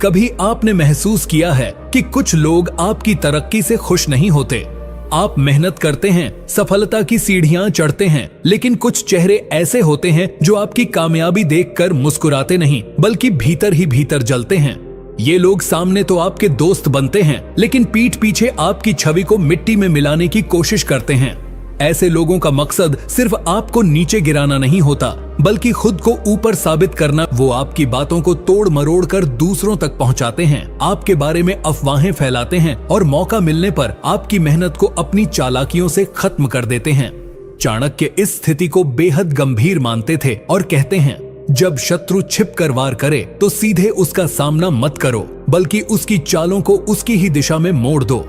कभी आपने महसूस किया है कि कुछ लोग आपकी तरक्की से खुश नहीं होते? आप मेहनत करते हैं, सफलता की सीढ़ियां चढ़ते हैं, लेकिन कुछ चेहरे ऐसे होते हैं जो आपकी कामयाबी देखकर मुस्कुराते नहीं बल्कि भीतर ही भीतर जलते हैं। ये लोग सामने तो आपके दोस्त बनते हैं, लेकिन पीठ पीछे आपकी छवि को मिट्टी में मिलाने की कोशिश करते हैं। ऐसे लोगों का मकसद सिर्फ आपको नीचे गिराना नहीं होता, बल्कि खुद को ऊपर साबित करना। वो आपकी बातों को तोड़ मरोड़ कर दूसरों तक पहुंचाते हैं, आपके बारे में अफवाहें फैलाते हैं और मौका मिलने पर आपकी मेहनत को अपनी चालाकियों से खत्म कर देते हैं। चाणक्य इस स्थिति को बेहद गंभीर मानते थे और कहते हैं, जब शत्रु छिप कर वार करे तो सीधे उसका सामना मत करो, बल्कि उसकी चालों को उसकी ही दिशा में मोड़ दो।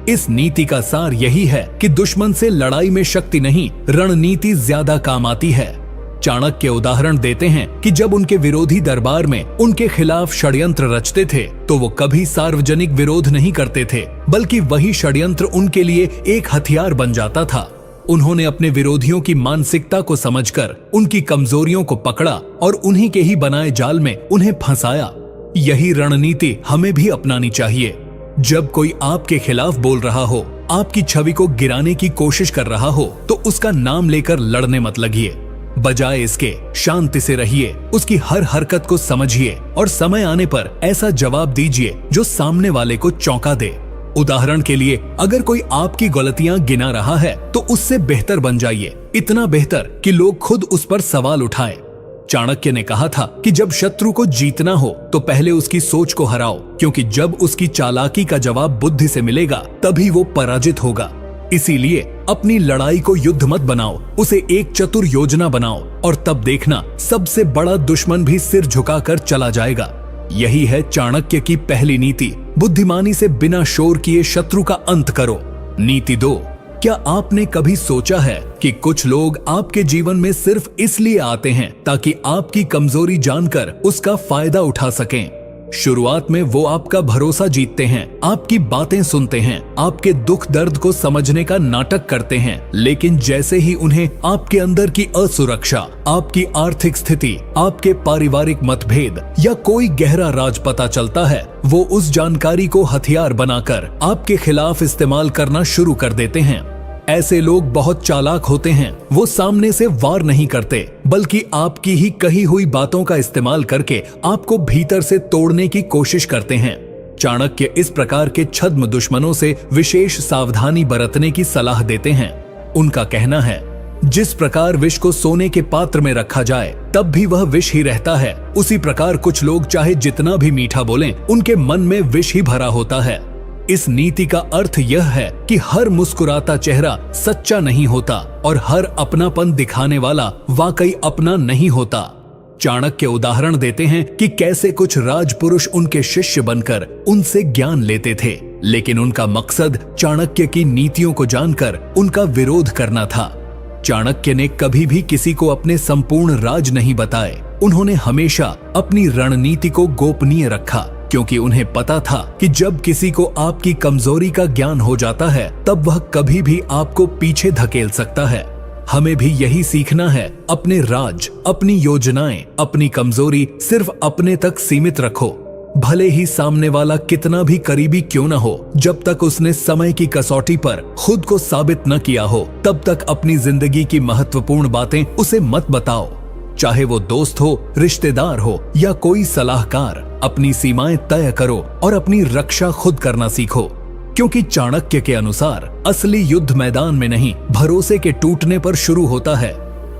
इस नीति का सार यही है कि दुश्मन से लड़ाई में शक्ति नहीं, रणनीति ज्यादा काम आती है। चाणक्य उदाहरण देते हैं कि जब उनके विरोधी दरबार में उनके खिलाफ षड्यंत्र रचते थे तो वो कभी सार्वजनिक विरोध नहीं करते थे, बल्कि वही षड्यंत्र उनके लिए एक हथियार बन जाता था। उन्होंने अपने विरोधियों की मानसिकता को समझकर उनकी कमजोरियों को पकड़ा और उन्हीं के ही बनाए जाल में उन्हें फंसाया। यही रणनीति हमें भी अपनानी चाहिए। जब कोई आपके खिलाफ बोल रहा हो, आपकी छवि को गिराने की कोशिश कर रहा हो, तो उसका नाम लेकर लड़ने मत लगिए। बजाय इसके शांति से रहिए, उसकी हर हरकत को समझिए और समय आने पर ऐसा जवाब दीजिए जो सामने वाले को चौंका दे। उदाहरण के लिए, अगर कोई आपकी गलतियां गिना रहा है तो उससे बेहतर बन जाइए, इतना बेहतर कि लोग खुद उस पर सवाल उठाएं। चाणक्य ने कहा था कि जब शत्रु को जीतना हो तो पहले उसकी सोच को हराओ, क्योंकि जब उसकी चालाकी का जवाब बुद्धि से मिलेगा तभी वो पराजित होगा। इसीलिए अपनी लड़ाई को युद्ध मत बनाओ, उसे एक चतुर योजना बनाओ और तब देखना सबसे बड़ा दुश्मन भी सिर झुकाकर चला जाएगा। यही है चाणक्य की पहली नीति, बुद्धिमानी से बिना शोर किए शत्रु का अंत करो। नीति 2, क्या आपने कभी सोचा है कि कुछ लोग आपके जीवन में सिर्फ इसलिए आते हैं ताकि आपकी कमजोरी जानकर उसका फायदा उठा सकें? शुरुआत में वो आपका भरोसा जीतते हैं, आपकी बातें सुनते हैं, आपके दुख दर्द को समझने का नाटक करते हैं, लेकिन जैसे ही उन्हें आपके अंदर की असुरक्षा, आपकी आर्थिक स्थिति, आपके पारिवारिक मतभेद या कोई गहरा राज पता चलता है, वो उस जानकारी को हथियार बनाकर आपके खिलाफ इस्तेमाल करना शुरू कर देते हैं। ऐसे लोग बहुत चालाक होते हैं। वो सामने से वार नहीं करते, बल्कि आपकी ही कही हुई बातों का इस्तेमाल करके आपको भीतर से तोड़ने की कोशिश करते हैं। चाणक्य इस प्रकार के छद्म दुश्मनों से विशेष सावधानी बरतने की सलाह देते हैं। उनका कहना है, जिस प्रकार विष को सोने के पात्र में रखा जाए तब भी वह विष ही रहता है, उसी प्रकार कुछ लोग चाहे जितना भी मीठा बोलें, उनके मन में विष ही भरा होता है। इस नीति का अर्थ यह है कि हर मुस्कुराता चेहरा सच्चा नहीं होता और हर अपनापन दिखाने वाला वाकई अपना नहीं होता। चाणक्य उदाहरण देते हैं कि कैसे कुछ राजपुरुष उनके शिष्य बनकर उनसे ज्ञान लेते थे, लेकिन उनका मकसद चाणक्य की नीतियों को जानकर उनका विरोध करना था। चाणक्य ने कभी भी किसी को अपने संपूर्ण राज नहीं बताए। उन्होंने हमेशा अपनी रणनीति को गोपनीय रखा, क्योंकि उन्हें पता था कि जब किसी को आपकी कमजोरी का ज्ञान हो जाता है तब वह कभी भी आपको पीछे धकेल सकता है। हमें भी यही सीखना है, अपने राज, अपनी योजनाएं, अपनी कमजोरी सिर्फ अपने तक सीमित रखो। भले ही सामने वाला कितना भी करीबी क्यों न हो, जब तक उसने समय की कसौटी पर खुद को साबित न किया हो, तब तक अपनी जिंदगी की महत्वपूर्ण बातें उसे मत बताओ। चाहे वो दोस्त हो, रिश्तेदार हो या कोई सलाहकार, अपनी सीमाएं तय करो और अपनी रक्षा खुद करना सीखो, क्योंकि चाणक्य के अनुसार असली युद्ध मैदान में नहीं, भरोसे के टूटने पर शुरू होता है।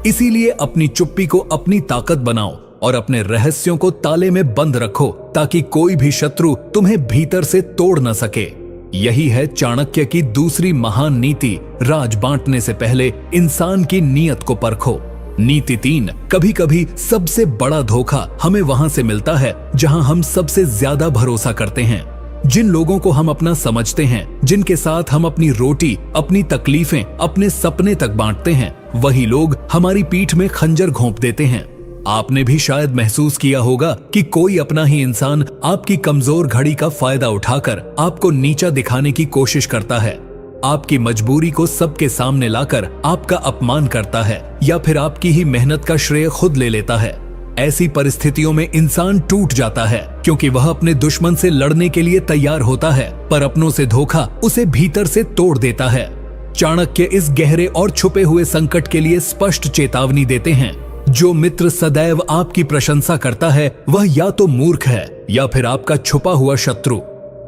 इसीलिए अपनी चुप्पी को अपनी ताकत बनाओ और अपने रहस्यों को ताले में बंद रखो, ताकि कोई भी शत्रु तुम्हें भीतर से तोड़ न सके। यही है चाणक्य की दूसरी महान नीति, राज बांटने से पहले इंसान की नीयत को परखो। नीति 3, कभी कभी सबसे बड़ा धोखा हमें वहां से मिलता है जहां हम सबसे ज्यादा भरोसा करते हैं। जिन लोगों को हम अपना समझते हैं, जिनके साथ हम अपनी रोटी, अपनी तकलीफें, अपने सपने तक बांटते हैं, वही लोग हमारी पीठ में खंजर घोंप देते हैं। आपने भी शायद महसूस किया होगा कि कोई अपना ही इंसान आपकी कमजोर घड़ी का फायदा उठाकर आपको नीचा दिखाने की कोशिश करता है, आपकी मजबूरी को सबके सामने लाकर आपका अपमान करता है या फिर आपकी ही मेहनत का श्रेय खुद ले लेता है। ऐसी परिस्थितियों में इंसान टूट जाता है क्योंकि वह अपने दुश्मन से लड़ने के लिए तैयार होता है, पर अपनों से धोखा उसे भीतर से तोड़ देता है। चाणक्य इस गहरे और छुपे हुए संकट के लिए स्पष्ट चेतावनी देते हैं। जो मित्र सदैव आपकी प्रशंसा करता है वह या तो मूर्ख है या फिर आपका छुपा हुआ शत्रु।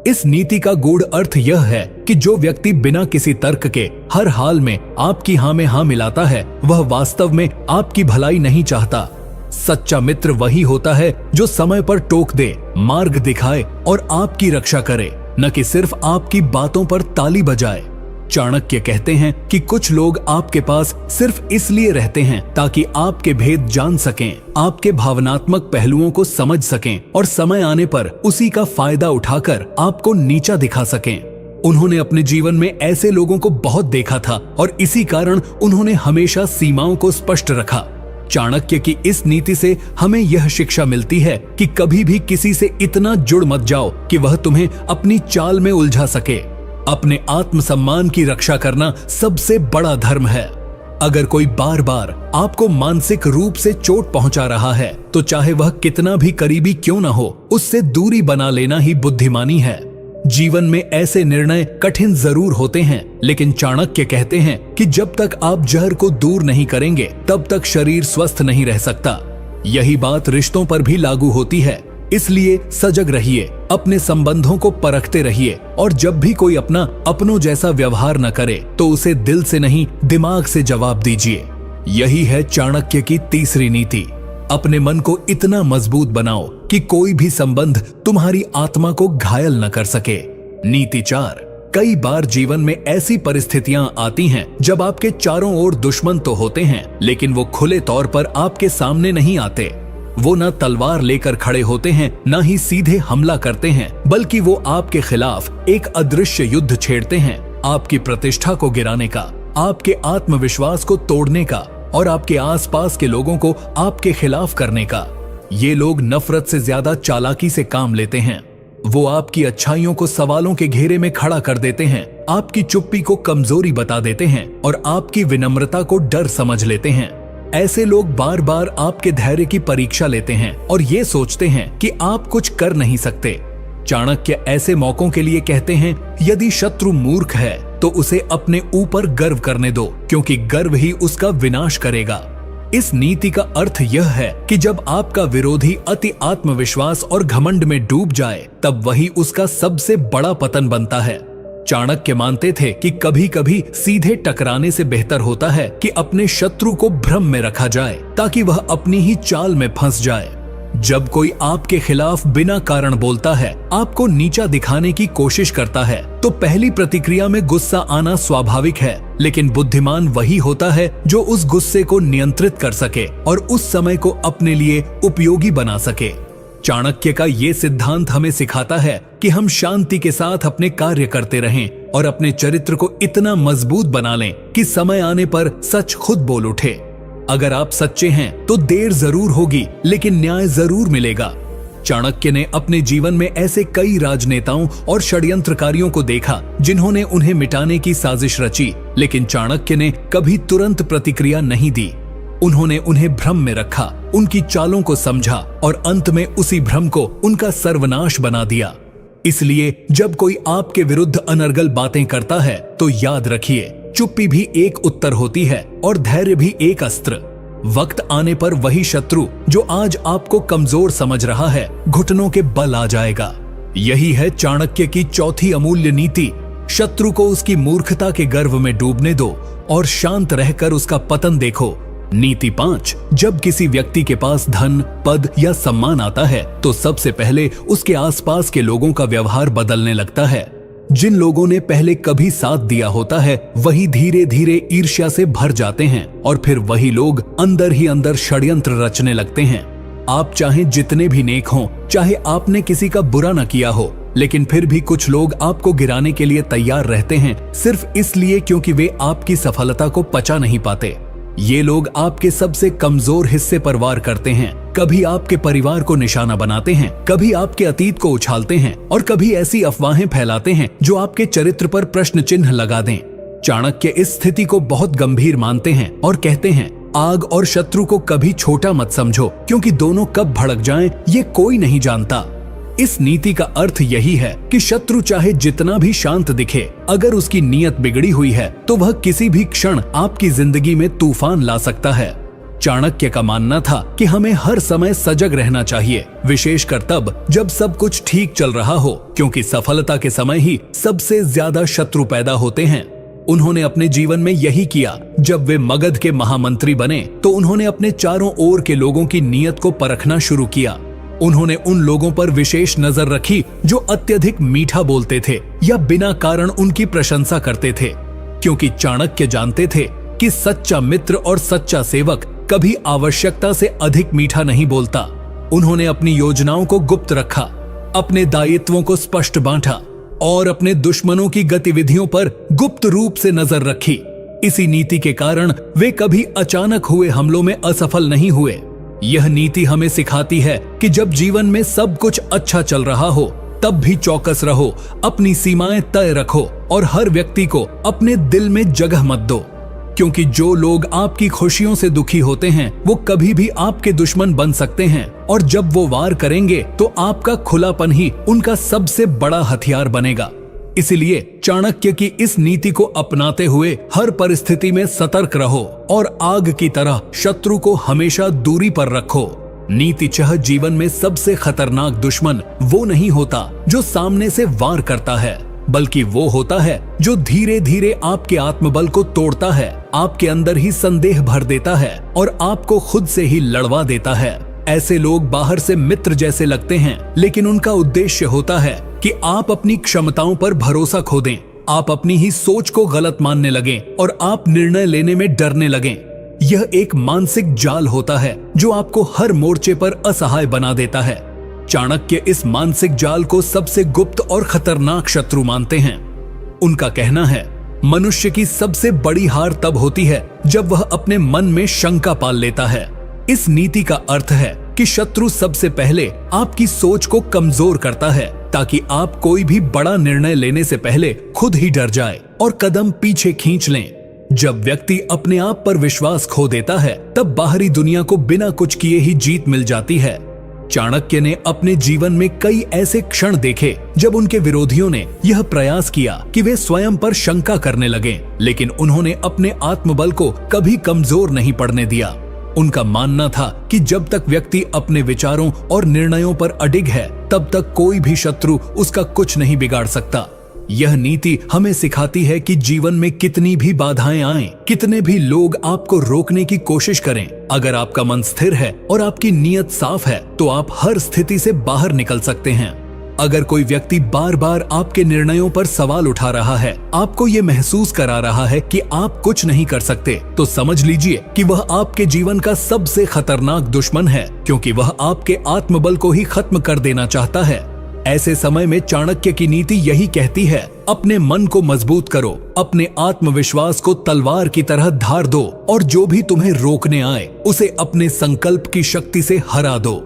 इस नीति का गूढ़ अर्थ यह है कि जो व्यक्ति बिना किसी तर्क के हर हाल में आपकी हाँ में हाँ मिलाता है वह वास्तव में आपकी भलाई नहीं चाहता। सच्चा मित्र वही होता है जो समय पर टोक दे, मार्ग दिखाए और आपकी रक्षा करे, न कि सिर्फ आपकी बातों पर ताली बजाए। चाणक्य कहते हैं कि कुछ लोग आपके पास सिर्फ इसलिए रहते हैं ताकि आपके भेद जान सकें, आपके भावनात्मक पहलुओं को समझ सकें और समय आने पर उसी का फायदा उठाकर आपको नीचा दिखा सकें। उन्होंने अपने जीवन में ऐसे लोगों को बहुत देखा था और इसी कारण उन्होंने हमेशा सीमाओं को स्पष्ट रखा। चाणक्य की इस नीति से हमें यह शिक्षा मिलती है कि कभी भी किसी से इतना जुड़ मत जाओ कि वह तुम्हें अपनी चाल में उलझा सके। अपने आत्मसम्मान की रक्षा करना सबसे बड़ा धर्म है। अगर कोई बार बार आपको मानसिक रूप से चोट पहुंचा रहा है तो चाहे वह कितना भी करीबी क्यों न हो, उससे दूरी बना लेना ही बुद्धिमानी है। जीवन में ऐसे निर्णय कठिन जरूर होते हैं, लेकिन चाणक्य कहते हैं कि जब तक आप जहर को दूर नहीं करेंगे तब तक शरीर स्वस्थ नहीं रह सकता। यही बात रिश्तों पर भी लागू होती है। इसलिए सजग रहिए, अपने संबंधों को परखते रहिए और जब भी कोई अपनों जैसा व्यवहार न करे तो उसे दिल से नहीं दिमाग से जवाब दीजिए। यही है चाणक्य की तीसरी नीति। अपने मन को इतना मजबूत बनाओ कि कोई भी संबंध तुम्हारी आत्मा को घायल न कर सके। नीति 4, कई बार जीवन में ऐसी परिस्थितियां आती हैं जब आपके चारों ओर दुश्मन तो होते हैं, लेकिन वो खुले तौर पर आपके सामने नहीं आते। वो न तलवार लेकर खड़े होते हैं, न ही सीधे हमला करते हैं, बल्कि वो आपके खिलाफ एक अदृश्य युद्ध छेड़ते हैं, आपकी प्रतिष्ठा को गिराने का, आपके आत्मविश्वास को तोड़ने का और आपके आसपास के लोगों को आपके खिलाफ करने का। ये लोग नफरत से ज्यादा चालाकी से काम लेते हैं। वो आपकी अच्छाइयों को सवालों के घेरे में खड़ा कर देते हैं, आपकी चुप्पी को कमजोरी बता देते हैं और आपकी विनम्रता को डर समझ लेते हैं। ऐसे लोग बार बार आपके धैर्य की परीक्षा लेते हैं और ये सोचते हैं कि आप कुछ कर नहीं सकते। चाणक्य ऐसे मौकों के लिए कहते हैं, यदि शत्रु मूर्ख है तो उसे अपने ऊपर गर्व करने दो, क्योंकि गर्व ही उसका विनाश करेगा। इस नीति का अर्थ यह है कि जब आपका विरोधी अति आत्मविश्वास और घमंड में डूब जाए तब वही उसका सबसे बड़ा पतन बनता है। चाणक्य मानते थे कि कभी कभी सीधे टकराने से बेहतर होता है कि अपने शत्रु को भ्रम में रखा जाए ताकि वह अपनी ही चाल में फंस जाए। जब कोई आपके खिलाफ बिना कारण बोलता है, आपको नीचा दिखाने की कोशिश करता है, तो पहली प्रतिक्रिया में गुस्सा आना स्वाभाविक है, लेकिन बुद्धिमान वही होता है जो उस गुस्से को नियंत्रित कर सके और उस समय को अपने लिए उपयोगी बना सके। चाणक्य का ये सिद्धांत हमें सिखाता है कि हम शांति के साथ अपने कार्य करते रहें और अपने चरित्र को इतना मजबूत बना लें कि समय आने पर सच खुद बोल उठे। अगर आप सच्चे हैं तो देर जरूर होगी, लेकिन न्याय जरूर मिलेगा। चाणक्य ने अपने जीवन में ऐसे कई राजनेताओं और षड्यंत्रकारियों को देखा जिन्होंने उन्हें मिटाने की साजिश रची, लेकिन चाणक्य ने कभी तुरंत प्रतिक्रिया नहीं दी। उन्होंने उन्हें भ्रम में रखा, उनकी चालों को समझा और अंत में उसी भ्रम को उनका सर्वनाश बना दिया। इसलिए जब कोई आपके विरुद्ध अनर्गल बातें करता है तो याद रखिए, चुप्पी भी एक उत्तर होती है और धैर्य भी एक अस्त्र। वक्त आने पर वही शत्रु जो आज आपको कमजोर समझ रहा है, घुटनों के बल आ जाएगा। यही है चाणक्य की चौथी अमूल्य नीति। शत्रु को उसकी मूर्खता के गर्व में डूबने दो और शांत रहकर उसका पतन देखो। नीति 5, जब किसी व्यक्ति के पास धन, पद या सम्मान आता है तो सबसे पहले उसके आसपास के लोगों का व्यवहार बदलने लगता है। जिन लोगों ने पहले कभी साथ दिया होता है वही धीरे धीरे ईर्ष्या से भर जाते हैं और फिर वही लोग अंदर ही अंदर षड्यंत्र रचने लगते हैं। आप चाहे जितने भी नेक हों, चाहे आपने किसी का बुरा न किया हो, लेकिन फिर भी कुछ लोग आपको गिराने के लिए तैयार रहते हैं, सिर्फ इसलिए क्योंकि वे आपकी सफलता को पचा नहीं पाते। ये लोग आपके सबसे कमजोर हिस्से पर वार करते हैं, कभी आपके परिवार को निशाना बनाते हैं, कभी आपके अतीत को उछालते हैं और कभी ऐसी अफवाहें फैलाते हैं जो आपके चरित्र पर प्रश्न चिन्ह लगा दें। चाणक्य इस स्थिति को बहुत गंभीर मानते हैं और कहते हैं, आग और शत्रु को कभी छोटा मत समझो, क्योंकि दोनों कब भड़क जाएं ये कोई नहीं जानता। इस नीति का अर्थ यही है कि शत्रु चाहे जितना भी शांत दिखे, अगर उसकी नीयत बिगड़ी हुई है तो वह किसी भी क्षण आपकी जिंदगी में तूफान ला सकता है। चाणक्य का मानना था कि हमें हर समय सजग रहना चाहिए, विशेषकर तब जब सब कुछ ठीक चल रहा हो, क्योंकि सफलता के समय ही सबसे ज्यादा शत्रु पैदा होते हैं। उन्होंने अपने जीवन में यही किया। जब वे मगध के महामंत्री बने तो उन्होंने अपने चारों ओर के लोगों की नीयत को परखना शुरू किया। उन्होंने उन लोगों पर विशेष नजर रखी जो अत्यधिक मीठा बोलते थे या बिना कारण उनकी प्रशंसा करते थे, क्योंकि चाणक्य जानते थे कि सच्चा मित्र और सच्चा सेवक कभी आवश्यकता से अधिक मीठा नहीं बोलता। उन्होंने अपनी योजनाओं को गुप्त रखा, अपने दायित्वों को स्पष्ट बांटा और अपने दुश्मनों की गतिविधियों पर गुप्त रूप से नजर रखी। इसी नीति के कारण वे कभी अचानक हुए हमलों में असफल नहीं हुए। यह नीति हमें सिखाती है कि जब जीवन में सब कुछ अच्छा चल रहा हो तब भी चौकस रहो, अपनी सीमाएं तय रखो और हर व्यक्ति को अपने दिल में जगह मत दो, क्योंकि जो लोग आपकी खुशियों से दुखी होते हैं वो कभी भी आपके दुश्मन बन सकते हैं, और जब वो वार करेंगे तो आपका खुलापन ही उनका सबसे बड़ा हथियार बनेगा। इसलिए चाणक्य की इस नीति को अपनाते हुए हर परिस्थिति में सतर्क रहो और आग की तरह शत्रु को हमेशा दूरी पर रखो। नीतिचः जीवन में सबसे खतरनाक दुश्मन वो नहीं होता जो सामने से वार करता है, बल्कि वो होता है जो धीरे धीरे आपके आत्मबल को तोड़ता है, आपके अंदर ही संदेह भर देता है और आपको खुद से ही लड़वा देता है। ऐसे लोग बाहर से मित्र जैसे लगते हैं, लेकिन उनका उद्देश्य होता है कि आप अपनी क्षमताओं पर भरोसा खो दें, आप अपनी ही सोच को गलत मानने लगें और आप निर्णय लेने में डरने लगें। यह एक मानसिक जाल होता है जो आपको हर मोर्चे पर असहाय बना देता है। चाणक्य इस मानसिक जाल को सबसे गुप्त और खतरनाक शत्रु मानते हैं। उनका कहना है, मनुष्य की सबसे बड़ी हार तब होती है जब वह अपने मन में शंका पाल लेता है। इस नीति का अर्थ है कि शत्रु सबसे पहले आपकी सोच को कमजोर करता है, ताकि आप कोई भी बड़ा निर्णय लेने से पहले खुद ही डर जाए और कदम पीछे खींच लें। जब व्यक्ति अपने आप पर विश्वास खो देता है तब बाहरी दुनिया को बिना कुछ किए ही जीत मिल जाती है। चाणक्य ने अपने जीवन में कई ऐसे क्षण देखे जब उनके विरोधियों ने यह प्रयास किया कि वे स्वयं पर शंका करने लगे, लेकिन उन्होंने अपने आत्मबल को कभी कमजोर नहीं पड़ने दिया। उनका मानना था कि जब तक व्यक्ति अपने विचारों और निर्णयों पर अडिग है तब तक कोई भी शत्रु उसका कुछ नहीं बिगाड़ सकता। यह नीति हमें सिखाती है कि जीवन में कितनी भी बाधाएं आएं, कितने भी लोग आपको रोकने की कोशिश करें, अगर आपका मन स्थिर है और आपकी नीयत साफ है तो आप हर स्थिति से बाहर निकल सकते हैं। अगर कोई व्यक्ति बार बार आपके निर्णयों पर सवाल उठा रहा है, आपको ये महसूस करा रहा है कि आप कुछ नहीं कर सकते, तो समझ लीजिए कि वह आपके जीवन का सबसे खतरनाक दुश्मन है, क्योंकि वह आपके आत्मबल को ही खत्म कर देना चाहता है। ऐसे समय में चाणक्य की नीति यही कहती है, अपने मन को मजबूत करो, अपने आत्मविश्वास को तलवार की तरह धार दो और जो भी तुम्हें रोकने आए उसे अपने संकल्प की शक्ति से हरा दो।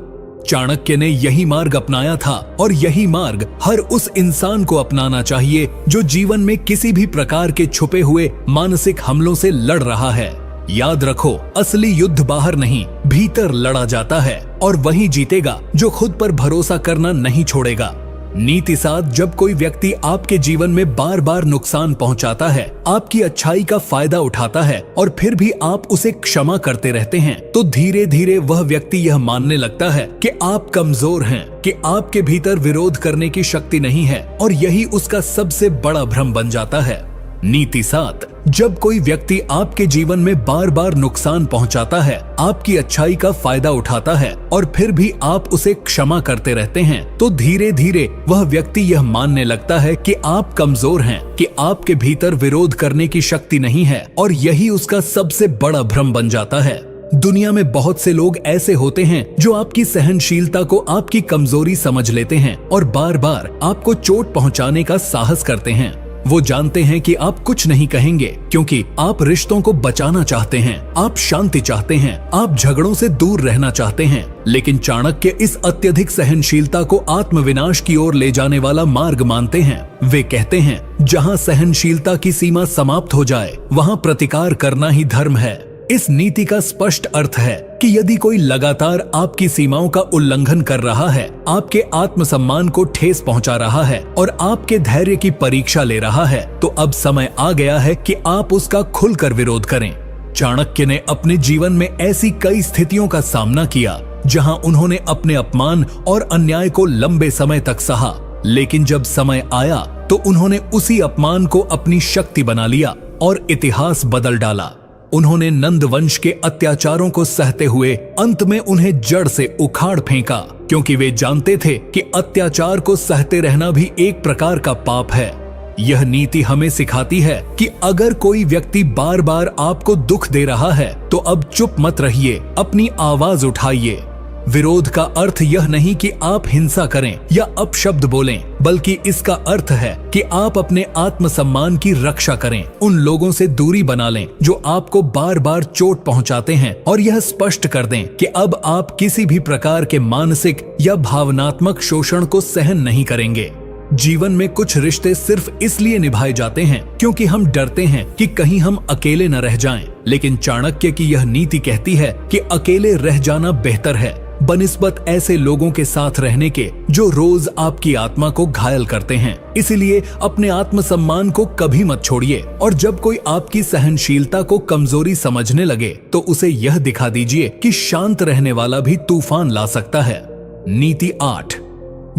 चाणक्य ने यही मार्ग अपनाया था और यही मार्ग हर उस इंसान को अपनाना चाहिए जो जीवन में किसी भी प्रकार के छुपे हुए मानसिक हमलों से लड़ रहा है। याद रखो, असली युद्ध बाहर नहीं, भीतर लड़ा जाता है और वही जीतेगा जो खुद पर भरोसा करना नहीं छोड़ेगा। नीति साथ, जब कोई व्यक्ति आपके जीवन में बार बार नुकसान पहुंचाता है, आपकी अच्छाई का फायदा उठाता है और फिर भी आप उसे क्षमा करते रहते हैं, तो धीरे धीरे वह व्यक्ति यह मानने लगता है कि आप कमजोर हैं, कि आपके भीतर विरोध करने की शक्ति नहीं है, और यही उसका सबसे बड़ा भ्रम बन जाता है। नीति 7, जब कोई व्यक्ति आपके जीवन में बार बार नुकसान पहुंचाता है, आपकी अच्छाई का फायदा उठाता है और फिर भी आप उसे क्षमा करते रहते हैं, तो धीरे धीरे वह व्यक्ति यह मानने लगता है कि आप कमजोर हैं, कि आपके भीतर विरोध करने की शक्ति नहीं है, और यही उसका सबसे बड़ा भ्रम बन जाता है। दुनिया में बहुत से लोग ऐसे होते हैं जो आपकी सहनशीलता को आपकी कमजोरी समझ लेते हैं और बार बार आपको चोट पहुंचाने का साहस करते हैं। वो जानते हैं कि आप कुछ नहीं कहेंगे क्योंकि आप रिश्तों को बचाना चाहते हैं, आप शांति चाहते हैं, आप झगड़ों से दूर रहना चाहते हैं। लेकिन चाणक्य इस अत्यधिक सहनशीलता को आत्मविनाश की ओर ले जाने वाला मार्ग मानते हैं। वे कहते हैं, जहां सहनशीलता की सीमा समाप्त हो जाए वहां प्रतिकार करना ही धर्म है। इस नीति का स्पष्ट अर्थ है कि यदि कोई लगातार आपकी सीमाओं का उल्लंघन कर रहा है, आपके आत्मसम्मान को ठेस पहुंचा रहा है और आपके धैर्य की परीक्षा ले रहा है, तो अब समय आ गया है कि आप उसका खुलकर विरोध करें। चाणक्य ने अपने जीवन में ऐसी कई स्थितियों का सामना किया जहां उन्होंने अपने अपमान और अन्याय को लंबे समय तक सहा, लेकिन जब समय आया तो उन्होंने उसी अपमान को अपनी शक्ति बना लिया और इतिहास बदल डाला। उन्होंने नंद वंश के अत्याचारों को सहते हुए अंत में उन्हें जड़ से उखाड़ फेंका, क्योंकि वे जानते थे कि अत्याचार को सहते रहना भी एक प्रकार का पाप है। यह नीति हमें सिखाती है कि अगर कोई व्यक्ति बार बार आपको दुख दे रहा है तो अब चुप मत रहिए, अपनी आवाज उठाइए। विरोध का अर्थ यह नहीं कि आप हिंसा करें या अपशब्द बोलें, बल्कि इसका अर्थ है कि आप अपने आत्मसम्मान की रक्षा करें, उन लोगों से दूरी बना लें जो आपको बार बार चोट पहुंचाते हैं, और यह स्पष्ट कर दें कि अब आप किसी भी प्रकार के मानसिक या भावनात्मक शोषण को सहन नहीं करेंगे। जीवन में कुछ रिश्ते सिर्फ इसलिए निभाए जाते हैं क्योंकि हम डरते हैं कि कहीं हम अकेले न रह जाएं, लेकिन चाणक्य की यह नीति कहती है कि अकेले रह जाना बेहतर है बनिस्बत ऐसे लोगों के साथ रहने के जो रोज आपकी आत्मा को घायल करते हैं। इसीलिए अपने आत्मसम्मान को कभी मत छोड़िए, और जब कोई आपकी सहनशीलता को कमजोरी समझने लगे तो उसे यह दिखा दीजिए कि शांत रहने वाला भी तूफान ला सकता है। नीति 8।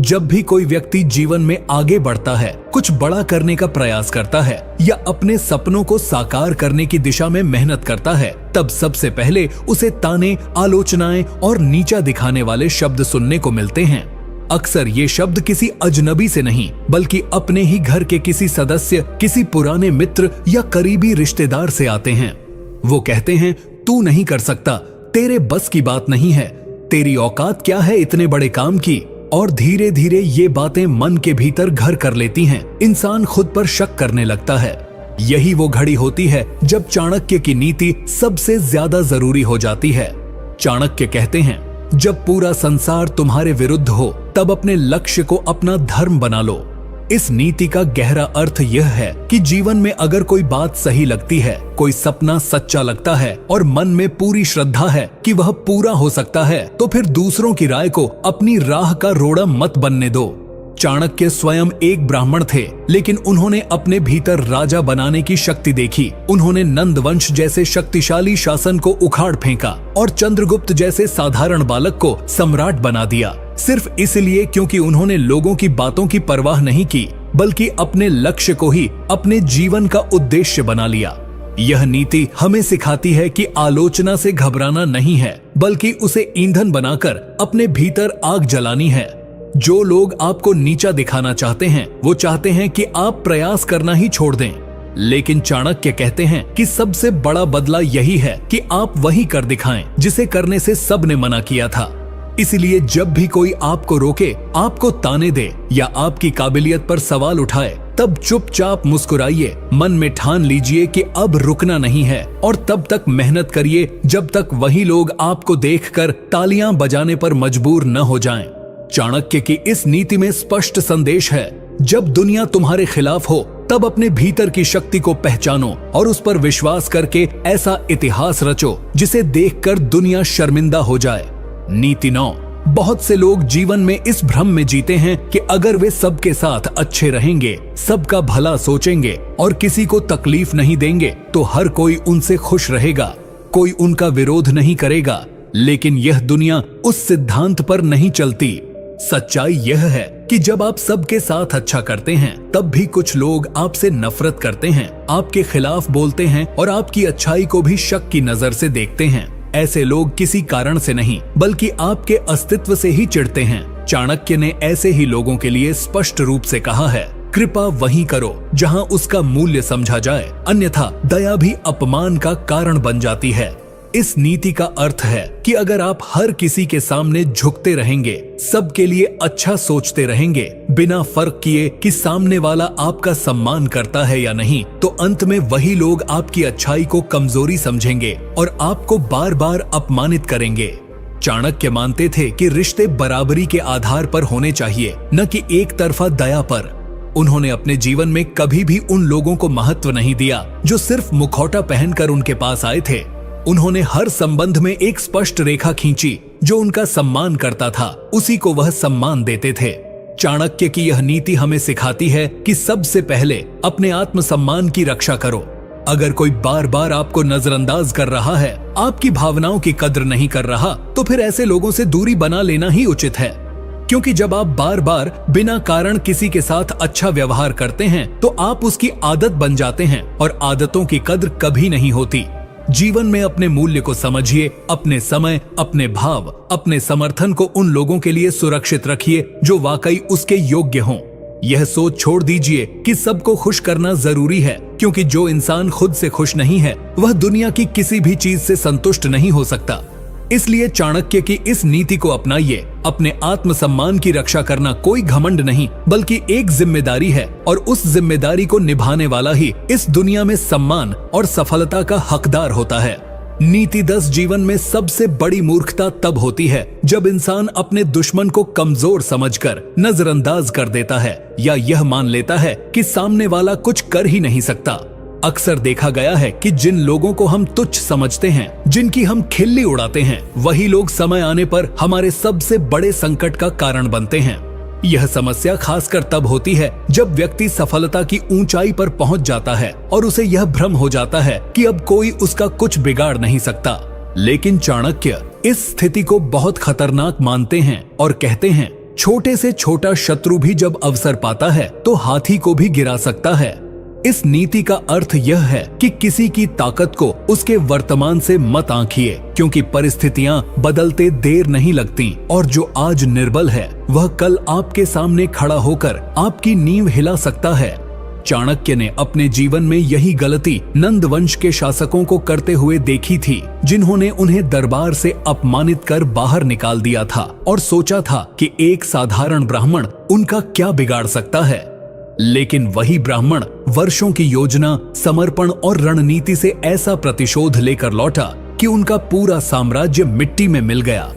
जब भी कोई व्यक्ति जीवन में आगे बढ़ता है, कुछ बड़ा करने का प्रयास करता है या अपने सपनों को साकार करने की दिशा में मेहनत करता है, तब सबसे पहले उसे ताने, आलोचनाएं और नीचा दिखाने वाले शब्द सुनने को मिलते हैं। अक्सर ये शब्द किसी अजनबी से नहीं बल्कि अपने ही घर के किसी सदस्य, किसी पुराने मित्र या करीबी रिश्तेदार से आते हैं। वो कहते हैं, तू नहीं कर सकता, तेरे बस की बात नहीं है, तेरी औकात क्या है इतने बड़े काम की। और धीरे धीरे ये बातें मन के भीतर घर कर लेती हैं। इंसान खुद पर शक करने लगता है। यही वो घड़ी होती है जब चाणक्य की नीति सबसे ज्यादा जरूरी हो जाती है। चाणक्य कहते हैं, जब पूरा संसार तुम्हारे विरुद्ध हो तब अपने लक्ष्य को अपना धर्म बना लो। इस नीति का गहरा अर्थ यह है कि जीवन में अगर कोई बात सही लगती है, कोई सपना सच्चा लगता है और मन में पूरी श्रद्धा है कि वह पूरा हो सकता है, तो फिर दूसरों की राय को अपनी राह का रोड़ा मत बनने दो। चाणक्य स्वयं एक ब्राह्मण थे, लेकिन उन्होंने अपने भीतर राजा बनाने की शक्ति देखी। उन्होंने नंद वंश जैसे शक्तिशाली शासन को उखाड़ फेंका और चंद्रगुप्त जैसे साधारण बालक को सम्राट बना दिया, सिर्फ इसलिए क्योंकि उन्होंने लोगों की बातों की परवाह नहीं की, बल्कि अपने लक्ष्य को ही अपने जीवन का उद्देश्य बना लिया। यह नीति हमें सिखाती है कि आलोचना से घबराना नहीं है, बल्कि उसे ईंधन बनाकर अपने भीतर आग जलानी है। जो लोग आपको नीचा दिखाना चाहते हैं, वो चाहते हैं कि आप प्रयास करना ही छोड़ दें, लेकिन चाणक्य कहते हैं कि सबसे बड़ा बदला यही है कि आप वही कर दिखाएं जिसे करने से सबने मना किया था। इसलिए जब भी कोई आपको रोके, आपको ताने दे या आपकी काबिलियत पर सवाल उठाए, तब चुपचाप मुस्कुराइए, मन में ठान लीजिए कि अब रुकना नहीं है, और तब तक मेहनत करिए जब तक वही लोग आपको देखकर तालियां बजाने पर मजबूर न हो जाएं। चाणक्य की इस नीति में स्पष्ट संदेश है, जब दुनिया तुम्हारे खिलाफ हो तब अपने भीतर की शक्ति को पहचानो और उस पर विश्वास करके ऐसा इतिहास रचो जिसे देखकर दुनिया शर्मिंदा हो जाए। नीति 9। बहुत से लोग जीवन में इस भ्रम में जीते हैं कि अगर वे सबके साथ अच्छे रहेंगे, सबका भला सोचेंगे और किसी को तकलीफ नहीं देंगे, तो हर कोई उनसे खुश रहेगा, कोई उनका विरोध नहीं करेगा। लेकिन यह दुनिया उस सिद्धांत पर नहीं चलती। सच्चाई यह है कि जब आप सबके साथ अच्छा करते हैं, तब भी कुछ लोग आपसे नफरत करते हैं, आपके खिलाफ बोलते हैं और आपकी अच्छाई को भी शक की नजर से देखते हैं। ऐसे लोग किसी कारण से नहीं बल्कि आपके अस्तित्व से ही चिढ़ते हैं। चाणक्य ने ऐसे ही लोगों के लिए स्पष्ट रूप से कहा है, कृपा वहीं करो जहां उसका मूल्य समझा जाए, अन्यथा दया भी अपमान का कारण बन जाती है। इस नीति का अर्थ है कि अगर आप हर किसी के सामने झुकते रहेंगे, सबके लिए अच्छा सोचते रहेंगे, बिना फर्क किए कि सामने वाला आपका सम्मान करता है या नहीं, तो अंत में वही लोग आपकी अच्छाई को कमजोरी समझेंगे और आपको बार बार अपमानित करेंगे। चाणक्य मानते थे कि रिश्ते बराबरी के आधार पर होने चाहिए, न कि एक तरफा दया पर। उन्होंने अपने जीवन में कभी भी उन लोगों को महत्व नहीं दिया जो सिर्फ मुखौटा पहनकर उनके पास आए थे। उन्होंने हर संबंध में एक स्पष्ट रेखा खींची। जो उनका सम्मान करता था उसी को वह सम्मान देते थे। चाणक्य की यह नीति हमें सिखाती है कि सबसे पहले अपने आत्मसम्मान की रक्षा करो। अगर कोई बार बार आपको नजरअंदाज कर रहा है, आपकी भावनाओं की कद्र नहीं कर रहा, तो फिर ऐसे लोगों से दूरी बना लेना ही उचित है। क्योंकि जब आप बार बार बिना कारण किसी के साथ अच्छा व्यवहार करते हैं तो आप उसकी आदत बन जाते हैं और आदतों की कद्र कभी नहीं होती। जीवन में अपने मूल्य को समझिए, अपने समय, अपने भाव, अपने समर्थन को उन लोगों के लिए सुरक्षित रखिए जो वाकई उसके योग्य हों। यह सोच छोड़ दीजिए कि सबको खुश करना जरूरी है, क्योंकि जो इंसान खुद से खुश नहीं है वह दुनिया की किसी भी चीज से संतुष्ट नहीं हो सकता। इसलिए चाणक्य की इस नीति को अपनाइए। अपने आत्मसम्मान की रक्षा करना कोई घमंड नहीं बल्कि एक जिम्मेदारी है, और उस जिम्मेदारी को निभाने वाला ही इस दुनिया में सम्मान और सफलता का हकदार होता है। नीति 10 जीवन में सबसे बड़ी मूर्खता तब होती है जब इंसान अपने दुश्मन को कमजोर समझकर नजरअंदाज कर देता है या यह मान लेता है कि सामने वाला कुछ कर ही नहीं सकता। अक्सर देखा गया है कि जिन लोगों को हम तुच्छ समझते हैं, जिनकी हम खिल्ली उड़ाते हैं, वही लोग समय आने पर हमारे सबसे बड़े संकट का कारण बनते हैं। यह समस्या खासकर तब होती है जब व्यक्ति सफलता की ऊंचाई पर पहुंच जाता है और उसे यह भ्रम हो जाता है कि अब कोई उसका कुछ बिगाड़ नहीं सकता। लेकिन चाणक्य इस स्थिति को बहुत खतरनाक मानते हैं और कहते हैं, छोटे से छोटा शत्रु भी जब अवसर पाता है तो हाथी को भी गिरा सकता है। इस नीति का अर्थ यह है कि किसी की ताकत को उसके वर्तमान से मत आंकिए, क्योंकि परिस्थितियां बदलते देर नहीं लगती और जो आज निर्बल है वह कल आपके सामने खड़ा होकर आपकी नींव हिला सकता है। चाणक्य ने अपने जीवन में यही गलती नंद वंश के शासकों को करते हुए देखी थी, जिन्होंने उन्हें दरबार से अपमानित कर बाहर निकाल दिया था और सोचा था कि एक साधारण ब्राह्मण उनका क्या बिगाड़ सकता है। लेकिन वही ब्राह्मण वर्षों की योजना, समर्पण और रणनीति से ऐसा प्रतिशोध लेकर लौटा कि उनका पूरा साम्राज्य मिट्टी में मिल गया।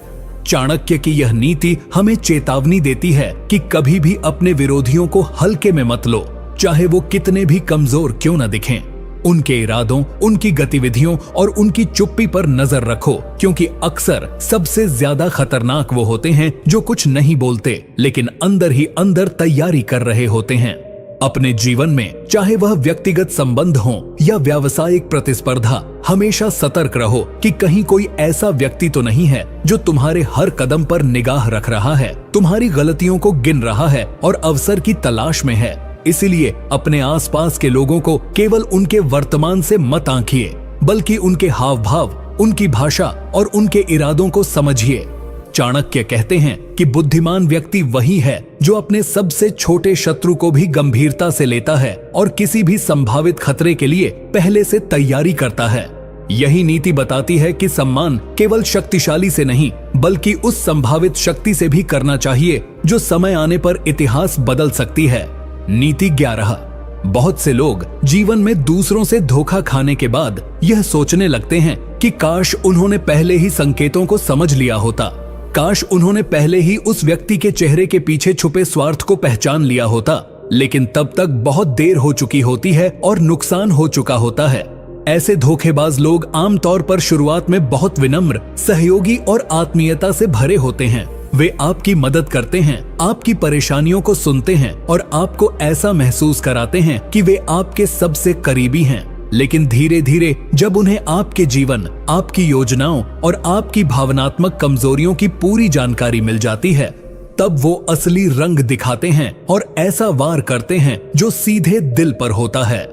चाणक्य की यह नीति हमें चेतावनी देती है कि कभी भी अपने विरोधियों को हल्के में मत लो, चाहे वो कितने भी कमजोर क्यों न दिखें। उनके इरादों, उनकी गतिविधियों और उनकी चुप्पी पर नजर रखो, क्योंकि अक्सर सबसे ज्यादा खतरनाक वो होते हैं जो कुछ नहीं बोलते लेकिन अंदर ही अंदर तैयारी कर रहे होते हैं। अपने जीवन में चाहे वह व्यक्तिगत संबंध हो या व्यावसायिक प्रतिस्पर्धा, हमेशा सतर्क रहो कि कहीं कोई ऐसा व्यक्ति तो नहीं है जो तुम्हारे हर कदम पर निगाह रख रहा है, तुम्हारी गलतियों को गिन रहा है और अवसर की तलाश में है। इसीलिए अपने आसपास के लोगों को केवल उनके वर्तमान से मत आंकिए, बल्कि उनके हाव भाव, उनकी भाषा और उनके इरादों को समझिए। चाणक्य कहते हैं कि बुद्धिमान व्यक्ति वही है जो अपने सबसे छोटे शत्रु को भी गंभीरता से लेता है और किसी भी संभावित खतरे के लिए पहले से तैयारी करता है। यही नीति बताती है कि सम्मान केवल शक्तिशाली से नहीं बल्कि उस संभावित शक्ति से भी करना चाहिए जो समय आने पर इतिहास बदल सकती है। नीति 11। बहुत से लोग जीवन में दूसरों से धोखा खाने के बाद यह सोचने लगते हैं कि काश उन्होंने पहले ही संकेतों को समझ लिया होता, काश उन्होंने पहले ही उस व्यक्ति के चेहरे के पीछे छुपे स्वार्थ को पहचान लिया होता। लेकिन तब तक बहुत देर हो चुकी होती है और नुकसान हो चुका होता है। ऐसे धोखेबाज लोग आमतौर पर शुरुआत में बहुत विनम्र, सहयोगी और आत्मीयता से भरे होते हैं। वे आपकी मदद करते हैं, आपकी परेशानियों को सुनते हैं और आपको ऐसा महसूस कराते हैं कि वे आपके सबसे करीबी हैं। लेकिन धीरे धीरे जब उन्हें आपके जीवन, आपकी योजनाओं और आपकी भावनात्मक कमजोरियों की पूरी जानकारी मिल जाती है, तब वो असली रंग दिखाते हैं और ऐसा वार करते हैं जो सीधे दिल पर होता है।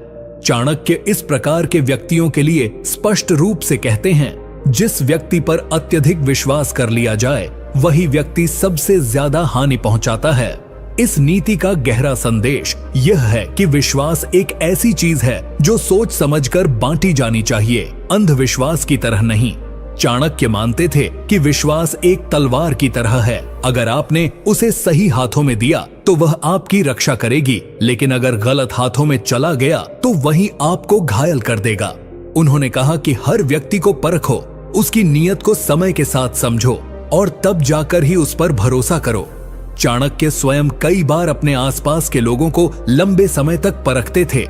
चाणक्य इस प्रकार के व्यक्तियों के लिए स्पष्ट रूप से कहते हैं, जिस व्यक्ति पर अत्यधिक विश्वास कर लिया जाए वही व्यक्ति सबसे ज्यादा हानि पहुंचाता है। इस नीति का गहरा संदेश यह है कि विश्वास एक ऐसी चीज है जो सोच समझकर बांटी जानी चाहिए, अंधविश्वास की तरह नहीं। चाणक्य मानते थे कि विश्वास एक तलवार की तरह है, अगर आपने उसे सही हाथों में दिया तो वह आपकी रक्षा करेगी, लेकिन अगर गलत हाथों में चला गया तो वही आपको घायल कर देगा। उन्होंने कहा कि हर व्यक्ति को परखो, उसकी नीयत को समय के साथ समझो और तब जाकर ही उस पर भरोसा करो। चाणक्य स्वयं कई बार अपने आसपास के लोगों को लंबे समय तक परखते थे,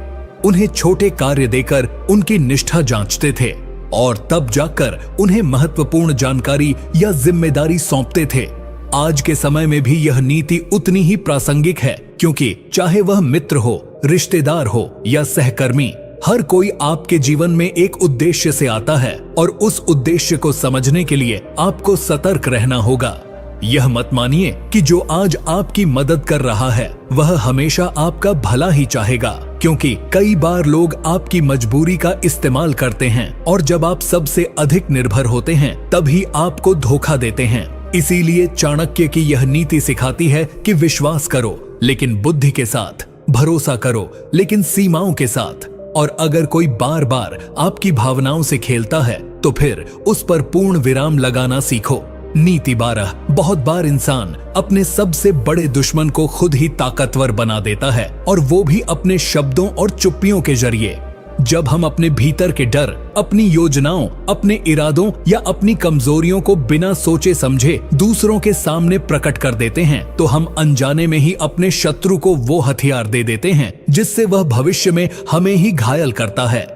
उन्हें छोटे कार्य देकर उनकी निष्ठा जांचते थे। और तब जाकर उन्हें महत्वपूर्ण जानकारी या जिम्मेदारी सौंपते थे। आज के समय में भी यह नीति उतनी ही प्रासंगिक है, क्योंकि चाहे वह मित्र हो, रिश्तेदार हो या सहकर्मी, हर कोई आपके जीवन में एक उद्देश्य से आता है और उस उद्देश्य को समझने के लिए आपको सतर्क रहना होगा। यह मत मानिए कि जो आज आपकी मदद कर रहा है वह हमेशा आपका भला ही चाहेगा, क्योंकि कई बार लोग आपकी मजबूरी का इस्तेमाल करते हैं और जब आप सबसे अधिक निर्भर होते हैं तभी आपको धोखा देते हैं। इसीलिए चाणक्य की यह नीति सिखाती है कि विश्वास करो लेकिन बुद्धि के साथ, भरोसा करो लेकिन सीमाओं के साथ, और अगर कोई बार बार आपकी भावनाओं से खेलता है तो फिर उस पर पूर्ण विराम लगाना सीखो। नीति 12, बहुत बार इंसान अपने सबसे बड़े दुश्मन को खुद ही ताकतवर बना देता है, और वो भी अपने शब्दों और चुप्पियों के जरिए। जब हम अपने भीतर के डर, अपनी योजनाओं, अपने इरादों या अपनी कमजोरियों को बिना सोचे समझे दूसरों के सामने प्रकट कर देते हैं तो हम अनजाने में ही अपने शत्रु को वो हथियार दे देते हैं जिससे वह भविष्य में हमें ही घायल करता है।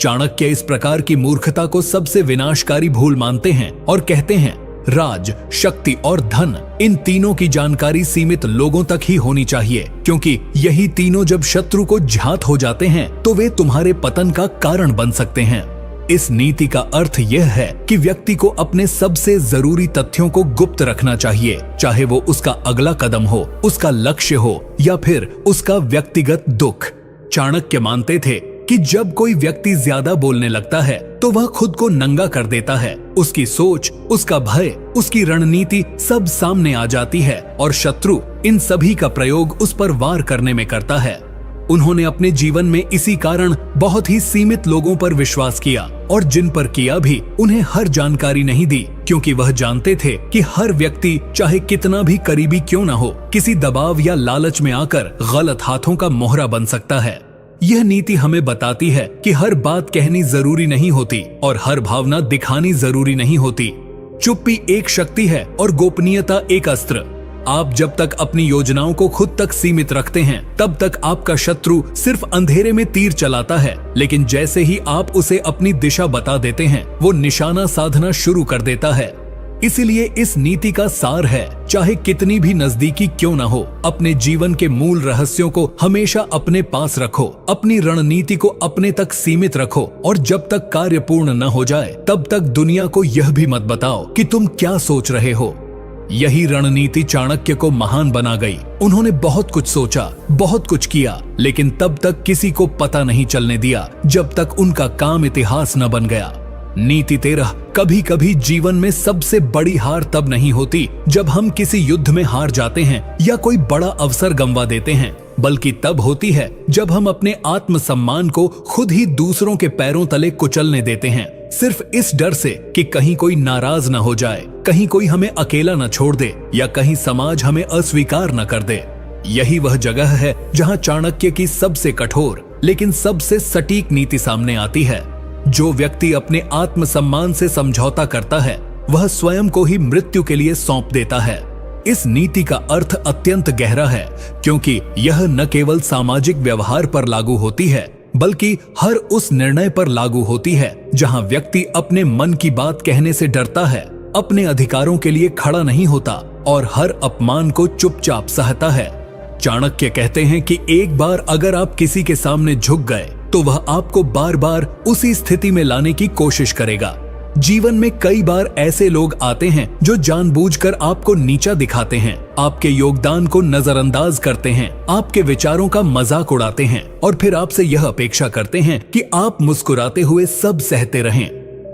चाणक्य इस प्रकार की मूर्खता को सबसे विनाशकारी भूल मानते हैं और कहते हैं, राज, शक्ति और धन, इन तीनों की जानकारी सीमित लोगों तक ही होनी चाहिए, क्योंकि यही तीनों जब शत्रु को घात हो जाते हैं तो वे तुम्हारे पतन का कारण बन सकते हैं। इस नीति का अर्थ यह है कि व्यक्ति को अपने सबसे जरूरी तथ्यों को गुप्त रखना चाहिए, चाहे वो उसका अगला कदम हो, उसका लक्ष्य हो या फिर उसका व्यक्तिगत दुख। चाणक्य मानते थे कि जब कोई व्यक्ति ज्यादा बोलने लगता है तो वह खुद को नंगा कर देता है। उसकी सोच, उसका भय, उसकी रणनीति सब सामने आ जाती है और शत्रु इन सभी का प्रयोग उस पर वार करने में करता है। उन्होंने अपने जीवन में इसी कारण बहुत ही सीमित लोगों पर विश्वास किया, और जिन पर किया भी उन्हें हर जानकारी नहीं दी, क्योंकि वह जानते थे कि हर व्यक्ति चाहे कितना भी करीबी क्यों न हो, किसी दबाव या लालच में आकर गलत हाथों का मोहरा बन सकता है। यह नीति हमें बताती है कि हर बात कहनी जरूरी नहीं होती और हर भावना दिखानी जरूरी नहीं होती। चुप्पी एक शक्ति है और गोपनीयता एक अस्त्र। आप जब तक अपनी योजनाओं को खुद तक सीमित रखते हैं तब तक आपका शत्रु सिर्फ अंधेरे में तीर चलाता है, लेकिन जैसे ही आप उसे अपनी दिशा बता देते हैं वो निशाना साधना शुरू कर देता है। इसीलिए इस नीति का सार है, चाहे कितनी भी नजदीकी क्यों न हो, अपने जीवन के मूल रहस्यों को हमेशा अपने पास रखो, अपनी रणनीति को अपने तक सीमित रखो, और जब तक कार्य पूर्ण न हो जाए तब तक दुनिया को यह भी मत बताओ कि तुम क्या सोच रहे हो। यही रणनीति चाणक्य को महान बना गई। उन्होंने बहुत कुछ सोचा, बहुत कुछ किया, लेकिन तब तक किसी को पता नहीं चलने दिया जब तक उनका काम इतिहास न बन गया। नीति 13, कभी कभी जीवन में सबसे बड़ी हार तब नहीं होती जब हम किसी युद्ध में हार जाते हैं या कोई बड़ा अवसर गंवा देते हैं, बल्कि तब होती है जब हम अपने आत्मसम्मान को खुद ही दूसरों के पैरों तले कुचलने देते हैं, सिर्फ इस डर से कि कहीं कोई नाराज न हो जाए, कहीं कोई हमें अकेला न छोड़ दे या कहीं समाज हमें अस्वीकार न कर दे। यही वह जगह है जहां चाणक्य की सबसे कठोर लेकिन सबसे सटीक नीति सामने आती है। जो व्यक्ति अपने आत्मसम्मान से समझौता करता है वह स्वयं को ही मृत्यु के लिए सौंप देता है। इस नीति का अर्थ अत्यंत गहरा है, क्योंकि यह न केवल सामाजिक व्यवहार पर लागू होती है बल्कि हर उस निर्णय पर लागू होती है जहां व्यक्ति अपने मन की बात कहने से डरता है, अपने अधिकारों के लिए खड़ा नहीं होता और हर अपमान को चुपचाप सहता है। चाणक्य कहते हैं कि एक बार अगर आप किसी के सामने झुक गए तो वह आपको बार बार उसी स्थिति में लाने की कोशिश करेगा। जीवन में कई बार ऐसे लोग आते हैं जो जानबूझकर आपको नीचा दिखाते हैं, आपके योगदान को नजरअंदाज करते हैं, आपके विचारों का मजाक उड़ाते हैं और फिर आपसे यह अपेक्षा करते हैं कि आप मुस्कुराते हुए सब सहते रहें।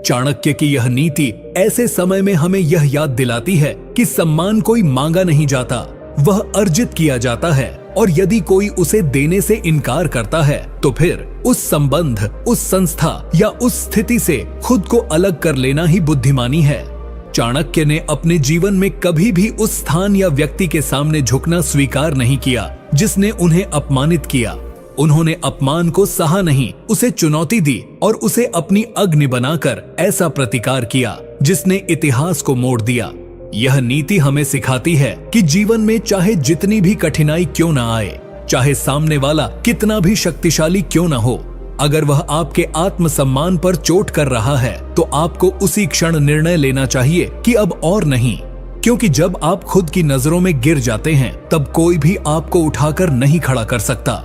चाणक्य की यह नीति ऐसे समय में हमें यह याद दिलाती है कि सम्मान कोई मांगा नहीं जाता, वह अर्जित किया जाता है, और यदि कोई उसे देने से इनकार करता है तो फिर उस संबंध, उस संस्था या उस स्थिति से खुद को अलग कर लेना ही बुद्धिमानी है। चाणक्य ने अपने जीवन में कभी भी उस स्थान या व्यक्ति के सामने झुकना स्वीकार नहीं किया जिसने उन्हें अपमानित किया। उन्होंने अपमान को सहा नहीं, उसे चुनौती दी और उसे अपनी अग्नि बनाकर ऐसा प्रतिकार किया जिसने इतिहास को मोड़ दिया। यह नीति हमें सिखाती है कि जीवन में चाहे जितनी भी कठिनाई क्यों न आए, चाहे सामने वाला कितना भी शक्तिशाली क्यों न हो, अगर वह आपके आत्मसम्मान पर चोट कर रहा है तो आपको उसी क्षण निर्णय लेना चाहिए कि अब और नहीं, क्योंकि जब आप खुद की नजरों में गिर जाते हैं तब कोई भी आपको उठाकर नहीं खड़ा कर सकता।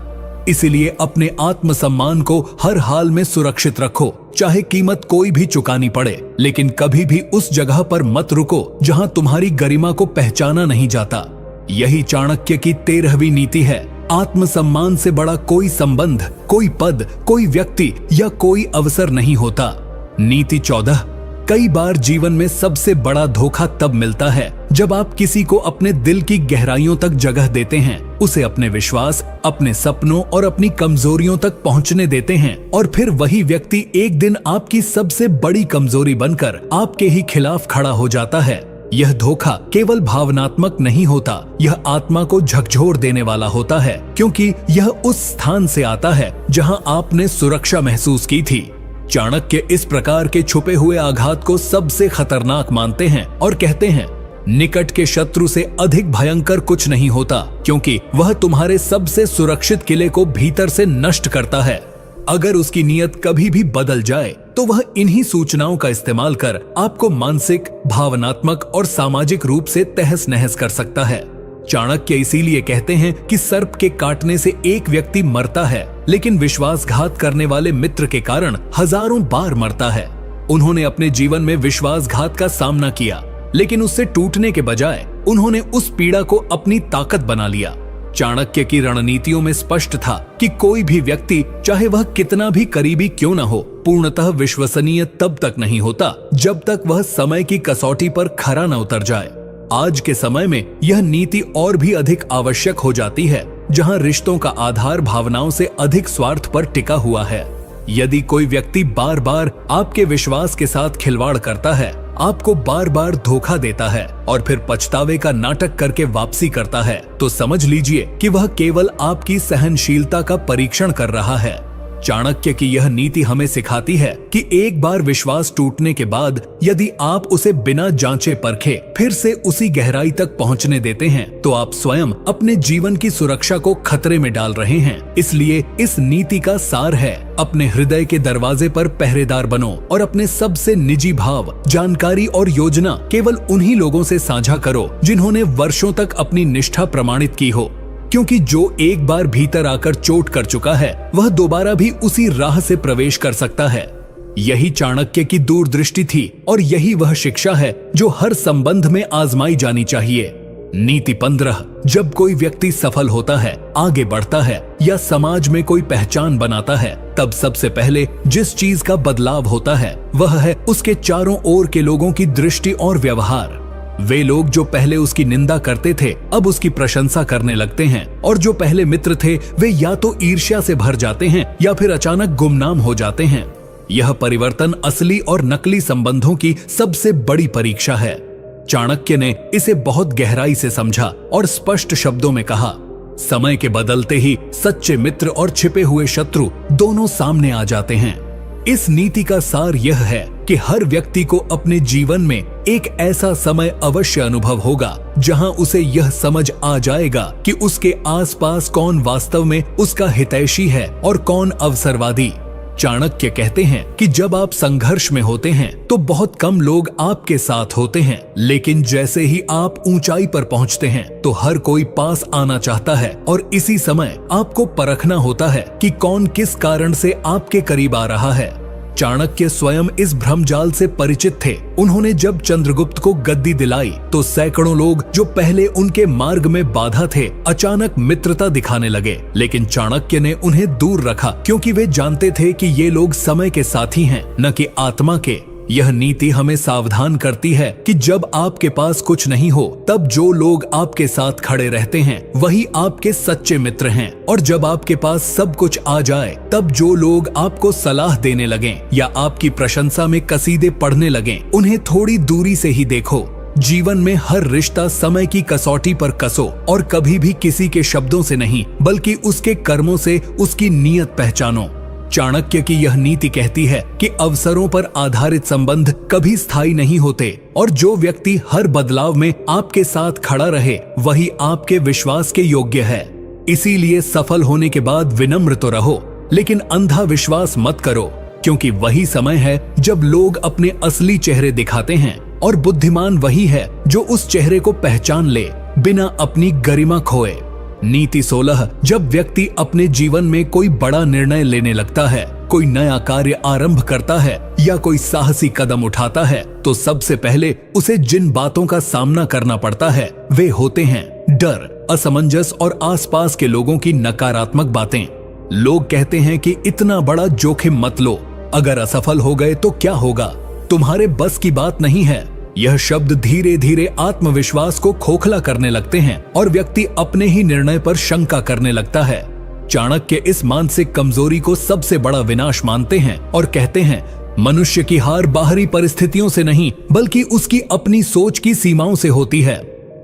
इसीलिए अपने आत्मसम्मान को हर हाल में सुरक्षित रखो, चाहे कीमत कोई भी चुकानी पड़े, लेकिन कभी भी उस जगह पर मत रुको जहां तुम्हारी गरिमा को पहचाना नहीं जाता। यही चाणक्य की 13वीं नीति है। आत्मसम्मान से बड़ा कोई संबंध, कोई पद, कोई व्यक्ति या कोई अवसर नहीं होता। नीति 14, कई बार जीवन में सबसे बड़ा धोखा तब मिलता है जब आप किसी को अपने दिल की गहराइयों तक जगह देते हैं, उसे अपने विश्वास, अपने सपनों और अपनी कमजोरियों तक पहुंचने देते हैं, और फिर वही व्यक्ति एक दिन आपकी सबसे बड़ी कमजोरी बनकर आपके ही खिलाफ खड़ा हो जाता है। यह धोखा केवल भावनात्मक नहीं होता, यह आत्मा को झकझोर देने वाला होता है, क्योंकि यह उस स्थान से आता है जहां आपने सुरक्षा महसूस की थी। चाणक्य इस प्रकार के छुपे हुए आघात को सबसे खतरनाक मानते हैं और कहते हैं, निकट के शत्रु से अधिक भयंकर कुछ नहीं होता, क्योंकि वह तुम्हारे सबसे सुरक्षित किले को भीतर से नष्ट करता है। अगर उसकी नीयत कभी भी बदल जाए तो वह इन्हीं सूचनाओं का इस्तेमाल कर आपको मानसिक, भावनात्मक और सामाजिक रूप से तहस नहस कर सकता है। चाणक्य इसीलिए कहते हैं कि सर्प के काटने से एक व्यक्ति मरता है, लेकिन विश्वासघात करने वाले मित्र के कारण हजारों बार मरता है। उन्होंने अपने जीवन में विश्वासघात का सामना किया, लेकिन उससे टूटने के बजाय उन्होंने उस पीड़ा को अपनी ताकत बना लिया। चाणक्य की रणनीतियों में स्पष्ट था कि कोई भी व्यक्ति, चाहे वह कितना भी करीबी क्यों न हो, पूर्णतः विश्वसनीय तब तक नहीं होता जब तक वह समय की कसौटी पर खरा न उतर जाए। आज के समय में यह नीति और भी अधिक आवश्यक हो जाती है, जहां रिश्तों का आधार भावनाओं से अधिक स्वार्थ पर टिका हुआ है। यदि कोई व्यक्ति बार बार आपके विश्वास के साथ खिलवाड़ करता है, आपको बार बार धोखा देता है और फिर पछतावे का नाटक करके वापसी करता है, तो समझ लीजिए कि वह केवल आपकी सहनशीलता का परीक्षण कर रहा है। चाणक्य की यह नीति हमें सिखाती है कि एक बार विश्वास टूटने के बाद यदि आप उसे बिना जांचे परखे फिर से उसी गहराई तक पहुंचने देते हैं, तो आप स्वयं अपने जीवन की सुरक्षा को खतरे में डाल रहे हैं। इसलिए इस नीति का सार है, अपने हृदय के दरवाजे पर पहरेदार बनो और अपने सबसे निजी भाव, जानकारी और योजना केवल उन्हीं लोगों से साझा करो जिन्होंने वर्षों तक अपनी निष्ठा प्रमाणित की हो, क्योंकि जो एक बार भीतर आकर चोट कर चुका है वह दोबारा भी उसी राह से प्रवेश कर सकता है। यही चाणक्य की दूरदृष्टि थी और यही वह शिक्षा है जो हर संबंध में आजमाई जानी चाहिए। नीति 15, जब कोई व्यक्ति सफल होता है, आगे बढ़ता है या समाज में कोई पहचान बनाता है, तब सबसे पहले जिस चीज का बदलाव होता है वह है उसके चारों ओर के लोगों की दृष्टि और व्यवहार। वे लोग जो पहले उसकी निंदा करते थे अब उसकी प्रशंसा करने लगते हैं, और जो पहले मित्र थे वे या तो ईर्ष्या से भर जाते हैं या फिर अचानक गुमनाम हो जाते हैं। यह परिवर्तन असली और नकली संबंधों की सबसे बड़ी परीक्षा है। चाणक्य ने इसे बहुत गहराई से समझा और स्पष्ट शब्दों में कहा, समय के बदलते ही सच्चे मित्र और छिपे हुए शत्रु दोनों सामने आ जाते हैं। इस नीति का सार यह है कि हर व्यक्ति को अपने जीवन में एक ऐसा समय अवश्य अनुभव होगा जहां उसे यह समझ आ जाएगा कि उसके आसपास कौन वास्तव में उसका हितैषी है और कौन अवसरवादी। चाणक्य कहते हैं कि जब आप संघर्ष में होते हैं तो बहुत कम लोग आपके साथ होते हैं, लेकिन जैसे ही आप ऊंचाई पर पहुंचते हैं तो हर कोई पास आना चाहता है, और इसी समय आपको परखना होता है कि कौन किस कारण से आपके करीब आ रहा है। चाणक्य स्वयं इस भ्रमजाल से परिचित थे। उन्होंने जब चंद्रगुप्त को गद्दी दिलाई तो सैकड़ों लोग जो पहले उनके मार्ग में बाधा थे अचानक मित्रता दिखाने लगे, लेकिन चाणक्य ने उन्हें दूर रखा क्योंकि वे जानते थे कि ये लोग समय के साथी हैं, न कि आत्मा के। यह नीति हमें सावधान करती है कि जब आपके पास कुछ नहीं हो तब जो लोग आपके साथ खड़े रहते हैं वही आपके सच्चे मित्र हैं, और जब आपके पास सब कुछ आ जाए तब जो लोग आपको सलाह देने लगें या आपकी प्रशंसा में कसीदे पढ़ने लगें उन्हें थोड़ी दूरी से ही देखो। जीवन में हर रिश्ता समय की कसौटी पर कसो और कभी भी किसी के शब्दों से नहीं बल्कि उसके कर्मों से उसकी नीयत पहचानो। चाणक्य की यह नीति कहती है कि अवसरों पर आधारित संबंध कभी स्थायी नहीं होते, और जो व्यक्ति हर बदलाव में आपके साथ खड़ा रहे वही आपके विश्वास के योग्य है। इसीलिए सफल होने के बाद विनम्र तो रहो, लेकिन अंधा विश्वास मत करो, क्योंकि वही समय है जब लोग अपने असली चेहरे दिखाते हैं, और बुद्धिमान वही है जो उस चेहरे को पहचान ले बिना अपनी गरिमा खोए। नीति 16, जब व्यक्ति अपने जीवन में कोई बड़ा निर्णय लेने लगता है, कोई नया कार्य आरंभ करता है या कोई साहसी कदम उठाता है, तो सबसे पहले उसे जिन बातों का सामना करना पड़ता है वे होते हैं डर, असमंजस और आसपास के लोगों की नकारात्मक बातें। लोग कहते हैं कि इतना बड़ा जोखिम मत लो, अगर असफल हो गए तो क्या होगा, तुम्हारे बस की बात नहीं है। यह शब्द धीरे धीरे आत्मविश्वास को खोखला करने लगते हैं और व्यक्ति अपने ही निर्णय पर शंका करने लगता है। चाणक्य इस मानसिक कमजोरी को सबसे बड़ा विनाश मानते हैं और कहते हैं, मनुष्य की हार बाहरी परिस्थितियों से नहीं बल्कि उसकी अपनी सोच की सीमाओं से होती है।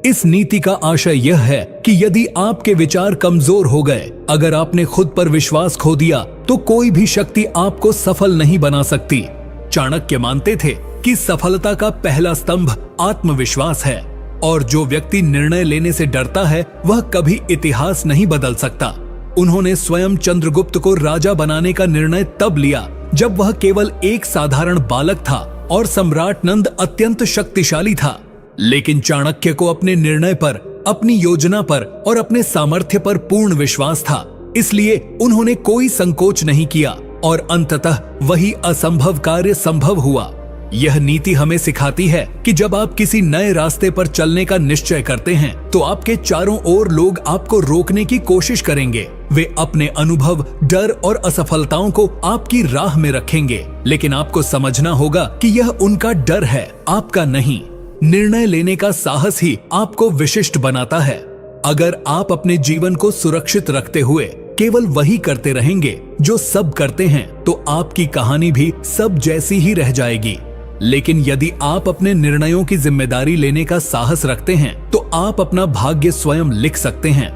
इस नीति का आशय यह है कि यदि आपके विचार कमजोर हो गए, अगर आपने खुद पर विश्वास खो दिया, तो कोई भी शक्ति आपको सफल नहीं बना सकती। चाणक्य मानते थे कि सफलता का पहला स्तंभ आत्मविश्वास है, और जो व्यक्ति निर्णय लेने से डरता है वह कभी इतिहास नहीं बदल सकता। उन्होंने स्वयं चंद्रगुप्त को राजा बनाने का निर्णय तब लिया जब वह केवल एक साधारण बालक था और सम्राट नंद अत्यंत शक्तिशाली था। लेकिन चाणक्य को अपने निर्णय पर, अपनी योजना पर और अपने सामर्थ्य पर पूर्ण विश्वास था, इसलिए उन्होंने कोई संकोच नहीं किया और अंततः वही असंभव कार्य संभव हुआ। यह नीति हमें सिखाती है कि जब आप किसी नए रास्ते पर चलने का निश्चय करते हैं तो आपके चारों ओर लोग आपको रोकने की कोशिश करेंगे। वे अपने अनुभव, डर और असफलताओं को आपकी राह में रखेंगे, लेकिन आपको समझना होगा कि यह उनका डर है, आपका नहीं। निर्णय लेने का साहस ही आपको विशिष्ट बनाता है। अगर आप अपने जीवन को सुरक्षित रखते हुए केवल वही करते रहेंगे जो सब करते हैं, तो आपकी कहानी भी सब जैसी ही रह जाएगी। लेकिन यदि आप अपने निर्णयों की जिम्मेदारी लेने का साहस रखते हैं, तो आप अपना भाग्य स्वयं लिख सकते हैं।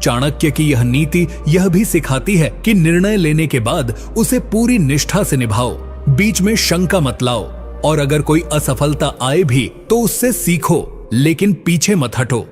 चाणक्य की यह नीति यह भी सिखाती है कि निर्णय लेने के बाद उसे पूरी निष्ठा से निभाओ, बीच में शंका मत लाओ, और अगर कोई असफलता आए भी तो उससे सीखो, लेकिन पीछे मत हटो,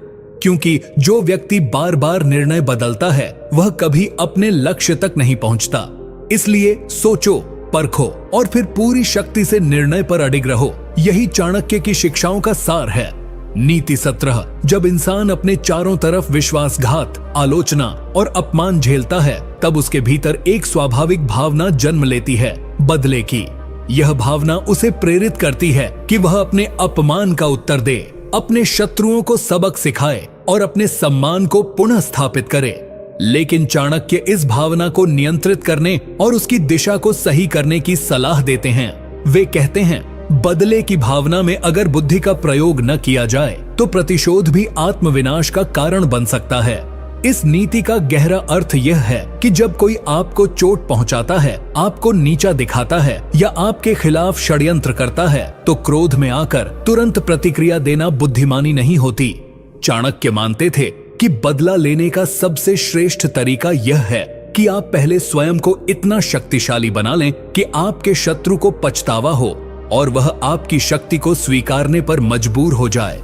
क्योंकि जो व्यक्ति बार बार निर्णय बदलता है वह कभी अपने लक्ष्य तक नहीं पहुंचता। इसलिए सोचो, परखो और फिर पूरी शक्ति से निर्णय पर अडिग रहो। यही चाणक्य की शिक्षाओं का सार है। नीति 17, जब इंसान अपने चारों तरफ विश्वासघात, आलोचना और अपमान झेलता है, तब उसके भीतर एक स्वाभाविक भावना जन्म लेती है, बदले की। यह भावना उसे प्रेरित करती है कि वह अपने अपमान का उत्तर दे, अपने शत्रुओं को सबक सिखाए और अपने सम्मान को पुनः स्थापित करे। लेकिन चाणक्य इस भावना को नियंत्रित करने और उसकी दिशा को सही करने की सलाह देते हैं। वे कहते हैं, बदले की भावना में अगर बुद्धि का प्रयोग न किया जाए तो प्रतिशोध भी आत्मविनाश का कारण बन सकता है। इस नीति का गहरा अर्थ यह है कि जब कोई आपको चोट पहुंचाता है, आपको नीचा दिखाता है या आपके खिलाफ षड्यंत्र करता है, तो क्रोध में आकर तुरंत प्रतिक्रिया देना बुद्धिमानी नहीं होती। चाणक्य मानते थे कि बदला लेने का सबसे श्रेष्ठ तरीका यह है कि आप पहले स्वयं को इतना शक्तिशाली बना लें कि आपके शत्रु को पछतावा हो और वह आपकी शक्ति को स्वीकारने पर मजबूर हो जाए।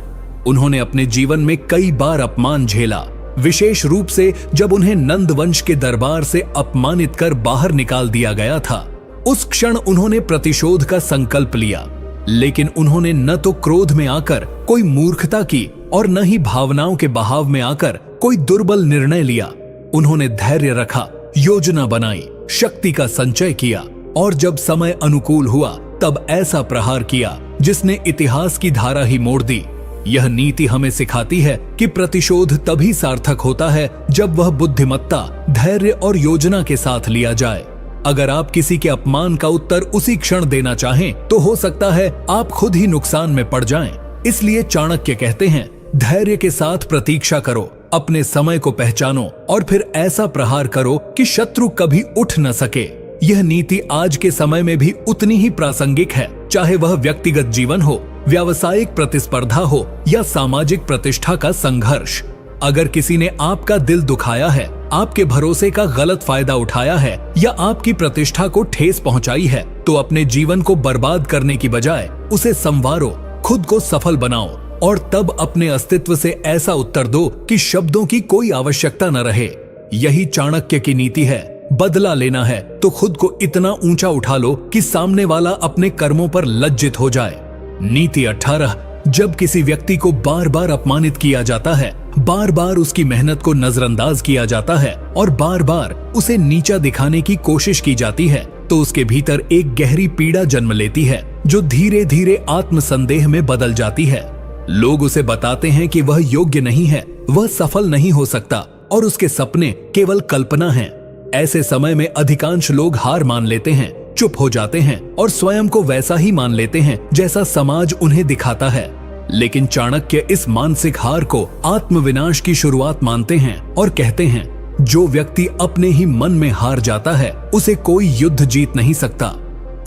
उन्होंने अपने जीवन में कई बार अपमान झेला, विशेष रूप से जब उन्हें नंद वंश के दरबार से अपमानित कर बाहर निकाल दिया गया था। उस क्षण उन्होंने प्रतिशोध का संकल्प लिया, लेकिन उन्होंने न तो क्रोध में आकर कोई मूर्खता की और न ही भावनाओं के बहाव में आकर कोई दुर्बल निर्णय लिया। उन्होंने धैर्य रखा, योजना बनाई, शक्ति का संचय किया और जब समय अनुकूल हुआ तब ऐसा प्रहार किया जिसने इतिहास की धारा ही मोड़ दी। यह नीति हमें सिखाती है कि प्रतिशोध तभी सार्थक होता है जब वह बुद्धिमत्ता, धैर्य और योजना के साथ लिया जाए। अगर आप किसी के अपमान का उत्तर उसी क्षण देना चाहें, तो हो सकता है आप खुद ही नुकसान में पड़ जाएं। इसलिए चाणक्य कहते हैं, धैर्य के साथ प्रतीक्षा करो, अपने समय को पहचानो और फिर ऐसा प्रहार करो कि शत्रु कभी उठ न सके। यह नीति आज के समय में भी उतनी ही प्रासंगिक है, चाहे वह व्यक्तिगत जीवन हो, व्यावसायिक प्रतिस्पर्धा हो या सामाजिक प्रतिष्ठा का संघर्ष। अगर किसी ने आपका दिल दुखाया है, आपके भरोसे का गलत फायदा उठाया है या आपकी प्रतिष्ठा को ठेस पहुंचाई है, तो अपने जीवन को बर्बाद करने की बजाय उसे संवारो, खुद को सफल बनाओ और तब अपने अस्तित्व से ऐसा उत्तर दो कि शब्दों की कोई आवश्यकता न रहे। यही चाणक्य की नीति है, बदला लेना है तो खुद को इतना ऊंचा उठा लो कि सामने वाला अपने कर्मों पर लज्जित हो जाए। नीति 18, जब किसी व्यक्ति को बार बार अपमानित किया जाता है, बार बार उसकी मेहनत को नजरअंदाज किया जाता है और बार बार उसे नीचा दिखाने की कोशिश की जाती है, तो उसके भीतर एक गहरी पीड़ा जन्म लेती है जो धीरे धीरे आत्मसंदेह में बदल जाती है। लोग उसे बताते हैं कि वह योग्य नहीं है, वह सफल नहीं हो सकता और उसके सपने केवल कल्पना हैं। ऐसे समय में अधिकांश लोग हार मान लेते हैं, चुप हो जाते हैं और स्वयं को वैसा ही मान लेते हैं जैसा समाज उन्हें दिखाता है। लेकिन चाणक्य इस मानसिक हार को आत्मविनाश की शुरुआत मानते हैं और कहते हैं, जो व्यक्ति अपने ही मन में हार जाता है उसे कोई युद्ध जीत नहीं सकता।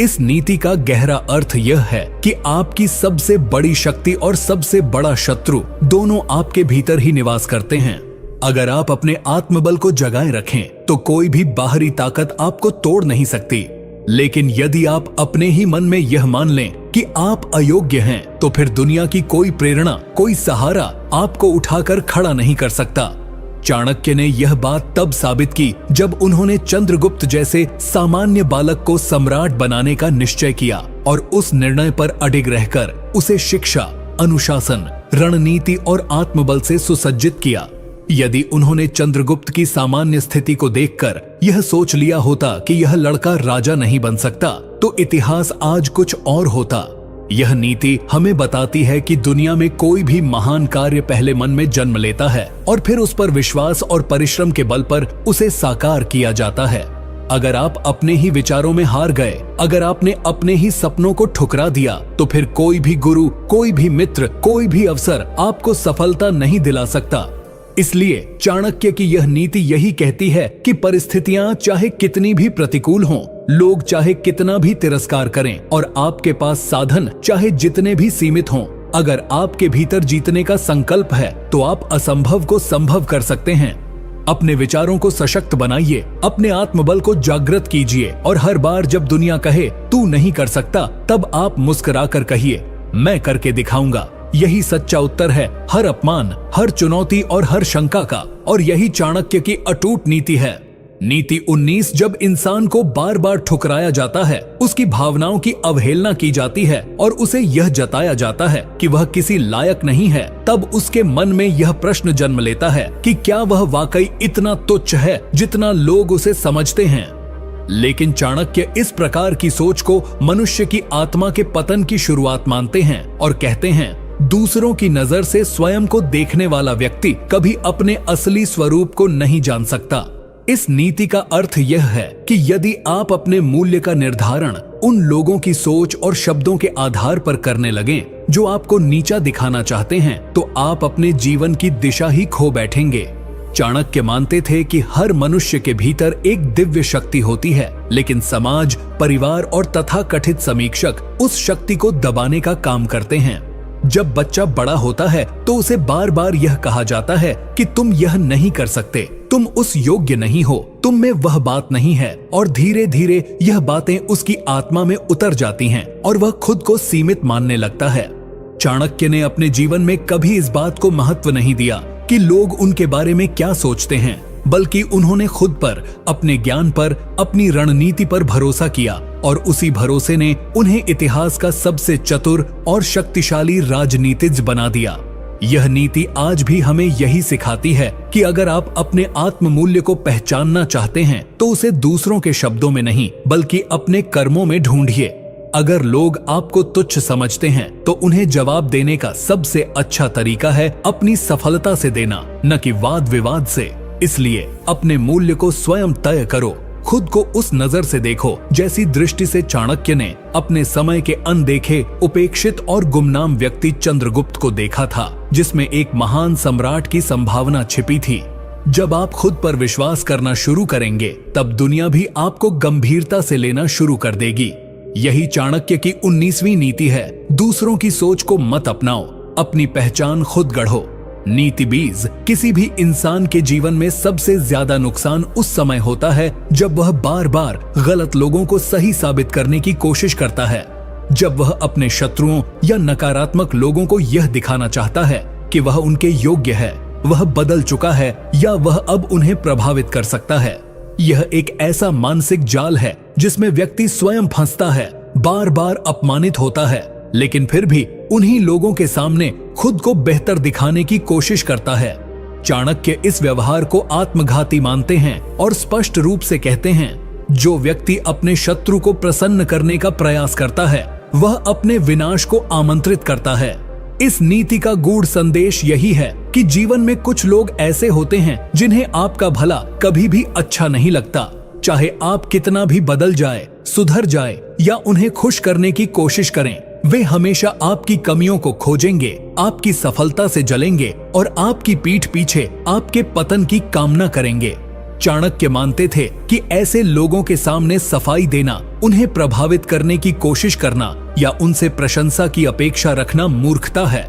इस नीति का गहरा अर्थ यह है कि आपकी सबसे बड़ी शक्ति और सबसे बड़ा शत्रु दोनों आपके भीतर ही निवास करते हैं। अगर आप अपने आत्मबल को जगाए रखें तो कोई भी बाहरी ताकत आपको तोड़ नहीं सकती। लेकिन यदि आप अपने ही मन में यह मान लें कि आप अयोग्य हैं, तो फिर दुनिया की कोई प्रेरणा, कोई सहारा आपको उठाकर खड़ा नहीं कर सकता। चाणक्य ने यह बात तब साबित की जब उन्होंने चंद्रगुप्त जैसे सामान्य बालक को सम्राट बनाने का निश्चय किया और उस निर्णय पर अडिग रहकर उसे शिक्षा, अनुशासन, रणनीति और आत्मबल से सुसज्जित किया। यदि उन्होंने चंद्रगुप्त की सामान्य स्थिति को देखकर यह सोच लिया होता कि यह लड़का राजा नहीं बन सकता, तो इतिहास आज कुछ और होता। यह नीति हमें बताती है कि दुनिया में कोई भी महान कार्य पहले मन में जन्म लेता है और फिर उस पर विश्वास और परिश्रम के बल पर उसे साकार किया जाता है। अगर आप अपने ही विचारों में हार गए, अगर आपने अपने ही सपनों को ठुकरा दिया, तो फिर कोई भी गुरु, कोई भी मित्र, कोई भी अवसर आपको सफलता नहीं दिला सकता। इसलिए चाणक्य की यह नीति यही कहती है कि परिस्थितियां चाहे कितनी भी प्रतिकूल हों, लोग चाहे कितना भी तिरस्कार करें और आपके पास साधन चाहे जितने भी सीमित हों, अगर आपके भीतर जीतने का संकल्प है तो आप असंभव को संभव कर सकते हैं। अपने विचारों को सशक्त बनाइए, अपने आत्मबल को जागृत कीजिए और हर बार जब दुनिया कहे तू नहीं कर सकता, तब आप मुस्कुराकर कहिए, मैं करके दिखाऊंगा। यही सच्चा उत्तर है हर अपमान, हर चुनौती और हर शंका का, और यही चाणक्य की अटूट नीति है। नीति 19, जब इंसान को बार बार ठुकराया जाता है, उसकी भावनाओं की अवहेलना की जाती है और उसे यह जताया जाता है कि वह किसी लायक नहीं है, तब उसके मन में यह प्रश्न जन्म लेता है कि क्या वह वाकई इतना तुच्छ है जितना लोग उसे समझते हैं। लेकिन चाणक्य इस प्रकार की सोच को मनुष्य की आत्मा के पतन की शुरुआत मानते हैं और कहते हैं, दूसरों की नजर से स्वयं को देखने वाला व्यक्ति कभी अपने असली स्वरूप को नहीं जान सकता। इस नीति का अर्थ यह है कि यदि आप अपने मूल्य का निर्धारण उन लोगों की सोच और शब्दों के आधार पर करने लगें जो आपको नीचा दिखाना चाहते हैं, तो आप अपने जीवन की दिशा ही खो बैठेंगे। चाणक्य मानते थे कि हर मनुष्य के भीतर एक दिव्य शक्ति होती है, लेकिन समाज, परिवार और तथाकथित समीक्षक उस शक्ति को दबाने का काम करते हैं। जब बच्चा बड़ा होता है तो उसे बार बार यह कहा जाता है कि तुम यह नहीं कर सकते, तुम उस योग्य नहीं हो, तुम में वह बात नहीं है, और धीरे धीरे यह बातें उसकी आत्मा में उतर जाती हैं और वह खुद को सीमित मानने लगता है। चाणक्य ने अपने जीवन में कभी इस बात को महत्व नहीं दिया कि लोग उनके बारे में क्या सोचते हैं, बल्कि उन्होंने खुद पर, अपने ज्ञान पर, अपनी रणनीति पर भरोसा किया और उसी भरोसे ने उन्हें इतिहास का सबसे चतुर और शक्तिशाली राजनीतिज्ञ बना दिया। यह नीति आज भी हमें यही सिखाती है कि अगर आप अपने आत्म मूल्य को पहचानना चाहते हैं तो उसे दूसरों के शब्दों में नहीं बल्कि अपने कर्मों में ढूंढिए। अगर लोग आपको तुच्छ समझते हैं तो उन्हें जवाब देने का सबसे अच्छा तरीका है अपनी सफलता से देना, न कि वाद विवाद से। इसलिए अपने मूल्य को स्वयं तय करो, खुद को उस नजर से देखो जैसी दृष्टि से चाणक्य ने अपने समय के अनदेखे, उपेक्षित और गुमनाम व्यक्ति चंद्रगुप्त को देखा था, जिसमें एक महान सम्राट की संभावना छिपी थी। जब आप खुद पर विश्वास करना शुरू करेंगे, तब दुनिया भी आपको गंभीरता से लेना शुरू कर देगी। यही चाणक्य की 19वीं नीति है, दूसरों की सोच को मत अपनाओ, अपनी पहचान खुद गढ़ो। नीति 20, किसी भी इंसान के जीवन में सबसे ज्यादा नुकसान उस समय होता है जब वह बार बार गलत लोगों को सही साबित करने की कोशिश करता है। जब वह अपने शत्रुओं या नकारात्मक लोगों को यह दिखाना चाहता है कि वह उनके योग्य है, वह बदल चुका है या वह अब उन्हें प्रभावित कर सकता है। यह एक ऐसा मानसिक जाल है जिसमें व्यक्ति स्वयं फंसता है, बार बार अपमानित होता है, लेकिन फिर भी उन्हीं लोगों के सामने खुद को बेहतर दिखाने की कोशिश करता है। चाणक्य इस व्यवहार को आत्मघाती मानते हैं और स्पष्ट रूप से कहते हैं, जो व्यक्ति अपने शत्रु को प्रसन्न करने का प्रयास करता है वह अपने विनाश को आमंत्रित करता है। इस नीति का गूढ़ संदेश यही है कि जीवन में कुछ लोग ऐसे होते हैं जिन्हें आपका भला कभी भी अच्छा नहीं लगता। चाहे आप कितना भी बदल जाए, सुधर जाए या उन्हें खुश करने की कोशिश करें, वे हमेशा आपकी कमियों को खोजेंगे, आपकी सफलता से जलेंगे और आपकी पीठ पीछे आपके पतन की कामना करेंगे। चाणक्य मानते थे कि ऐसे लोगों के सामने सफाई देना, उन्हें प्रभावित करने की कोशिश करना या उनसे प्रशंसा की अपेक्षा रखना मूर्खता है।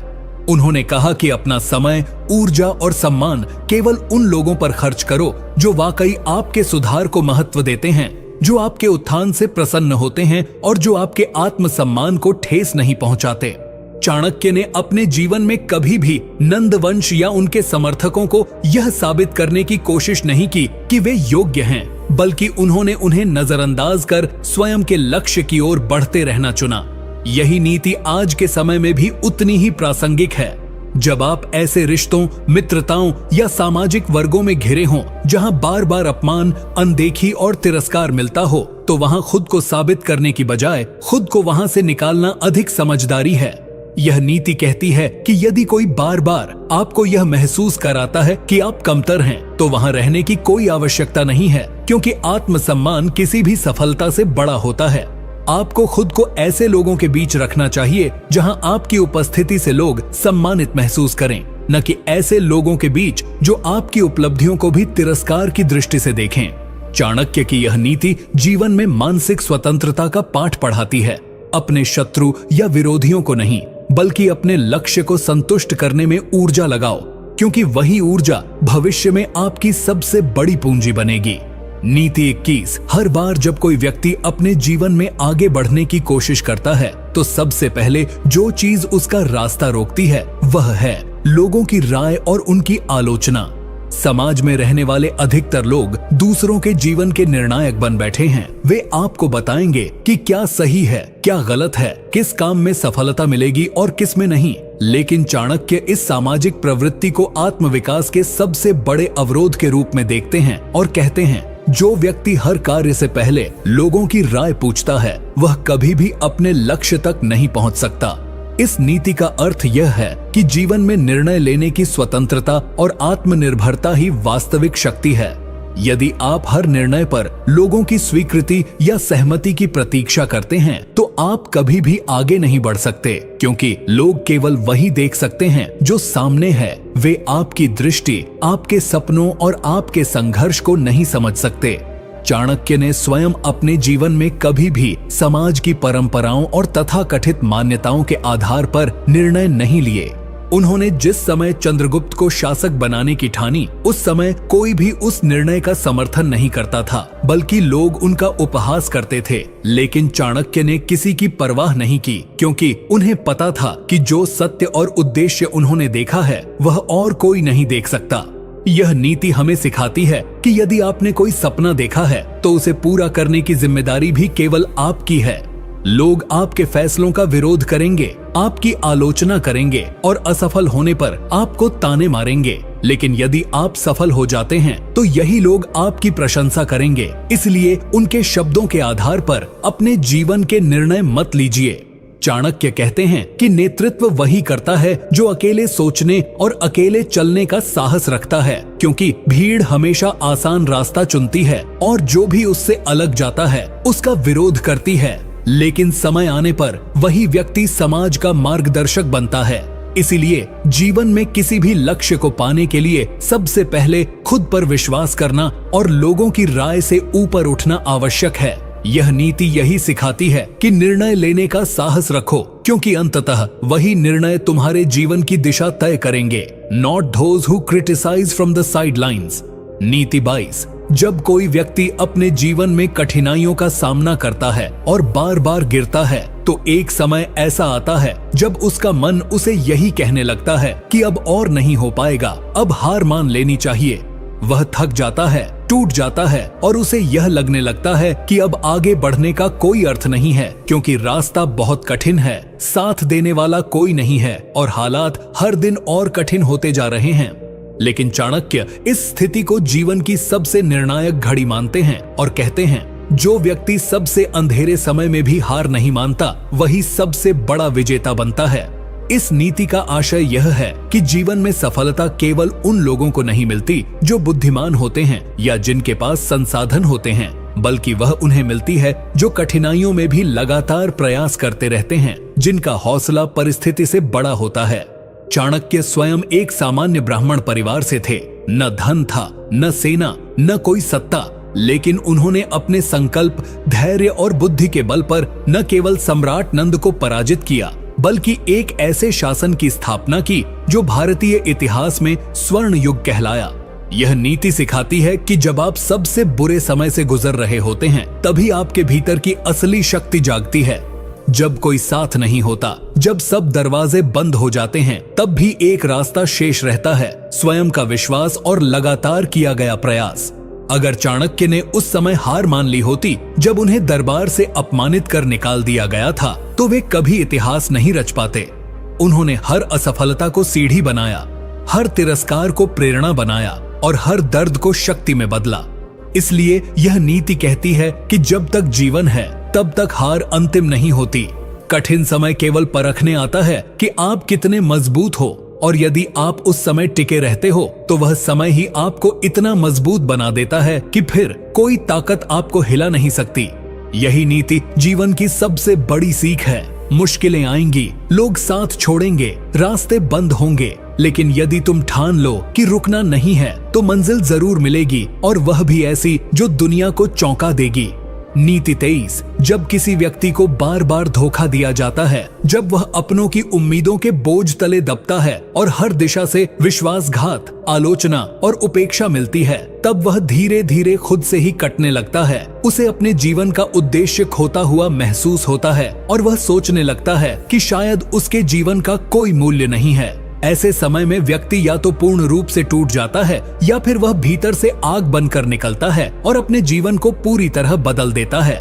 उन्होंने कहा कि अपना समय, ऊर्जा और सम्मान केवल उन लोगों पर खर्च करो जो वाकई आपके सुधार को महत्व देते हैं, जो आपके उत्थान से प्रसन्न होते हैं और जो आपके आत्मसम्मान को ठेस नहीं पहुंचाते। चाणक्य ने अपने जीवन में कभी भी नंदवंश या उनके समर्थकों को यह साबित करने की कोशिश नहीं की कि वे योग्य हैं, बल्कि उन्होंने उन्हें नजरअंदाज कर स्वयं के लक्ष्य की ओर बढ़ते रहना चुना। यही नीति आज के समय में भी उतनी ही प्रासंगिक है। जब आप ऐसे रिश्तों, मित्रताओं या सामाजिक वर्गों में घिरे हों जहां बार बार अपमान, अनदेखी और तिरस्कार मिलता हो, तो वहां खुद को साबित करने की बजाय खुद को वहां से निकालना अधिक समझदारी है। यह नीति कहती है कि यदि कोई बार बार आपको यह महसूस कराता है कि आप कमतर हैं, तो वहां रहने की कोई आवश्यकता नहीं है, क्योंकि आत्मसम्मान किसी भी सफलता से बड़ा होता है। आपको खुद को ऐसे लोगों के बीच रखना चाहिए जहां आपकी उपस्थिति से लोग सम्मानित महसूस करें, न कि ऐसे लोगों के बीच जो आपकी उपलब्धियों को भी तिरस्कार की दृष्टि से देखें। चाणक्य की यह नीति जीवन में मानसिक स्वतंत्रता का पाठ पढ़ाती है। अपने शत्रु या विरोधियों को नहीं, बल्कि अपने लक्ष्य को संतुष्ट करने में ऊर्जा लगाओ, क्योंकि वही ऊर्जा भविष्य में आपकी सबसे बड़ी पूंजी बनेगी। नीति 21। हर बार जब कोई व्यक्ति अपने जीवन में आगे बढ़ने की कोशिश करता है, तो सबसे पहले जो चीज उसका रास्ता रोकती है वह है लोगों की राय और उनकी आलोचना। समाज में रहने वाले अधिकतर लोग दूसरों के जीवन के निर्णायक बन बैठे हैं। वे आपको बताएंगे कि क्या सही है, क्या गलत है, किस काम में सफलता मिलेगी और किस में नहीं। लेकिन चाणक्य इस सामाजिक प्रवृत्ति को आत्मविकास के सबसे बड़े अवरोध के रूप में देखते हैं और कहते हैं, जो व्यक्ति हर कार्य से पहले लोगों की राय पूछता है, वह कभी भी अपने लक्ष्य तक नहीं पहुंच सकता। इस नीति का अर्थ यह है कि जीवन में निर्णय लेने की स्वतंत्रता और आत्मनिर्भरता ही वास्तविक शक्ति है। यदि आप हर निर्णय पर लोगों की स्वीकृति या सहमति की प्रतीक्षा करते हैं, तो आप कभी भी आगे नहीं बढ़ सकते, क्योंकि लोग केवल वही देख सकते हैं जो सामने है। वे आपकी दृष्टि, आपके सपनों और आपके संघर्ष को नहीं समझ सकते। चाणक्य ने स्वयं अपने जीवन में कभी भी समाज की परंपराओं और तथाकथित मान्यताओं के आधार पर निर्णय नहीं लिए। उन्होंने जिस समय चंद्रगुप्त को शासक बनाने की ठानी, उस समय कोई भी उस निर्णय का समर्थन नहीं करता था, बल्कि लोग उनका उपहास करते थे। लेकिन चाणक्य ने किसी की परवाह नहीं की, क्योंकि उन्हें पता था कि जो सत्य और उद्देश्य उन्होंने देखा है वह और कोई नहीं देख सकता। यह नीति हमें सिखाती है कि यदि आपने कोई सपना देखा है, तो उसे पूरा करने की जिम्मेदारी भी केवल आपकी है। लोग आपके फैसलों का विरोध करेंगे, आपकी आलोचना करेंगे और असफल होने पर आपको ताने मारेंगे। लेकिन यदि आप सफल हो जाते हैं, तो यही लोग आपकी प्रशंसा करेंगे। इसलिए उनके शब्दों के आधार पर अपने जीवन के निर्णय मत लीजिए। चाणक्य कहते हैं कि नेतृत्व वही करता है जो अकेले सोचने और अकेले चलने का साहस रखता है, क्योंकि भीड़ हमेशा आसान रास्ता चुनती है और जो भी उससे अलग जाता है उसका विरोध करती है। लेकिन समय आने पर वही व्यक्ति समाज का मार्गदर्शक बनता है। इसीलिए जीवन में किसी भी लक्ष्य को पाने के लिए सबसे पहले खुद पर विश्वास करना और लोगों की राय से ऊपर उठना आवश्यक है। यह नीति यही सिखाती है कि निर्णय लेने का साहस रखो, क्योंकि अंततः वही निर्णय तुम्हारे जीवन की दिशा तय करेंगे। Not those who criticize from the sidelines. नीति 22। जब कोई व्यक्ति अपने जीवन में कठिनाइयों का सामना करता है और बार बार गिरता है, तो एक समय ऐसा आता है जब उसका मन उसे यही कहने लगता है कि अब और नहीं हो पाएगा, अब हार मान लेनी चाहिए। वह थक जाता है टूट जाता है और उसे यह लगने लगता है कि अब आगे बढ़ने का कोई अर्थ नहीं है, क्योंकि रास्ता बहुत कठिन है, साथ देने वाला कोई नहीं है और हालात हर दिन और कठिन होते जा रहे हैं। लेकिन चाणक्य इस स्थिति को जीवन की सबसे निर्णायक घड़ी मानते हैं और कहते हैं, जो व्यक्ति सबसे अंधेरे समय में भी हार नहीं मानता, वही सबसे बड़ा विजेता बनता है। इस नीति का आशय यह है कि जीवन में सफलता केवल उन लोगों को नहीं मिलती जो बुद्धिमान होते हैं या जिनके पास संसाधन होते हैं, बल्कि वह उन्हें मिलती है जो कठिनाइयों में भी लगातार प्रयास करते रहते हैं, जिनका हौसला परिस्थिति से बड़ा होता है। चाणक्य स्वयं एक सामान्य ब्राह्मण परिवार से थे। न धन था, न सेना, न कोई सत्ता, लेकिन उन्होंने अपने संकल्प, धैर्य और बुद्धि के बल पर न केवल सम्राट नंद को पराजित किया, बल्कि एक ऐसे शासन की स्थापना की जो भारतीय इतिहास में स्वर्ण युग कहलाया। यह नीति सिखाती है कि जब आप सबसे बुरे समय से गुजर रहे होते हैं, तभी आपके भीतर की असली शक्ति जागती है। जब कोई साथ नहीं होता, जब सब दरवाजे बंद हो जाते हैं, तब भी एक रास्ता शेष रहता है, स्वयं का विश्वास और लगातार किया गया प्रयास। अगर चाणक्य ने उस समय हार मान ली होती जब उन्हें दरबार से अपमानित कर निकाल दिया गया था, तो वे कभी इतिहास नहीं रच पाते। उन्होंने हर असफलता को सीढ़ी बनाया, हर तिरस्कार को प्रेरणा बनाया और हर दर्द को शक्ति में बदला। इसलिए यह नीति कहती है कि जब तक जीवन है, तब तक हार अंतिम नहीं होती। कठिन समय केवल परखने आता है कि आप कितने मजबूत हो, और यदि आप उस समय टिके रहते हो तो वह समय ही आपको इतना मजबूत बना देता है कि फिर कोई ताकत आपको हिला नहीं सकती। यही नीति जीवन की सबसे बड़ी सीख है। मुश्किलें आएंगी, लोग साथ छोड़ेंगे, रास्ते बंद होंगे, लेकिन यदि तुम ठान लो कि रुकना नहीं है, तो मंजिल जरूर मिलेगी, और वह भी ऐसी जो दुनिया को चौंका देगी। नीति 23। जब किसी व्यक्ति को बार बार धोखा दिया जाता है, जब वह अपनों की उम्मीदों के बोझ तले दबता है और हर दिशा से विश्वासघात, आलोचना और उपेक्षा मिलती है, तब वह धीरे धीरे खुद से ही कटने लगता है। उसे अपने जीवन का उद्देश्य खोता हुआ महसूस होता है और वह सोचने लगता है कि शायद उसके जीवन का कोई मूल्य नहीं है। ऐसे समय में व्यक्ति या तो पूर्ण रूप से टूट जाता है या फिर वह भीतर से आग बनकर निकलता है और अपने जीवन को पूरी तरह बदल देता है।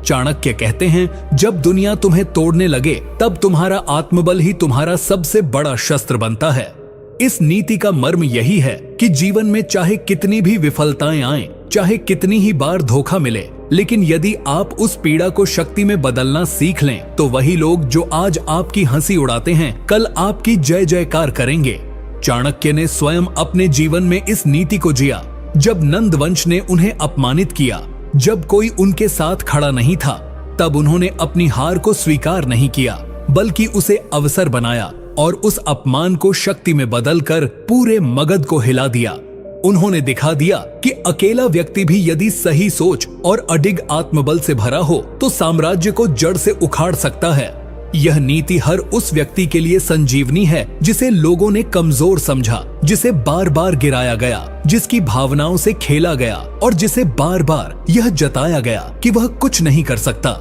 चाणक्य कहते हैं, जब दुनिया तुम्हें तोड़ने लगे, तब तुम्हारा आत्मबल ही तुम्हारा सबसे बड़ा शस्त्र बनता है। इस नीति का मर्म यही है कि जीवन में चाहे कितनी भी विफलताएं आएं, चाहे कितनी ही बार धोखा मिले, लेकिन यदि आप उस पीड़ा को शक्ति में बदलना सीख लें, तो वही लोग जो आज आपकी हंसी उड़ाते हैं, कल आपकी जय जयकार करेंगे। चाणक्य ने स्वयं अपने जीवन में इस नीति को जिया। जब नंद वंश ने उन्हें अपमानित किया, जब कोई उनके साथ खड़ा नहीं था, तब उन्होंने अपनी हार को स्वीकार नहीं किया, बल्कि उसे अवसर बनाया और उस अपमान को शक्ति में बदलकर पूरे मगध को हिला दिया। उन्होंने दिखा दिया कि अकेला व्यक्ति भी यदि सही सोच और अडिग आत्मबल से भरा हो, तो साम्राज्य को जड़ से उखाड़ सकता है। यह नीति हर उस व्यक्ति के लिए संजीवनी है जिसे लोगों ने कमजोर समझा, जिसे बार बार गिराया गया, जिसकी भावनाओं से खेला गया और जिसे बार बार यह जताया गया कि वह कुछ नहीं कर सकता।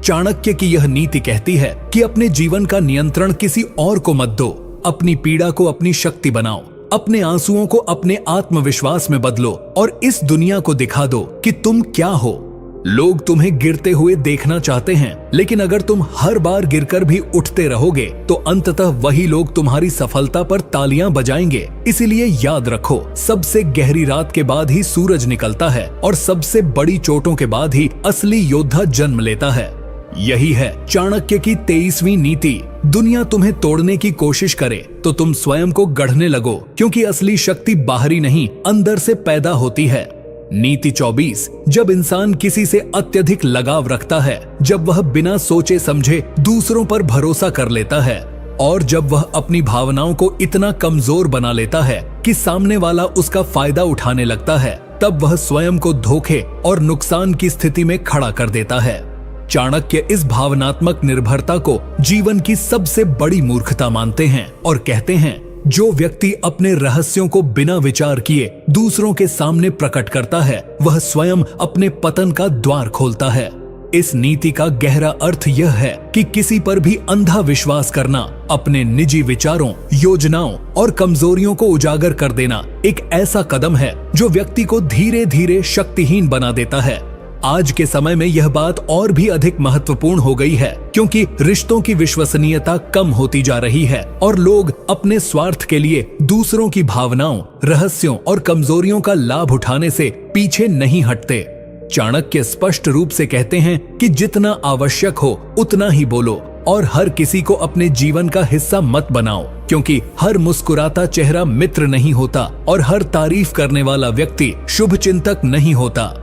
चाणक्य की यह नीति कहती है कि अपने जीवन का नियंत्रण किसी और को मत दो, अपनी पीड़ा को अपनी शक्ति बनाओ, अपने आंसुओं को अपने आत्मविश्वास में बदलो और इस दुनिया को दिखा दो कि तुम क्या हो। लोग तुम्हें गिरते हुए देखना चाहते हैं, लेकिन अगर तुम हर बार गिरकर भी उठते रहोगे, तो अंततः वही लोग तुम्हारी सफलता पर तालियां बजाएंगे। इसीलिए याद रखो, सबसे गहरी रात के बाद ही सूरज निकलता है और सबसे बड़ी चोटों के बाद ही असली योद्धा जन्म लेता है। यही है चाणक्य की 23वीं नीति। दुनिया तुम्हें तोड़ने की कोशिश करे तो तुम स्वयं को गढ़ने लगो, क्योंकि असली शक्ति बाहरी नहीं, अंदर से पैदा होती है। नीति 24। जब इंसान किसी से अत्यधिक लगाव रखता है, जब वह बिना सोचे समझे दूसरों पर भरोसा कर लेता है, और जब वह अपनी भावनाओं को इतना कमजोर बना लेता है कि सामने वाला उसका फायदा उठाने लगता है, तब वह स्वयं को धोखे और नुकसान की स्थिति में खड़ा कर देता है। चाणक्य इस भावनात्मक निर्भरता को जीवन की सबसे बड़ी मूर्खता मानते हैं और कहते हैं, जो व्यक्ति अपने रहस्यों को बिना विचार किए दूसरों के सामने प्रकट करता है, वह स्वयं अपने पतन का द्वार खोलता है। इस नीति का गहरा अर्थ यह है कि किसी पर भी अंधा विश्वास करना, अपने निजी विचारों, योजनाओं और कमजोरियों को उजागर कर देना एक ऐसा कदम है जो व्यक्ति को धीरे धीरे शक्तिहीन बना देता है। आज के समय में यह बात और भी अधिक महत्वपूर्ण हो गई है, क्योंकि रिश्तों की विश्वसनीयता कम होती जा रही है और लोग अपने स्वार्थ के लिए दूसरों की भावनाओं, रहस्यों और कमजोरियों का लाभ उठाने से पीछे नहीं हटते। चाणक्य स्पष्ट रूप से कहते हैं कि जितना आवश्यक हो उतना ही बोलो और हर किसी को अपने जीवन का हिस्सा मत बनाओ, क्योंकि हर मुस्कुराता चेहरा मित्र नहीं होता और हर तारीफ करने वाला व्यक्ति शुभ चिंतक नहीं होता।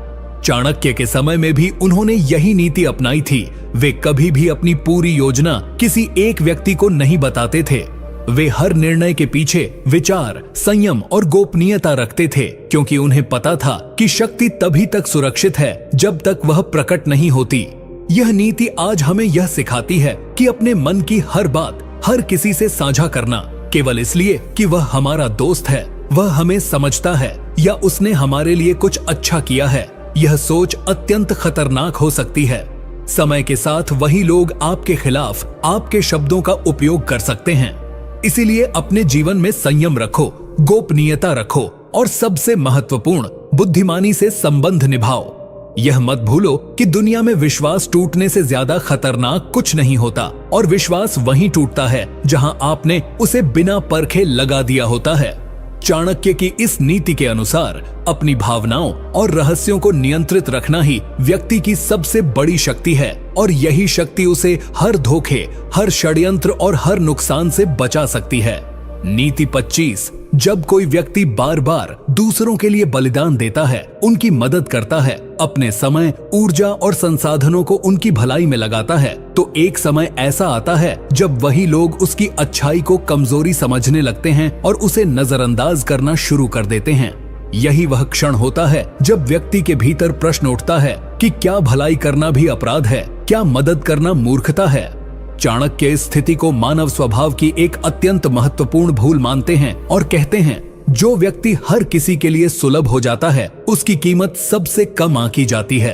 चाणक्य के समय में भी उन्होंने यही नीति अपनाई थी। वे कभी भी अपनी पूरी योजना किसी एक व्यक्ति को नहीं बताते थे। वे हर निर्णय के पीछे विचार, संयम और गोपनीयता रखते थे, क्योंकि उन्हें पता था कि शक्ति तभी तक सुरक्षित है जब तक वह प्रकट नहीं होती। यह नीति आज हमें यह सिखाती है कि अपने मन की हर बात हर किसी से साझा करना, केवल इसलिए कि वह हमारा दोस्त है, वह हमें समझता है या उसने हमारे लिए कुछ अच्छा किया है, यह सोच अत्यंत खतरनाक हो सकती है। समय के साथ वही लोग आपके खिलाफ आपके शब्दों का उपयोग कर सकते हैं। इसीलिए अपने जीवन में संयम रखो, गोपनीयता रखो और सबसे महत्वपूर्ण, बुद्धिमानी से संबंध निभाओ। यह मत भूलो कि दुनिया में विश्वास टूटने से ज्यादा खतरनाक कुछ नहीं होता और विश्वास वहीं टूटता है जहां आपने उसे बिना परखे लगा दिया होता है। चाणक्य की इस नीति के अनुसार अपनी भावनाओं और रहस्यों को नियंत्रित रखना ही व्यक्ति की सबसे बड़ी शक्ति है और यही शक्ति उसे हर धोखे, हर षड्यंत्र और हर नुकसान से बचा सकती है। नीति 25, जब कोई व्यक्ति बार बार दूसरों के लिए बलिदान देता है, उनकी मदद करता है, अपने समय, ऊर्जा और संसाधनों को उनकी भलाई में लगाता है, तो एक समय ऐसा आता है जब वही लोग उसकी अच्छाई को कमजोरी समझने लगते हैं और उसे नजरअंदाज करना शुरू कर देते हैं। यही वह क्षण होता है जब व्यक्ति के भीतर प्रश्न उठता है कि क्या भलाई करना भी अपराध है, क्या मदद करना मूर्खता है। चाणक्य इस स्थिति को मानव स्वभाव की एक अत्यंत महत्वपूर्ण भूल मानते हैं और कहते हैं, जो व्यक्ति हर किसी के लिए सुलभ हो जाता है, उसकी कीमत सबसे कम आंकी जाती है।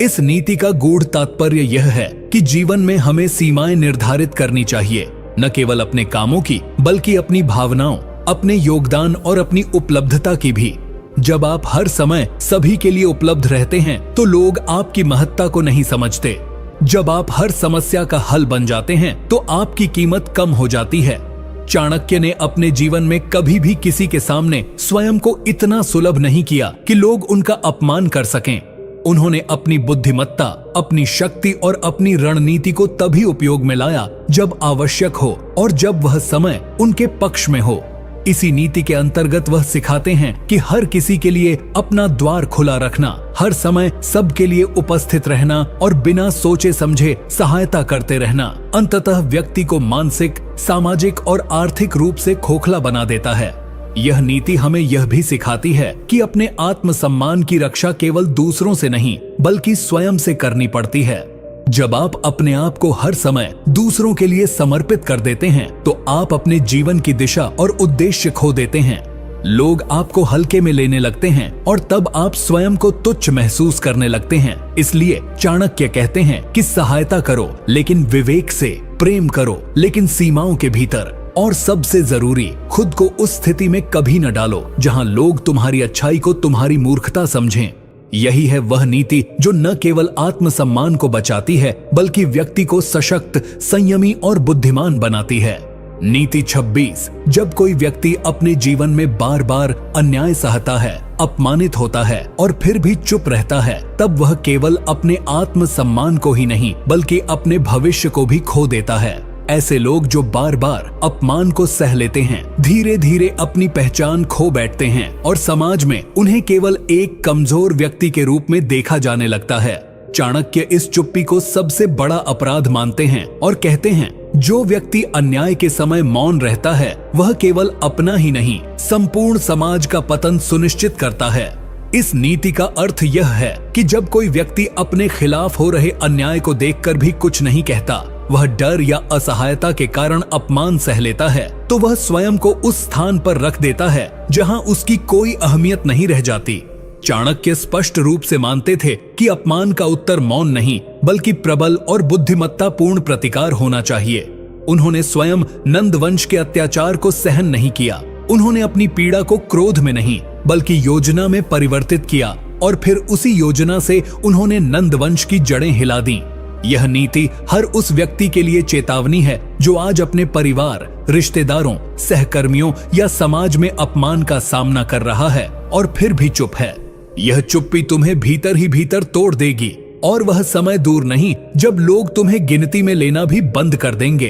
इस नीति का गूढ़ तात्पर्य यह है कि जीवन में हमें सीमाएं निर्धारित करनी चाहिए, न केवल अपने कामों की, बल्कि अपनी भावनाओं, अपने योगदान और अपनी उपलब्धता की भी। जब आप हर समय सभी के लिए उपलब्ध रहते हैं, तो लोग आपकी महत्ता को नहीं समझते। जब आप हर समस्या का हल बन जाते हैं, तो आपकी कीमत कम हो जाती है। चाणक्य ने अपने जीवन में कभी भी किसी के सामने स्वयं को इतना सुलभ नहीं किया कि लोग उनका अपमान कर सकें। उन्होंने अपनी बुद्धिमत्ता, अपनी शक्ति और अपनी रणनीति को तभी उपयोग में लाया जब आवश्यक हो और जब वह समय उनके पक्ष में हो। इसी नीति के अंतर्गत वह सिखाते हैं कि हर किसी के लिए अपना द्वार खुला रखना, हर समय सबके लिए उपस्थित रहना और बिना सोचे समझे सहायता करते रहना अंततः व्यक्ति को मानसिक, सामाजिक और आर्थिक रूप से खोखला बना देता है। यह नीति हमें यह भी सिखाती है कि अपने आत्मसम्मान की रक्षा केवल दूसरों से नहीं, बल्कि स्वयं से करनी पड़ती है। जब आप अपने आप को हर समय दूसरों के लिए समर्पित कर देते हैं, तो आप अपने जीवन की दिशा और उद्देश्य खो देते हैं। लोग आपको हल्के में लेने लगते हैं और तब आप स्वयं को तुच्छ महसूस करने लगते हैं। इसलिए चाणक्य कहते हैं कि सहायता करो लेकिन विवेक से, प्रेम करो लेकिन सीमाओं के भीतर, और सबसे जरूरी, खुद को उस स्थिति में कभी न डालो जहां लोग तुम्हारी अच्छाई को तुम्हारी मूर्खता समझें। यही है वह नीति जो न केवल आत्मसम्मान को बचाती है, बल्कि व्यक्ति को सशक्त, संयमी और बुद्धिमान बनाती है। नीति 26, जब कोई व्यक्ति अपने जीवन में बार बार अन्याय सहता है, अपमानित होता है और फिर भी चुप रहता है, तब वह केवल अपने आत्मसम्मान को ही नहीं, बल्कि अपने भविष्य को भी खो देता है। ऐसे लोग जो बार बार अपमान को सह लेते हैं, धीरे धीरे अपनी पहचान खो बैठते हैं और समाज में उन्हें केवल एक कमजोर व्यक्ति के रूप में देखा जाने लगता है। चाणक्य इस चुप्पी को सबसे बड़ा अपराध मानते हैं और कहते हैं, जो व्यक्ति अन्याय के समय मौन रहता है, वह केवल अपना ही नहीं, संपूर्ण समाज का पतन सुनिश्चित करता है। इस नीति का अर्थ यह है कि जब कोई व्यक्ति अपने खिलाफ हो रहे अन्याय को देखकर भी कुछ नहीं कहता, वह डर या असहायता के कारण अपमान सह लेता है, तो वह स्वयं को उस स्थान पर रख देता है जहां उसकी कोई अहमियत नहीं रह जाती। चाणक्य स्पष्ट रूप से मानते थे कि अपमान का उत्तर मौन नहीं बल्कि प्रबल और बुद्धिमत्ता पूर्ण प्रतिकार होना चाहिए। उन्होंने स्वयं नंद वंश के अत्याचार को सहन नहीं किया। उन्होंने अपनी पीड़ा को क्रोध में नहीं बल्कि योजना में परिवर्तित किया और फिर उसी योजना से उन्होंने नंद वंश की जड़ें हिला दी। यह नीति हर उस व्यक्ति के लिए चेतावनी है जो आज अपने परिवार, रिश्तेदारों, सहकर्मियों या समाज में अपमान का सामना कर रहा है और फिर भी चुप है। यह चुप्पी तुम्हें भीतर ही भीतर तोड़ देगी और वह समय दूर नहीं जब लोग तुम्हें गिनती में लेना भी बंद कर देंगे।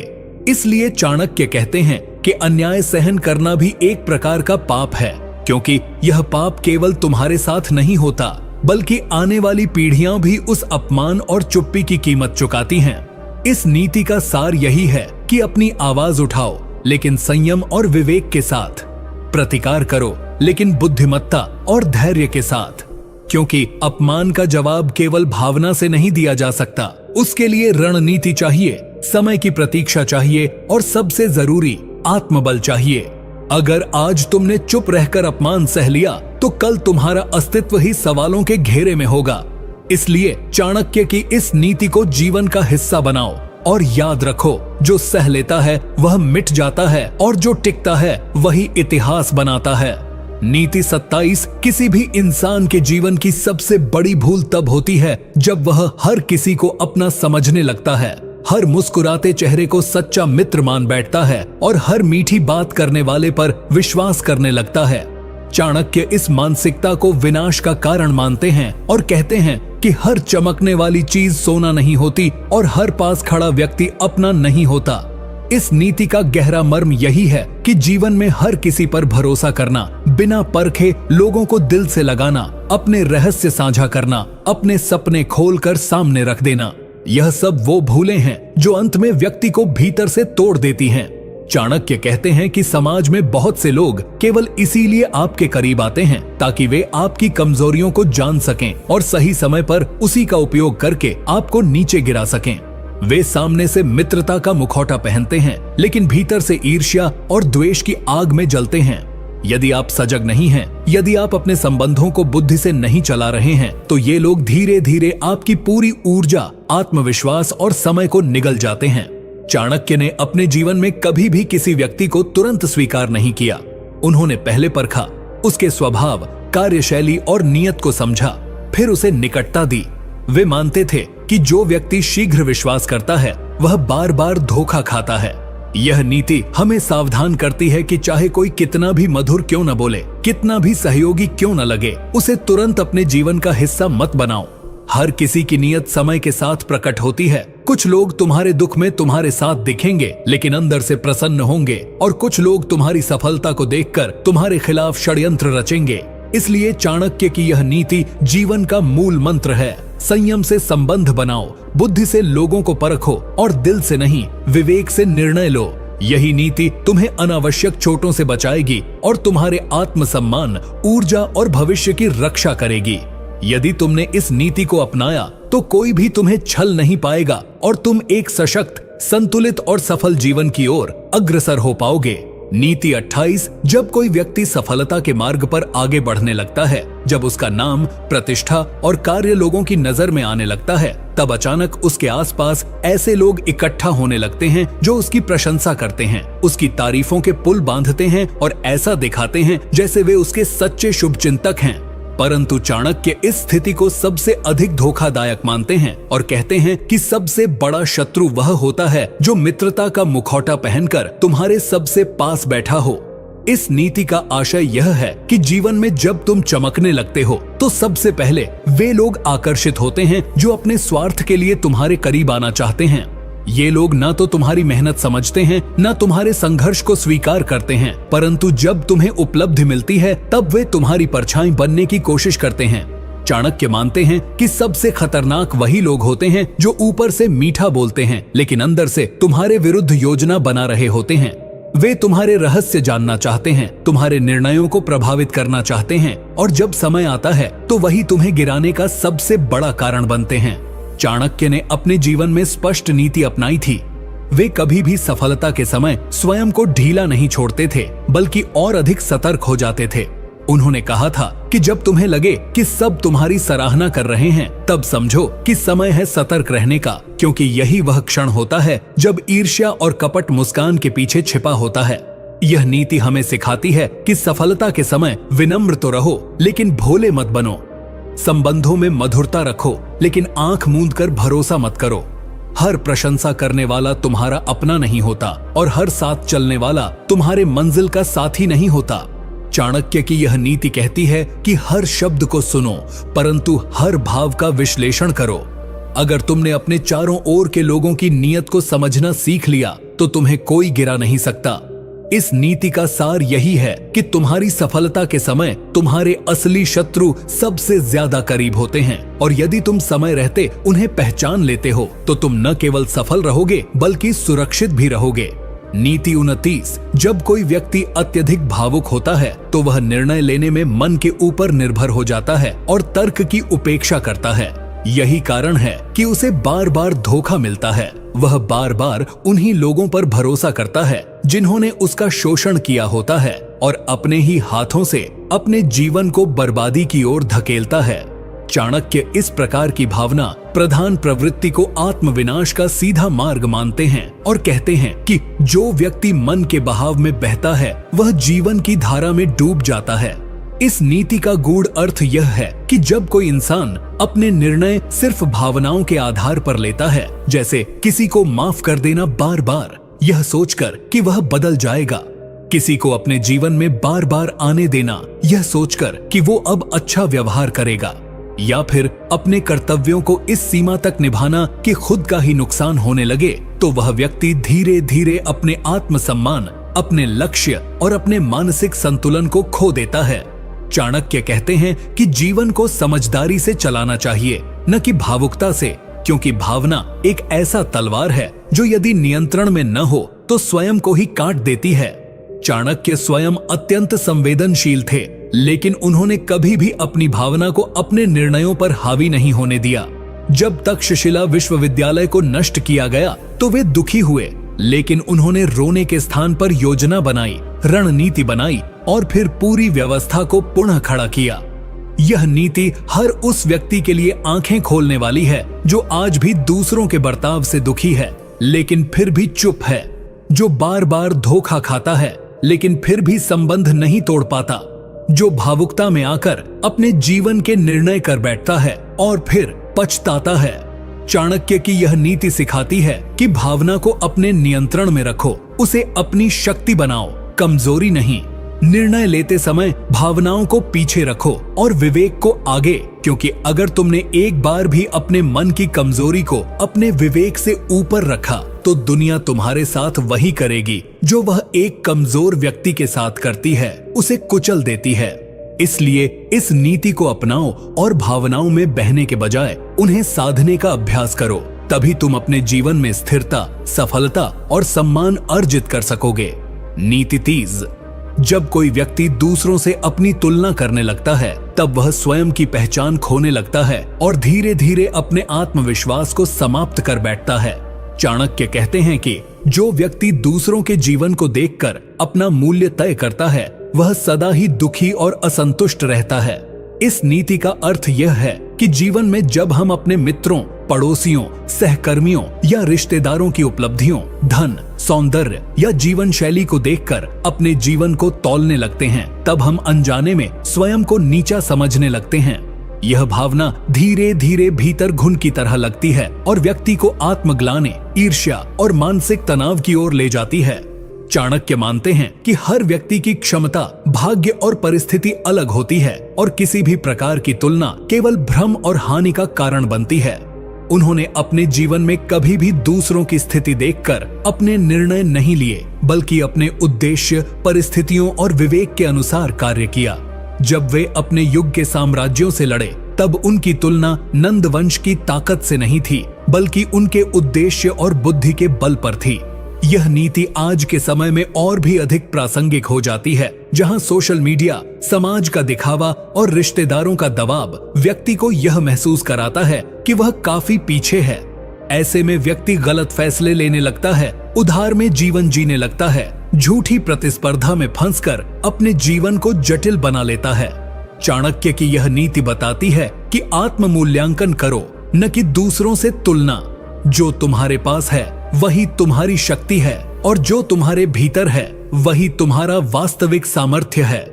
इसलिए चाणक्य कहते हैं कि अन्याय सहन करना भी एक प्रकार का पाप है, क्योंकि यह पाप केवल तुम्हारे साथ नहीं होता बल्कि आने वाली पीढ़ियां भी उस अपमान और चुप्पी की कीमत चुकाती हैं। इस नीति का सार यही है कि अपनी आवाज उठाओ लेकिन संयम और विवेक के साथ, प्रतिकार करो लेकिन बुद्धिमत्ता और धैर्य के साथ, क्योंकि अपमान का जवाब केवल भावना से नहीं दिया जा सकता। उसके लिए रणनीति चाहिए, समय की प्रतीक्षा चाहिए और सबसे जरूरी आत्मबल चाहिए। अगर आज तुमने चुप रहकर अपमान सह लिया तो कल तुम्हारा अस्तित्व ही सवालों के घेरे में होगा। इसलिए चाणक्य की इस नीति को जीवन का हिस्सा बनाओ और याद रखो, जो सह लेता है वह मिट जाता है और जो टिकता है वही इतिहास बनाता है। नीति 27 किसी भी इंसान के जीवन की सबसे बड़ी भूल तब होती है जब वह हर किसी को अपना समझने लगता है, हर मुस्कुराते चेहरे को सच्चा मित्र मान बैठता है और हर मीठी बात करने वाले पर विश्वास करने लगता है। चाणक्य इस मानसिकता को विनाश का कारण मानते हैं और कहते हैं कि हर चमकने वाली चीज सोना नहीं होती और हर पास खड़ा व्यक्ति अपना नहीं होता। इस नीति का गहरा मर्म यही है कि जीवन में हर किसी पर भरोसा करना, बिना परखे लोगों को दिल से लगाना, अपने रहस्य साझा करना, अपने सपने खोलकर सामने रख देना, यह सब वो भूलें हैं जो अंत में व्यक्ति को भीतर से तोड़ देती हैं। चाणक्य कहते हैं कि समाज में बहुत से लोग केवल इसीलिए आपके करीब आते हैं ताकि वे आपकी कमजोरियों को जान सकें और सही समय पर उसी का उपयोग करके आपको नीचे गिरा सकें। वे सामने से मित्रता का मुखौटा पहनते हैं लेकिन भीतर से ईर्ष्या और द्वेष की आग में जलते हैं। यदि आप सजग नहीं हैं, यदि आप अपने संबंधों को बुद्धि से नहीं चला रहे हैं, तो ये लोग धीरे धीरे आपकी पूरी ऊर्जा, आत्मविश्वास और समय को निगल जाते हैं। चाणक्य ने अपने जीवन में कभी भी किसी व्यक्ति को तुरंत स्वीकार नहीं किया। उन्होंने पहले परखा, उसके स्वभाव, कार्यशैली और नियत को समझा, फिर उसे निकटता दी। वे मानते थे कि जो व्यक्ति शीघ्र विश्वास करता है वह बार बार धोखा खाता है। यह नीति हमें सावधान करती है कि चाहे कोई कितना भी मधुर क्यों न बोले, कितना भी सहयोगी क्यों न लगे, उसे तुरंत अपने जीवन का हिस्सा मत बनाओ। हर किसी की नीयत समय के साथ प्रकट होती है। कुछ लोग तुम्हारे दुख में तुम्हारे साथ दिखेंगे लेकिन अंदर से प्रसन्न होंगे, और कुछ लोग तुम्हारी सफलता को देखकर तुम्हारे खिलाफ षड्यंत्र रचेंगे। इसलिए चाणक्य की यह नीति जीवन का मूल मंत्र है। संयम से संबंध बनाओ, बुद्धि से लोगों को परखो और दिल से नहीं, विवेक से निर्णय लो। यही नीति तुम्हें अनावश्यक चोटों से बचाएगी और तुम्हारे आत्मसम्मान, ऊर्जा और भविष्य की रक्षा करेगी। यदि तुमने इस नीति को अपनाया तो कोई भी तुम्हें छल नहीं पाएगा और तुम एक सशक्त, संतुलित और सफल जीवन की ओर अग्रसर हो पाओगे। नीति 28 जब कोई व्यक्ति सफलता के मार्ग पर आगे बढ़ने लगता है, जब उसका नाम, प्रतिष्ठा और कार्य लोगों की नजर में आने लगता है, तब अचानक उसके आसपास ऐसे लोग इकट्ठा होने लगते हैं जो उसकी प्रशंसा करते हैं, उसकी तारीफों के पुल बांधते हैं और ऐसा दिखाते हैं जैसे वे उसके सच्चे शुभचिंतक हैं। परंतु चाणक्य इस स्थिति को सबसे अधिक धोखादायक मानते हैं और कहते हैं कि सबसे बड़ा शत्रु वह होता है जो मित्रता का मुखौटा पहनकर तुम्हारे सबसे पास बैठा हो। इस नीति का आशय यह है कि जीवन में जब तुम चमकने लगते हो तो सबसे पहले वे लोग आकर्षित होते हैं जो अपने स्वार्थ के लिए तुम्हारे करीब आना चाहते हैं। ये लोग ना तो तुम्हारी मेहनत समझते हैं, ना तुम्हारे संघर्ष को स्वीकार करते हैं, परंतु जब तुम्हें उपलब्धि मिलती है तब वे तुम्हारी परछाई बनने की कोशिश करते हैं। चाणक्य मानते हैं कि सबसे खतरनाक वही लोग होते हैं जो ऊपर से मीठा बोलते हैं लेकिन अंदर से तुम्हारे विरुद्ध योजना बना रहे होते हैं। वे तुम्हारे रहस्य जानना चाहते हैं, तुम्हारे निर्णयों को प्रभावित करना चाहते हैं, और जब समय आता है तो वही तुम्हें गिराने का सबसे बड़ा कारण बनते हैं। चाणक्य ने अपने जीवन में स्पष्ट नीति अपनाई थी। वे कभी भी सफलता के समय स्वयं को ढीला नहीं छोड़ते थे, बल्कि और अधिक सतर्क हो जाते थे। उन्होंने कहा था कि जब तुम्हें लगे कि सब तुम्हारी सराहना कर रहे हैं, तब समझो कि समय है सतर्क रहने का, क्योंकि यही वह क्षण होता है जब ईर्ष्या और कपट मुस्कान के पीछे छिपा होता है। यह नीति हमें सिखाती है कि सफलता के समय विनम्र तो रहो, लेकिन भोले मत बनो। संबंधों में मधुरता रखो, लेकिन आंख मूंद कर भरोसा मत करो। हर प्रशंसा करने वाला तुम्हारा अपना नहीं होता और हर साथ चलने वाला तुम्हारे मंजिल का साथी नहीं होता। चाणक्य की यह नीति कहती है कि हर शब्द को सुनो, परंतु हर भाव का विश्लेषण करो। अगर तुमने अपने चारों ओर के लोगों की नीयत को समझना सीख लिया तो तुम्हें कोई गिरा नहीं सकता। इस नीति का सार यही है कि तुम्हारी सफलता के समय तुम्हारे असली शत्रु सबसे ज्यादा करीब होते हैं, और यदि तुम समय रहते उन्हें पहचान लेते हो तो तुम न केवल सफल रहोगे बल्कि सुरक्षित भी रहोगे। नीति 29। जब कोई व्यक्ति अत्यधिक भावुक होता है तो वह निर्णय लेने में मन के ऊपर निर्भर हो जाता है और तर्क की उपेक्षा करता है। यही कारण है कि उसे बार बार धोखा मिलता है। वह बार बार उन्हीं लोगों पर भरोसा करता है जिन्होंने उसका शोषण किया होता है, और अपने ही हाथों से अपने जीवन को बर्बादी की ओर धकेलता है। चाणक्य इस प्रकार की भावना प्रधान प्रवृत्ति को आत्मविनाश का सीधा मार्ग मानते हैं और कहते हैं कि जो व्यक्ति मन के बहाव में बहता है वह जीवन की धारा में डूब जाता है। इस नीति का गूढ़ अर्थ यह है कि जब कोई इंसान अपने निर्णय सिर्फ भावनाओं के आधार पर लेता है, जैसे किसी को माफ कर देना बार बार यह सोचकर कि वह बदल जाएगा, किसी को अपने जीवन में बार बार आने देना यह सोचकर कि वो अब अच्छा व्यवहार करेगा, या फिर अपने कर्तव्यों को इस सीमा तक निभाना कि खुद का ही नुकसान होने लगे, तो वह व्यक्ति धीरे धीरे अपने आत्मसम्मान, अपने लक्ष्य और अपने मानसिक संतुलन को खो देता है। चाणक्य कहते हैं कि जीवन को समझदारी से चलाना चाहिए, न कि भावुकता से, क्योंकि भावना एक ऐसा तलवार है जो यदि नियंत्रण में न हो तो स्वयं को ही काट देती है। चाणक्य स्वयं अत्यंत संवेदनशील थे, लेकिन उन्होंने कभी भी अपनी भावना को अपने निर्णयों पर हावी नहीं होने दिया। जब तक्षशिला विश्वविद्यालय को नष्ट किया गया तो वे दुखी हुए, लेकिन उन्होंने रोने के स्थान पर योजना बनाई, रणनीति बनाई और फिर पूरी व्यवस्था को पुनः खड़ा किया। यह नीति हर उस व्यक्ति के लिए आंखें खोलने वाली है जो आज भी दूसरों के बर्ताव से दुखी है लेकिन फिर भी चुप है, जो बार बार धोखा खाता है लेकिन फिर भी संबंध नहीं तोड़ पाता, जो भावुकता में आकर अपने जीवन के निर्णय कर बैठता है और फिर पछताता है। चाणक्य की यह नीति सिखाती है कि भावना को अपने नियंत्रण में रखो, उसे अपनी शक्ति बनाओ, कमजोरी नहीं। निर्णय लेते समय भावनाओं को पीछे रखो और विवेक को आगे, क्योंकि अगर तुमने एक बार भी अपने मन की कमजोरी को अपने विवेक से ऊपर रखा तो दुनिया तुम्हारे साथ वही करेगी जो वह एक कमजोर व्यक्ति के साथ करती है, उसे कुचल देती है। इसलिए इस नीति को अपनाओ और भावनाओं में बहने के बजाय उन्हें साधने का अभ्यास करो, तभी तुम अपने जीवन में स्थिरता, सफलता और सम्मान अर्जित कर सकोगे। नीति 30। जब कोई व्यक्ति दूसरों से अपनी तुलना करने लगता है तब वह स्वयं की पहचान खोने लगता है और धीरे धीरे अपने आत्मविश्वास को समाप्त कर बैठता है। चाणक्य कहते हैं कि जो व्यक्ति दूसरों के जीवन को देखकर अपना मूल्य तय करता है वह सदा ही दुखी और असंतुष्ट रहता है। इस नीति का अर्थ यह है कि जीवन में जब हम अपने मित्रों, पड़ोसियों, सहकर्मियों या रिश्तेदारों की उपलब्धियों, धन, सौंदर्य या जीवन शैली को देखकर अपने जीवन को तौलने लगते हैं, तब हम अनजाने में स्वयं को नीचा समझने लगते हैं। यह भावना धीरे धीरे भीतर घुन की तरह लगती है और व्यक्ति को आत्मग्लानि, ईर्ष्या और मानसिक तनाव की ओर ले जाती है। चाणक्य मानते हैं कि हर व्यक्ति की क्षमता, भाग्य और परिस्थिति अलग होती है और किसी भी प्रकार की तुलना केवल भ्रम और हानि का कारण बनती है। उन्होंने अपने जीवन में कभी भी दूसरों की स्थिति देखकर अपने निर्णय नहीं लिए, बल्कि अपने उद्देश्य, परिस्थितियों और विवेक के अनुसार कार्य किया। जब वे अपने युग के साम्राज्यों से लड़े तब उनकी तुलना नंद वंश की ताकत से नहीं थी, बल्कि उनके उद्देश्य और बुद्धि के बल पर थी। यह नीति आज के समय में और भी अधिक प्रासंगिक हो जाती है, जहां सोशल मीडिया, समाज का दिखावा और रिश्तेदारों का दबाव व्यक्ति को यह महसूस कराता है कि वह काफी पीछे है। ऐसे में व्यक्ति गलत फैसले लेने लगता है, उधार में जीवन जीने लगता है झूठी प्रतिस्पर्धा में फंसकर अपने जीवन को जटिल बना लेता है। चाणक्य की यह नीति बताती है कि आत्म मूल्यांकन करो, न कि दूसरों से तुलना। जो तुम्हारे पास है वही तुम्हारी शक्ति है, और जो तुम्हारे भीतर है वही तुम्हारा वास्तविक सामर्थ्य है।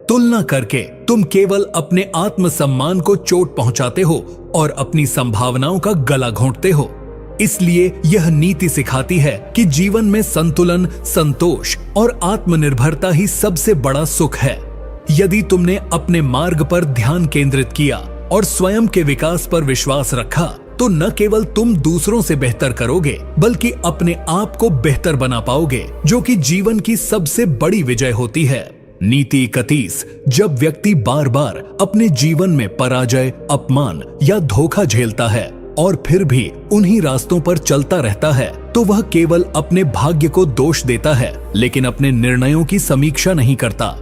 तुलना करके तुम केवल अपने आत्मसम्मान को चोट पहुंचाते हो और अपनी संभावनाओं का गला घोंटते हो। इसलिए यह नीति सिखाती है कि जीवन में संतुलन, संतोष और आत्मनिर्भरता ही सबसे बड़ा सुख है। यदि तुमने अपने मार्ग पर ध्यान केंद्रित किया और स्वयं के विकास पर विश्वास रखा, तो न केवल तुम दूसरों से बेहतर करोगे, बल्कि अपने आप को बेहतर बना पाओगे, जो कि जीवन की सबसे बड़ी विजय होती है। नीति 31। जब व्यक्ति बार बार अपने जीवन में पराजय, अपमान या धोखा झेलता है और फिर भी उन्हीं रास्तों पर चलता रहता है, तो वह केवल अपने भाग्य को दोष देता है, लेकिन अपने निर्णयों की समीक्षा नहीं करता।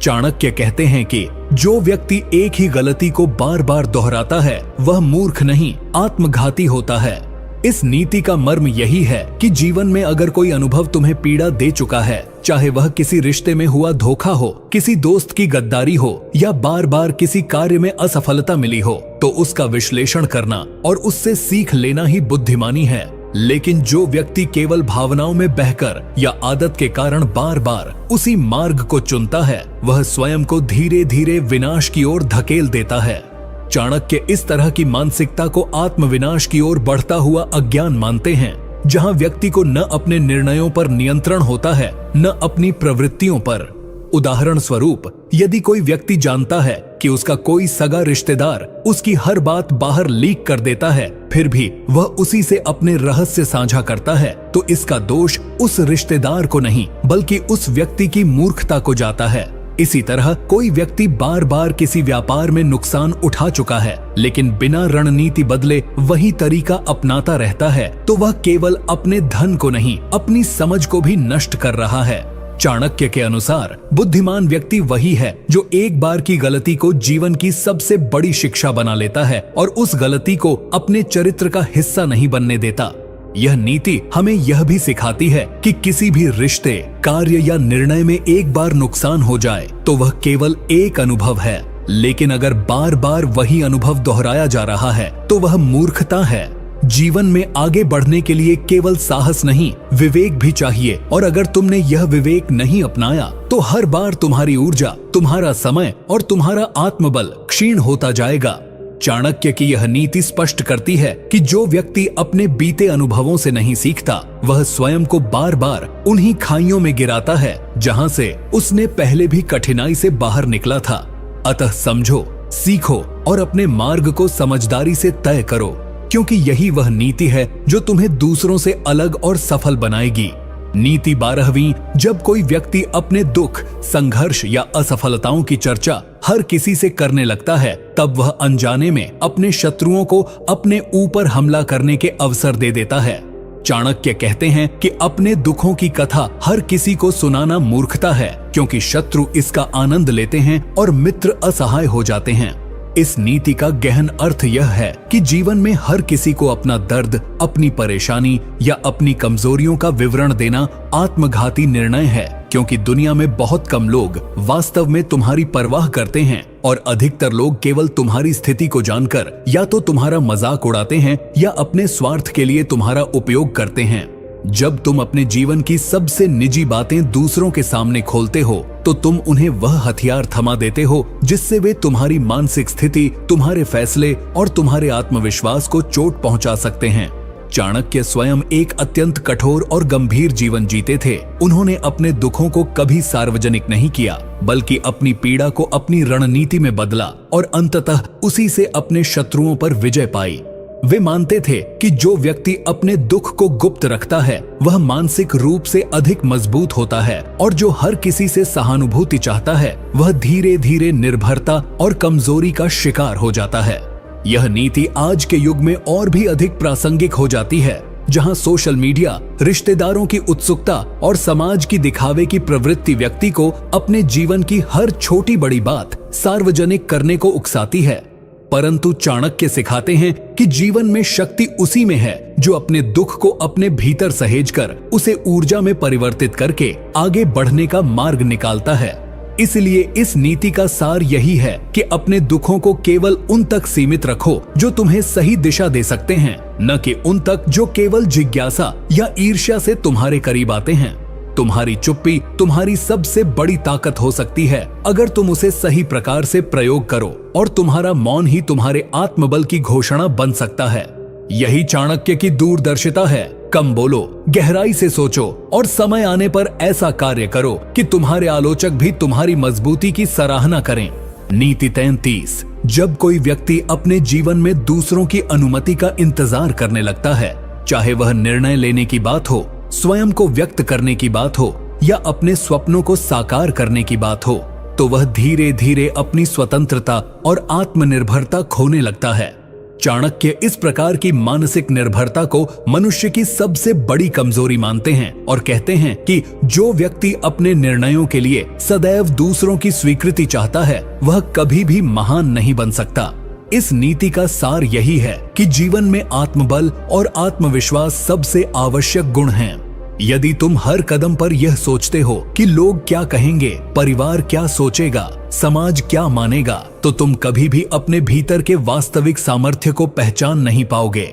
चाणक्य कहते हैं कि जो व्यक्ति एक ही गलती को बार बार दोहराता है वह मूर्ख नहीं, आत्मघाती होता है। इस नीति का मर्म यही है कि जीवन में अगर कोई अनुभव तुम्हें पीड़ा दे चुका है, चाहे वह किसी रिश्ते में हुआ धोखा हो, किसी दोस्त की गद्दारी हो या बार बार किसी कार्य में असफलता मिली हो, तो उसका विश्लेषण करना और उससे सीख लेना ही बुद्धिमानी है। लेकिन जो व्यक्ति केवल भावनाओं में बहकर या आदत के कारण बार बार उसी मार्ग को चुनता है, वह स्वयं को धीरे धीरे विनाश की ओर धकेल देता है। चाणक्य इस तरह की मानसिकता को आत्मविनाश की ओर बढ़ता हुआ अज्ञान मानते हैं, जहां व्यक्ति को न अपने निर्णयों पर नियंत्रण होता है, न अपनी प्रवृत्तियों पर। उदाहरण स्वरूप, यदि कोई व्यक्ति जानता है कि उसका कोई सगा रिश्तेदार उसकी हर बात बाहर लीक कर देता है, फिर भी वह उसी से अपने रहस्य साझा करता है, तो इसका दोष उस रिश्तेदार को नहीं, बल्कि उस व्यक्ति की मूर्खता को जाता है। इसी तरह कोई व्यक्ति बार बार किसी व्यापार में नुकसान उठा चुका है, लेकिन बिना रणनीति बदले वही तरीका अपनाता रहता है, तो वह केवल अपने धन को नहीं, अपनी समझ को भी नष्ट कर रहा है। चाणक्य के अनुसार बुद्धिमान व्यक्ति वही है जो एक बार की गलती को जीवन की सबसे बड़ी शिक्षा बना लेता है और उस गलती को अपने चरित्र का हिस्सा नहीं बनने देता। यह नीति हमें यह भी सिखाती है कि किसी भी रिश्ते, कार्य या निर्णय में एक बार नुकसान हो जाए तो वह केवल एक अनुभव है, लेकिन अगर बार बार वही अनुभव दोहराया जा रहा है तो वह मूर्खता है। जीवन में आगे बढ़ने के लिए केवल साहस नहीं, विवेक भी चाहिए, और अगर तुमने यह विवेक नहीं अपनाया तो हर बार तुम्हारी ऊर्जा, तुम्हारा समय और तुम्हारा आत्मबल क्षीण होता जाएगा। चाणक्य की यह नीति स्पष्ट करती है कि जो व्यक्ति अपने बीते अनुभवों से नहीं सीखता, वह स्वयं को बार बार उन्हीं खाइयों में गिराता है जहां से उसने पहले भी कठिनाई से बाहर निकला था। अतः समझो, सीखो और अपने मार्ग को समझदारी से तय करो, क्योंकि यही वह नीति है जो तुम्हें दूसरों से अलग और सफल बनाएगी। नीति 12वीं। जब कोई व्यक्ति अपने दुख, संघर्ष या असफलताओं की चर्चा हर किसी से करने लगता है, तब वह अनजाने में अपने शत्रुओं को अपने ऊपर हमला करने के अवसर दे देता है। चाणक्य कहते हैं कि अपने दुखों की कथा हर किसी को सुनाना मूर्खता है, क्योंकि शत्रु इसका आनंद लेते हैं और मित्र असहाय हो जाते हैं। इस नीति का गहन अर्थ यह है कि जीवन में हर किसी को अपना दर्द, अपनी परेशानी या अपनी कमजोरियों का विवरण देना आत्मघाती निर्णय है, क्योंकि दुनिया में बहुत कम लोग वास्तव में तुम्हारी परवाह करते हैं और अधिकतर लोग केवल तुम्हारी स्थिति को जानकर या तो तुम्हारा मजाक उड़ाते हैं या अपने स्वार्थ के लिए तुम्हारा उपयोग करते हैं। जब तुम अपने जीवन की सबसे निजी बातें दूसरों के सामने खोलते हो, तो तुम उन्हें वह हथियार थमा देते हो जिससे वे तुम्हारी मानसिक स्थिति, तुम्हारे फैसले और तुम्हारे आत्मविश्वास को चोट पहुंचा सकते हैं। चाणक्य स्वयं एक अत्यंत कठोर और गंभीर जीवन जीते थे। उन्होंने अपने दुखों को कभी सार्वजनिक नहीं किया, बल्कि अपनी पीड़ा को अपनी रणनीति में बदला और अंततः उसी से अपने शत्रुओं पर विजय पाई। वे मानते थे कि जो व्यक्ति अपने दुख को गुप्त रखता है वह मानसिक रूप से अधिक मजबूत होता है, और जो हर किसी से सहानुभूति चाहता है वह धीरे धीरे निर्भरता और कमजोरी का शिकार हो जाता है। यह नीति आज के युग में और भी अधिक प्रासंगिक हो जाती है, जहां सोशल मीडिया, रिश्तेदारों की उत्सुकता और समाज की दिखावे की प्रवृत्ति व्यक्ति को अपने जीवन की हर छोटी बड़ी बात सार्वजनिक करने को उकसाती है। परंतु चाणक्य सिखाते हैं कि जीवन में शक्ति उसी में है जो अपने दुख को अपने भीतर सहेजकर उसे ऊर्जा में परिवर्तित करके आगे बढ़ने का मार्ग निकालता है। इसलिए इस नीति का सार यही है कि अपने दुखों को केवल उन तक सीमित रखो जो तुम्हें सही दिशा दे सकते हैं, न कि उन तक जो केवल जिज्ञासा या ईर्ष्या से तुम्हारे करीब आते हैं। तुम्हारी चुप्पी तुम्हारी सबसे बड़ी ताकत हो सकती है अगर तुम उसे सही प्रकार से प्रयोग करो, और तुम्हारा मौन ही तुम्हारे आत्मबल की घोषणा बन सकता है। यही चाणक्य की दूरदर्शिता है। कम बोलो, गहराई से सोचो और समय आने पर ऐसा कार्य करो कि तुम्हारे आलोचक भी तुम्हारी मजबूती की सराहना करें। नीति 33। जब कोई व्यक्ति अपने जीवन में दूसरों की अनुमति का इंतजार करने लगता है, चाहे वह निर्णय लेने की बात हो, स्वयं को व्यक्त करने की बात हो या अपने स्वप्नों को साकार करने की बात हो, तो वह धीरे धीरे अपनी स्वतंत्रता और आत्मनिर्भरता खोने लगता है। चाणक्य इस प्रकार की मानसिक निर्भरता को मनुष्य की सबसे बड़ी कमजोरी मानते हैं और कहते हैं कि जो व्यक्ति अपने निर्णयों के लिए सदैव दूसरों की स्वीकृति चाहता है, वह कभी भी महान नहीं बन सकता। इस नीति का सार यही है कि जीवन में आत्मबल और आत्मविश्वास सबसे आवश्यक गुण हैं। यदि तुम हर कदम पर यह सोचते हो कि लोग क्या कहेंगे, परिवार क्या सोचेगा, समाज क्या मानेगा, तो तुम कभी भी अपने भीतर के वास्तविक सामर्थ्य को पहचान नहीं पाओगे।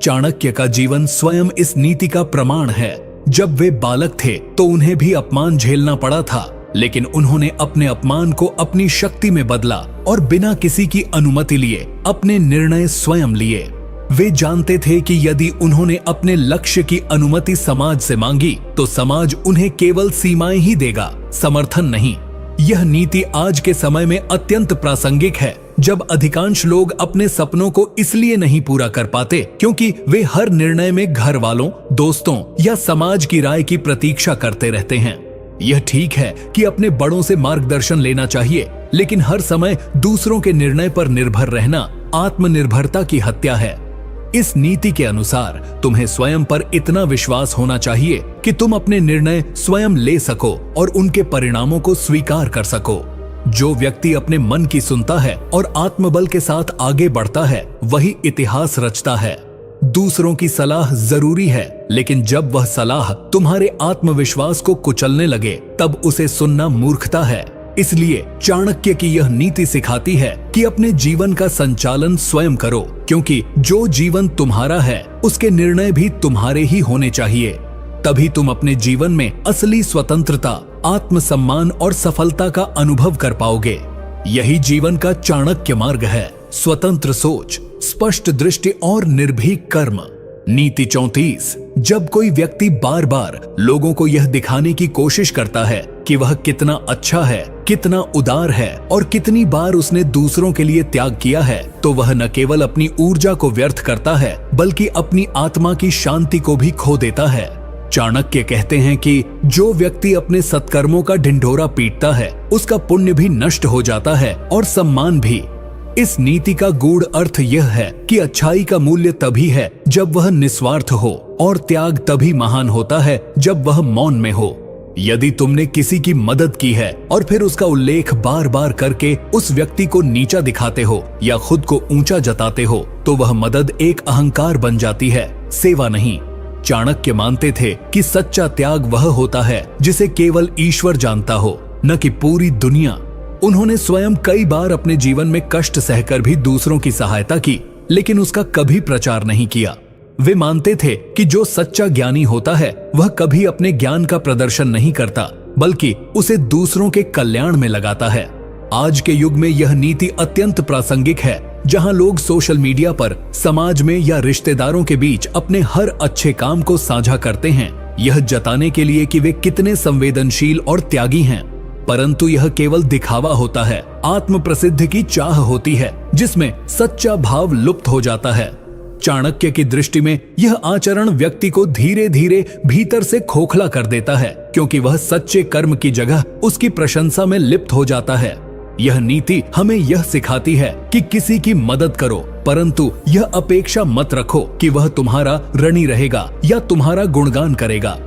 चाणक्य का जीवन स्वयं इस नीति का प्रमाण है। जब वे बालक थे तो उन्हें भी अपमान झेलना पड़ा था, लेकिन उन्होंने अपने अपमान को अपनी शक्ति में बदला और बिना किसी की अनुमति लिए अपने निर्णय स्वयं लिए। वे जानते थे कि यदि उन्होंने अपने लक्ष्य की अनुमति समाज से मांगी तो समाज उन्हें केवल सीमाएं ही देगा, समर्थन नहीं। यह नीति आज के समय में अत्यंत प्रासंगिक है, जब अधिकांश लोग अपने सपनों को इसलिए नहीं पूरा कर पाते क्योंकि वे हर निर्णय में घर वालों, दोस्तों या समाज की राय की प्रतीक्षा करते रहते हैं। यह ठीक है कि अपने बड़ों से मार्गदर्शन लेना चाहिए, लेकिन हर समय दूसरों के निर्णय पर निर्भर रहना आत्मनिर्भरता की हत्या है। इस नीति के अनुसार तुम्हें स्वयं पर इतना विश्वास होना चाहिए कि तुम अपने निर्णय स्वयं ले सको और उनके परिणामों को स्वीकार कर सको। जो व्यक्ति अपने मन की सुनता है और आत्मबल के साथ आगे बढ़ता है, वही इतिहास रचता है। दूसरों की सलाह जरूरी है, लेकिन जब वह सलाह तुम्हारे आत्मविश्वास को कुचलने लगे, तब उसे सुनना मूर्खता है। इसलिए चाणक्य की यह नीति सिखाती है कि अपने जीवन का संचालन स्वयं करो, क्योंकि जो जीवन तुम्हारा है उसके निर्णय भी तुम्हारे ही होने चाहिए। तभी तुम अपने जीवन में असली स्वतंत्रता, आत्मसम्मान और सफलता का अनुभव कर पाओगे। यही जीवन का चाणक्य मार्ग है। स्वतंत्र सोच, स्पष्ट दृष्टि और निर्भीक कर्म। नीति 34। जब कोई व्यक्ति बार बार लोगों को यह दिखाने की कोशिश करता है कि वह कितना अच्छा है, कितना उदार है और कितनी बार उसने दूसरों के लिए त्याग किया है, तो वह न केवल अपनी ऊर्जा को व्यर्थ करता है, बल्कि अपनी आत्मा की शांति को भी खो देता है। चाणक्य कहते हैं कि जो व्यक्ति अपने सत्कर्मों का ढिंढोरा पीटता है, उसका पुण्य भी नष्ट हो जाता है और सम्मान भी। इस नीति का गूढ़ अर्थ यह है कि अच्छाई का मूल्य तभी है जब वह निस्वार्थ हो, और त्याग तभी महान होता है जब वह मौन में हो। यदि तुमने किसी की मदद की है और फिर उसका उल्लेख बार बार करके उस व्यक्ति को नीचा दिखाते हो या खुद को ऊंचा जताते हो, तो वह मदद एक अहंकार बन जाती है, सेवा नहीं। चाणक्य मानते थे कि सच्चा त्याग वह होता है जिसे केवल ईश्वर जानता हो, न कि पूरी दुनिया। उन्होंने स्वयं कई बार अपने जीवन में कष्ट सहकर भी दूसरों की सहायता की, लेकिन उसका कभी प्रचार नहीं किया। वे मानते थे कि जो सच्चा ज्ञानी होता है वह कभी अपने ज्ञान का प्रदर्शन नहीं करता, बल्कि उसे दूसरों के कल्याण में लगाता है। आज के युग में यह नीति अत्यंत प्रासंगिक है, जहां लोग सोशल मीडिया पर समाज में या रिश्तेदारों के बीच अपने हर अच्छे काम को साझा करते हैं, यह जताने के लिए कि वे कितने संवेदनशील और त्यागी हैं। परंतु यह केवल दिखावा होता है, आत्म प्रसिद्धि की चाह होती है, जिसमें सच्चा भाव लुप्त हो जाता है। चाणक्य की दृष्टि में यह आचरण व्यक्ति को धीरे धीरे भीतर से खोखला कर देता है, क्योंकि वह सच्चे कर्म की जगह उसकी प्रशंसा में लिप्त हो जाता है। यह नीति हमें यह सिखाती है कि किसी की मदद करो, परंतु यह अपेक्षा मत रखो कि वह तुम्हारा ऋणी रहेगा या तुम्हारा गुणगान करेगा।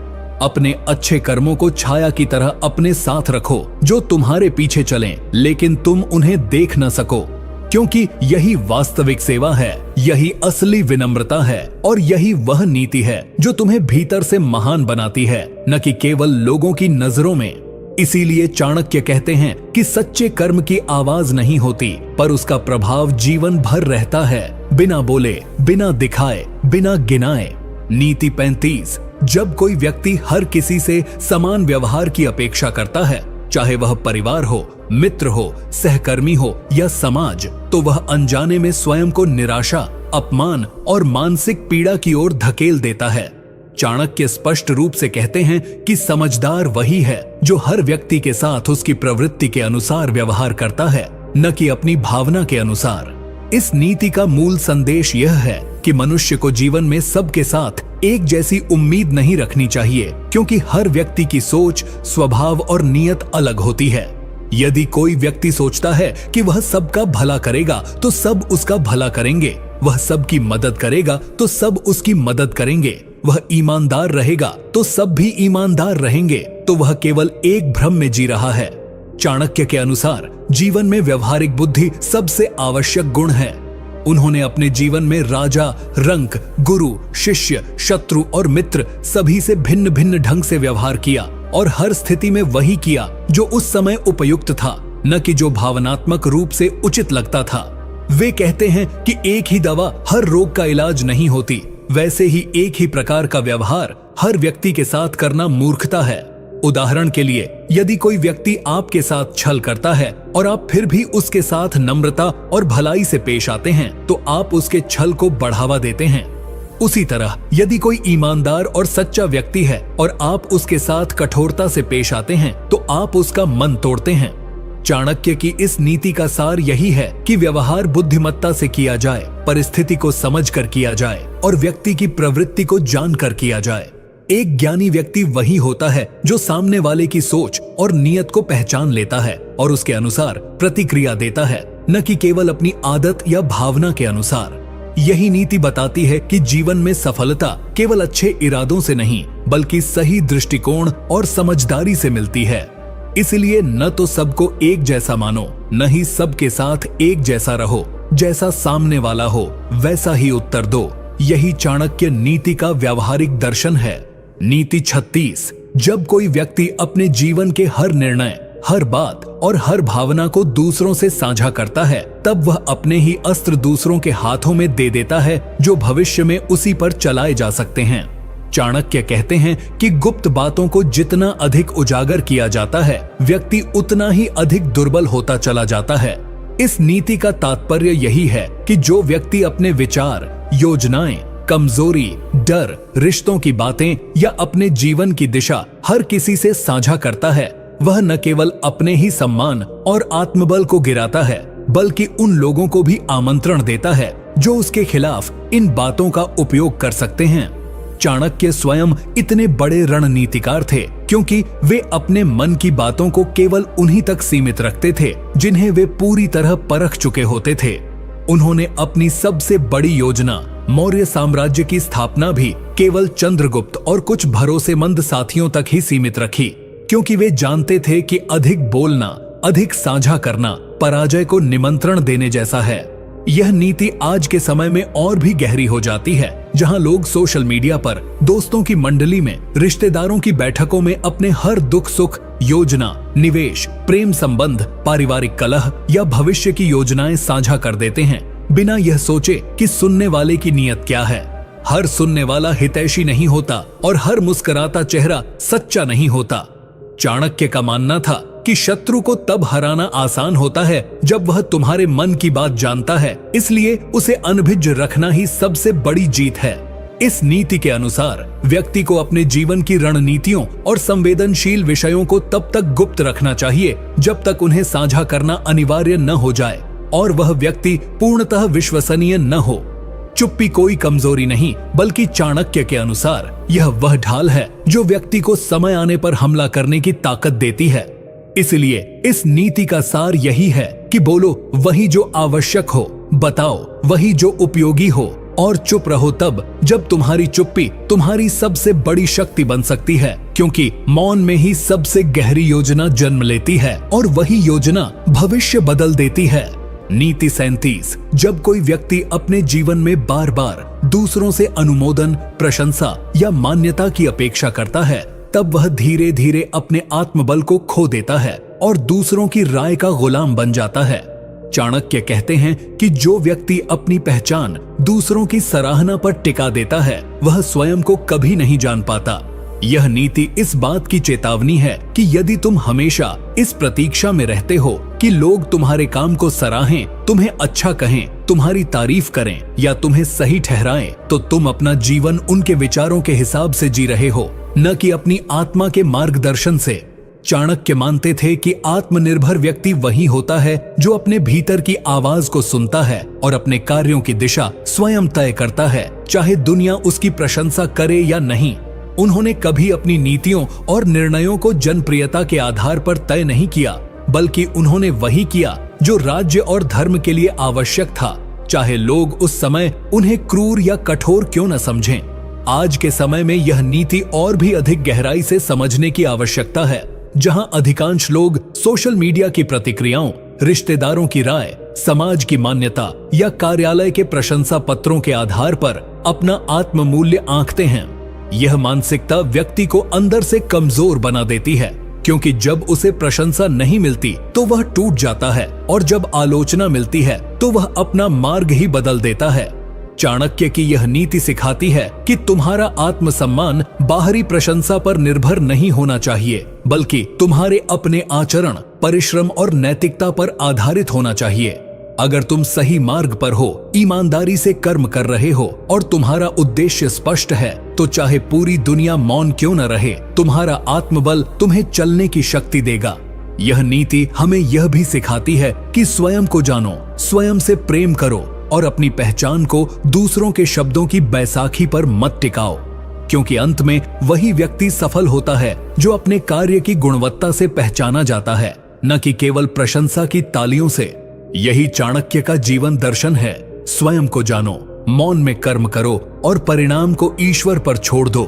अपने अच्छे कर्मों को छाया की तरह अपने साथ रखो, जो तुम्हारे पीछे चलें, लेकिन तुम उन्हें देख न सको। क्योंकि यही वास्तविक सेवा है, यही असली विनम्रता है और यही वह नीति है जो तुम्हें भीतर से महान बनाती है, न कि केवल लोगों की नजरों में। इसीलिए चाणक्य कहते हैं कि सच्चे कर्म की आवाज नहीं होती, पर उसका प्रभाव जीवन भर रहता है, बिना बोले, बिना दिखाए, बिना गिनाए। नीति 35। जब कोई व्यक्ति हर किसी से समान व्यवहार की अपेक्षा करता है, चाहे वह परिवार हो, मित्र हो, सहकर्मी हो या समाज, तो वह अनजाने में स्वयं को निराशा, अपमान और मानसिक पीड़ा की ओर धकेल देता है। चाणक्य स्पष्ट रूप से कहते हैं कि समझदार वही है जो हर व्यक्ति के साथ उसकी प्रवृत्ति के अनुसार व्यवहार करता है, न कि अपनी भावना के अनुसार। इस नीति का मूल संदेश यह है कि मनुष्य को जीवन में सबके साथ एक जैसी उम्मीद नहीं रखनी चाहिए, क्योंकि हर व्यक्ति की सोच, स्वभाव और नीयत अलग होती है। यदि कोई व्यक्ति सोचता है कि वह सबका भला करेगा तो सब उसका भला करेंगे, वह सबकी मदद करेगा तो सब उसकी मदद करेंगे, वह ईमानदार रहेगा तो सब भी ईमानदार रहेंगे, तो वह केवल एक भ्रम में जी रहा है। चाणक्य के अनुसार जीवन में व्यवहारिक बुद्धि सबसे आवश्यक गुण है। उन्होंने अपने जीवन में राजा, रंक, गुरु, शिष्य, शत्रु और मित्र सभी से भिन्न भिन्न ढंग से व्यवहार किया और हर स्थिति में वही किया जो उस समय उपयुक्त था, न कि जो भावनात्मक रूप से उचित लगता था। वे कहते हैं कि एक ही दवा हर रोग का इलाज नहीं होती, वैसे ही एक ही प्रकार का व्यवहार हर व्यक्ति के साथ करना मूर्खता है। उदाहरण के लिए, यदि कोई व्यक्ति आपके साथ छल करता है और आप फिर भी उसके साथ नम्रता और भलाई से पेश आते हैं, तो आप उसके छल को बढ़ावा देते हैं। उसी तरह यदि कोई ईमानदार और सच्चा व्यक्ति है और आप उसके साथ कठोरता से पेश आते हैं, तो आप उसका मन तोड़ते हैं। चाणक्य की इस नीति का सार यही है कि व्यवहार बुद्धिमत्ता से किया जाए, परिस्थिति को समझकर किया जाए और व्यक्ति की प्रवृत्ति को जानकर किया जाए। एक ज्ञानी व्यक्ति वही होता है जो सामने वाले की सोच और नीयत को पहचान लेता है और उसके अनुसार प्रतिक्रिया देता है, न कि केवल अपनी आदत या भावना के अनुसार। यही नीति बताती है कि जीवन में सफलता केवल अच्छे इरादों से नहीं, बल्कि सही दृष्टिकोण और समझदारी से मिलती है। इसलिए न तो सबको एक जैसा मानो, न ही सबके साथ एक जैसा रहो। जैसा सामने वाला हो वैसा ही उत्तर दो। यही चाणक्य नीति का व्यावहारिक दर्शन है। नीति 36। जब कोई व्यक्ति अपने जीवन के हर निर्णय, हर बात और हर भावना को दूसरों से साझा करता है, तब वह अपने ही अस्त्र दूसरों के हाथों में दे देता है, जो भविष्य में उसी पर चलाए जा सकते हैं। चाणक्य कहते हैं कि गुप्त बातों को जितना अधिक उजागर किया जाता है, व्यक्ति उतना ही अधिक दुर्बल होता चला जाता है। इस नीति का तात्पर्य यही है कि जो व्यक्ति अपने विचार, योजनाएं, कमजोरी, डर, रिश्तों की बातें या अपने जीवन की दिशा हर किसी से साझा करता है, वह न केवल अपने ही सम्मान और आत्मबल को गिराता है, बल्कि उन लोगों को भी आमंत्रण देता है जो उसके खिलाफ इन बातों का उपयोग कर सकते हैं। चाणक्य स्वयं इतने बड़े रणनीतिकार थे क्योंकि वे अपने मन की बातों को केवल उन्हीं तक सीमित रखते थे जिन्हें वे पूरी तरह परख चुके होते थे। उन्होंने अपनी सबसे बड़ी योजना, मौर्य साम्राज्य की स्थापना भी केवल चंद्रगुप्त और कुछ भरोसेमंद साथियों तक ही सीमित रखी, क्योंकि वे जानते थे कि अधिक बोलना, अधिक साझा करना पराजय को निमंत्रण देने जैसा है। यह नीति आज के समय में और भी गहरी हो जाती है, जहां लोग सोशल मीडिया पर, दोस्तों की मंडली में, रिश्तेदारों की बैठकों में अपने हर दुख सुख, योजना, निवेश, प्रेम संबंध, पारिवारिक कलह या भविष्य की योजनाएं साझा कर देते हैं, बिना यह सोचे कि सुनने वाले की नीयत क्या है। हर सुनने वाला हितैषी नहीं होता और हर मुस्कुराता चेहरा सच्चा नहीं होता। चाणक्य का मानना था कि शत्रु को तब हराना आसान होता है जब वह तुम्हारे मन की बात जानता है, इसलिए उसे अनभिज्ञ रखना ही सबसे बड़ी जीत है। इस नीति के अनुसार व्यक्ति को अपने जीवन की रणनीतियों और संवेदनशील विषयों को तब तक गुप्त रखना चाहिए जब तक उन्हें साझा करना अनिवार्य न हो जाए और वह व्यक्ति पूर्णतः विश्वसनीय न हो। चुप्पी कोई कमजोरी नहीं, बल्कि चाणक्य के अनुसार यह वह ढाल है जो व्यक्ति को समय आने पर हमला करने की ताकत देती है। इसलिए इस नीति का सार यही है कि बोलो वही जो आवश्यक हो, बताओ वही जो उपयोगी हो और चुप रहो तब जब तुम्हारी चुप्पी तुम्हारी सबसे बड़ी शक्ति बन सकती है, क्योंकि मौन में ही सबसे गहरी योजना जन्म लेती है और वही योजना भविष्य बदल देती है। नीति 37। जब कोई व्यक्ति अपने जीवन में बार बार दूसरों से अनुमोदन, प्रशंसा या मान्यता की अपेक्षा करता है, तब वह धीरे धीरे अपने आत्मबल को खो देता है और दूसरों की राय का गुलाम बन जाता है। चाणक्य कहते हैं कि जो व्यक्ति अपनी पहचान दूसरों की सराहना पर टिका देता है, वह स्वयं को कभी नहीं जान पाता। यह नीति इस बात की चेतावनी है कि यदि तुम हमेशा इस प्रतीक्षा में रहते हो कि लोग तुम्हारे काम को सराहें, तुम्हें अच्छा कहें, तुम्हारी तारीफ करें या तुम्हें सही ठहराएं, तो तुम अपना जीवन उनके विचारों के हिसाब से जी रहे हो, न कि अपनी आत्मा के मार्गदर्शन से। चाणक्य मानते थे कि आत्मनिर्भर व्यक्ति वही होता है जो अपने भीतर की आवाज को सुनता है और अपने कार्यों की दिशा स्वयं तय करता है, चाहे दुनिया उसकी प्रशंसा करे या नहीं। उन्होंने कभी अपनी नीतियों और निर्णयों को जनप्रियता के आधार पर तय नहीं किया, बल्कि उन्होंने वही किया जो राज्य और धर्म के लिए आवश्यक था, चाहे लोग उस समय उन्हें क्रूर या कठोर क्यों न समझें। आज के समय में यह नीति और भी अधिक गहराई से समझने की आवश्यकता है, जहां अधिकांश लोग सोशल मीडिया की प्रतिक्रियाओं, रिश्तेदारों की राय, समाज की मान्यता या कार्यालय के प्रशंसा पत्रों के आधार पर अपना आत्ममूल्य आंकते हैं। यह मानसिकता व्यक्ति को अंदर से कमजोर बना देती है, क्योंकि जब उसे प्रशंसा नहीं मिलती तो वह टूट जाता है और जब आलोचना मिलती है तो वह अपना मार्ग ही बदल देता है। चाणक्य की यह नीति सिखाती है कि तुम्हारा आत्मसम्मान बाहरी प्रशंसा पर निर्भर नहीं होना चाहिए, बल्कि तुम्हारे अपने आचरण, परिश्रम और नैतिकता पर आधारित होना चाहिए। अगर तुम सही मार्ग पर हो, ईमानदारी से कर्म कर रहे हो और तुम्हारा उद्देश्य स्पष्ट है, तो चाहे पूरी दुनिया मौन क्यों न रहे, तुम्हारा आत्मबल तुम्हें चलने की शक्ति देगा। यह नीति हमें यह भी सिखाती है कि स्वयं को जानो, स्वयं से प्रेम करो और अपनी पहचान को दूसरों के शब्दों की बैसाखी पर मत टिकाओ, क्योंकि अंत में वही व्यक्ति सफल होता है जो अपने कार्य की गुणवत्ता से पहचाना जाता है, न कि केवल प्रशंसा की तालियों से। यही चाणक्य का जीवन दर्शन है। स्वयं को जानो, मौन में कर्म करो और परिणाम को ईश्वर पर छोड़ दो।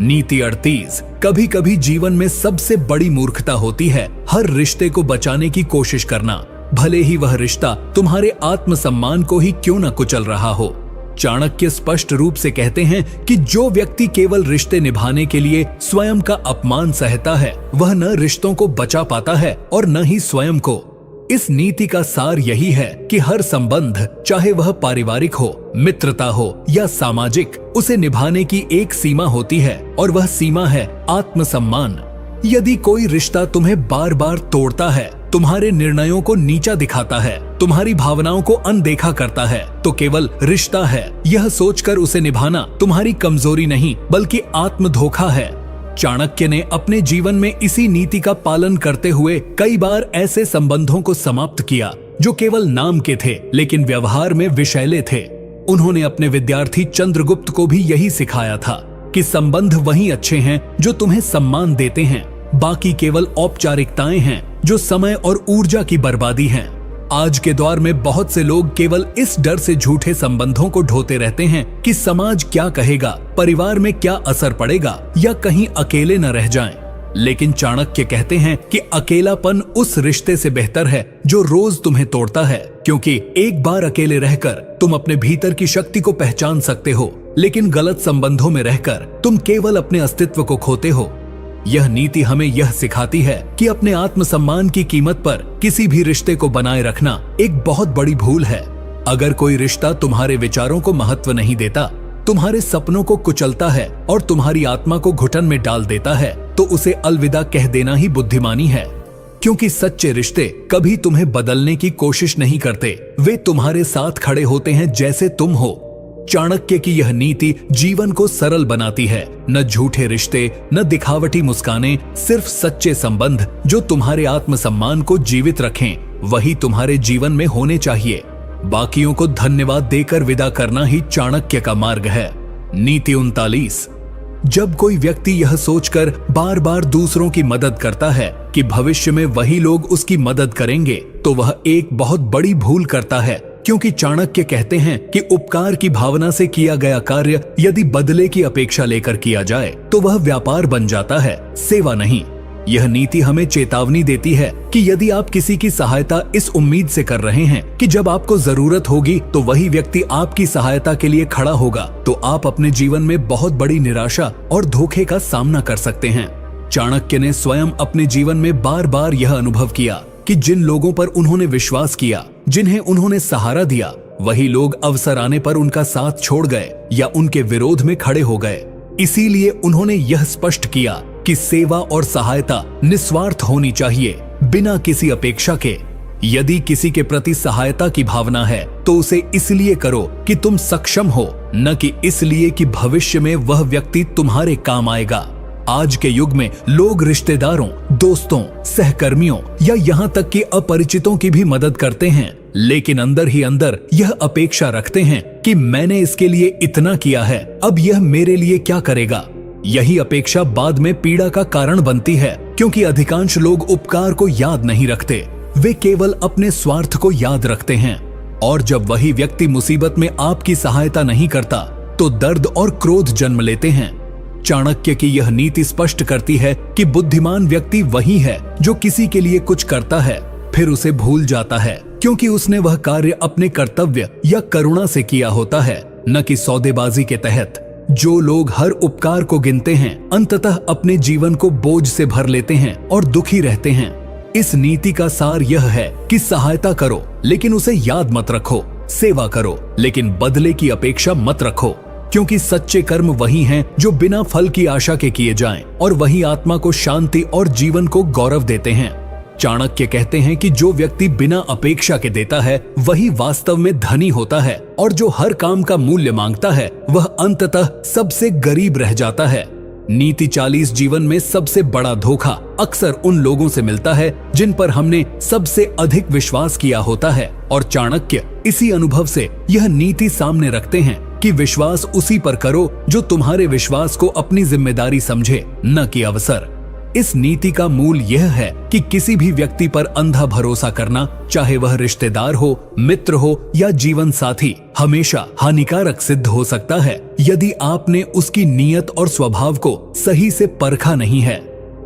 नीति 38। कभी कभी जीवन में सबसे बड़ी मूर्खता होती है हर रिश्ते को बचाने की कोशिश करना, भले ही वह रिश्ता तुम्हारे आत्मसम्मान को ही क्यों न कुचल रहा हो। चाणक्य स्पष्ट रूप से कहते हैं कि जो व्यक्ति केवल रिश्ते निभाने के लिए स्वयं का अपमान सहता है, वह न रिश्तों को बचा पाता है और न ही स्वयं को। इस नीति का सार यही है कि हर संबंध, चाहे वह पारिवारिक हो, मित्रता हो या सामाजिक, उसे निभाने की एक सीमा होती है और वह सीमा है आत्मसम्मान। यदि कोई रिश्ता तुम्हें बार बार तोड़ता है, तुम्हारे निर्णयों को नीचा दिखाता है, तुम्हारी भावनाओं को अनदेखा करता है, तो केवल रिश्ता है, यह सोचकर उसे निभाना तुम्हारी कमजोरी नहीं बल्कि आत्मधोखा है। चाणक्य ने अपने जीवन में इसी नीति का पालन करते हुए कई बार ऐसे संबंधों को समाप्त किया जो केवल नाम के थे लेकिन व्यवहार में विषैले थे। उन्होंने अपने विद्यार्थी चंद्रगुप्त को भी यही सिखाया था कि संबंध वही अच्छे हैं जो तुम्हें सम्मान देते हैं, बाकी केवल औपचारिकताएं हैं जो समय और ऊर्जा की बर्बादी हैं। आज के दौर में बहुत से लोग केवल इस डर से झूठे संबंधों को ढोते रहते हैं कि समाज क्या कहेगा, परिवार में क्या असर पड़ेगा या कहीं अकेले न रह जाएं। लेकिन चाणक्य कहते हैं कि अकेलापन उस रिश्ते से बेहतर है जो रोज तुम्हें तोड़ता है, क्योंकि एक बार अकेले रहकर तुम अपने भीतर की शक्ति को पहचान सकते हो, लेकिन गलत संबंधों में रहकर तुम केवल अपने अस्तित्व को खोते हो। यह नीति हमें यह सिखाती है कि अपने आत्मसम्मान की कीमत पर किसी भी रिश्ते को बनाए रखना एक बहुत बड़ी भूल है। अगर कोई रिश्ता तुम्हारे विचारों को महत्व नहीं देता, तुम्हारे सपनों को कुचलता है और तुम्हारी आत्मा को घुटन में डाल देता है, तो उसे अलविदा कह देना ही बुद्धिमानी है। क्योंकि सच्चे रिश्ते कभी तुम्हें बदलने की कोशिश नहीं करते, वे तुम्हारे साथ खड़े होते हैं जैसे तुम हो। चाणक्य की यह नीति जीवन को सरल बनाती है। न झूठे रिश्ते, न दिखावटी मुस्कानें, सिर्फ सच्चे संबंध जो तुम्हारे आत्मसम्मान को जीवित रखें, वही तुम्हारे जीवन में होने चाहिए। बाकियों को धन्यवाद देकर विदा करना ही चाणक्य का मार्ग है। नीति 39। जब कोई व्यक्ति यह सोचकर बार बार दूसरों की मदद करता है कि भविष्य में वही लोग उसकी मदद करेंगे, तो वह एक बहुत बड़ी भूल करता है, क्योंकि चाणक्य कहते हैं कि उपकार की भावना से किया गया कार्य यदि बदले की अपेक्षा लेकर किया जाए तो वह व्यापार बन जाता है, सेवा नहीं। यह नीति हमें चेतावनी देती है कि यदि आप किसी की सहायता इस उम्मीद से कर रहे हैं कि जब आपको जरूरत होगी तो वही व्यक्ति आपकी सहायता के लिए खड़ा होगा, तो आप अपने जीवन में बहुत बड़ी निराशा और धोखे का सामना कर सकते हैं। चाणक्य ने स्वयं अपने जीवन में बार बार यह अनुभव किया कि जिन लोगों पर उन्होंने विश्वास किया, जिन्हें उन्होंने सहारा दिया, वही लोग अवसर आने पर उनका साथ छोड़ गए या उनके विरोध में खड़े हो गए। इसीलिए उन्होंने यह स्पष्ट किया कि सेवा और सहायता निस्वार्थ होनी चाहिए, बिना किसी अपेक्षा के। यदि किसी के प्रति सहायता की भावना है तो उसे इसलिए करो कि तुम सक्षम हो, न कि इसलिए कि भविष्य में वह व्यक्ति तुम्हारे काम आएगा। आज के युग में लोग रिश्तेदारों, दोस्तों, सहकर्मियों या यहाँ तक कि अपरिचितों की भी मदद करते हैं, लेकिन अंदर ही अंदर यह अपेक्षा रखते हैं कि मैंने इसके लिए इतना किया है, अब यह मेरे लिए क्या करेगा। यही अपेक्षा बाद में पीड़ा का कारण बनती है, क्योंकि अधिकांश लोग उपकार को याद नहीं रखते, वे केवल अपने स्वार्थ को याद रखते हैं। और जब वही व्यक्ति मुसीबत में आपकी सहायता नहीं करता तो दर्द और क्रोध जन्म लेते हैं। चाणक्य की यह नीति स्पष्ट करती है कि बुद्धिमान व्यक्ति वही है जो किसी के लिए कुछ करता है फिर उसे भूल जाता है, क्योंकि उसने वह कार्य अपने कर्तव्य या करुणा से किया होता है, न कि सौदेबाजी के तहत। जो लोग हर उपकार को गिनते हैं अंततः अपने जीवन को बोझ से भर लेते हैं और दुखी रहते हैं। इस नीति का सार यह है कि सहायता करो लेकिन उसे याद मत रखो, सेवा करो लेकिन बदले की अपेक्षा मत रखो, क्योंकि सच्चे कर्म वही हैं जो बिना फल की आशा के किए जाएं और वही आत्मा को शांति और जीवन को गौरव देते हैं। चाणक्य कहते हैं कि जो व्यक्ति बिना अपेक्षा के देता है वही वास्तव में धनी होता है, और जो हर काम का मूल्य मांगता है वह अंततः सबसे गरीब रह जाता है। नीति 40 जीवन में सबसे बड़ा धोखा अक्सर उन लोगों से मिलता है जिन पर हमने सबसे अधिक विश्वास किया होता है, और चाणक्य इसी अनुभव से यह नीति सामने रखते हैं कि विश्वास उसी पर करो जो तुम्हारे विश्वास को अपनी जिम्मेदारी समझे, न कि अवसर। इस नीति का मूल यह है कि किसी भी व्यक्ति पर अंधा भरोसा करना, चाहे वह रिश्तेदार हो, मित्र हो या जीवन साथी, हमेशा हानिकारक सिद्ध हो सकता है यदि आपने उसकी नीयत और स्वभाव को सही से परखा नहीं है।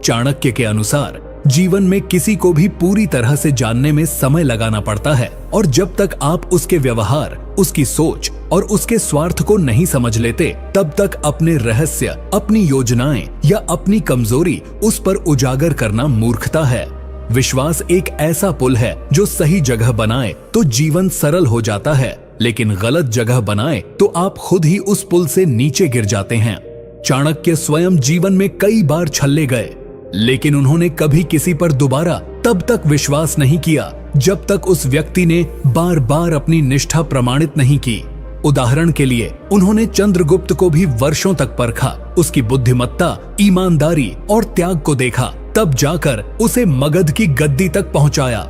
चाणक्य के अनुसार जीवन में किसी को भी पूरी तरह से जानने में समय लगाना पड़ता है, और जब तक आप उसके व्यवहार, उसकी सोच और उसके स्वार्थ को नहीं समझ लेते, तब तक अपने रहस्य, अपनी योजनाएं या अपनी कमजोरी उस पर उजागर करना मूर्खता है। विश्वास एक ऐसा पुल है जो सही जगह बनाए तो जीवन सरल हो जाता है, लेकिन गलत जगह बनाए तो आप खुद ही उस पुल से नीचे गिर जाते हैं। चाणक्य स्वयं जीवन में कई बार छल्ले गए, लेकिन उन्होंने कभी किसी पर दोबारा तब तक विश्वास नहीं किया जब तक उस व्यक्ति ने बार बार अपनी निष्ठा प्रमाणित नहीं की। उदाहरण के लिए उन्होंने चंद्रगुप्त को भी वर्षों तक परखा, उसकी बुद्धिमत्ता, ईमानदारी और त्याग को देखा, तब जाकर उसे मगध की गद्दी तक पहुंचाया।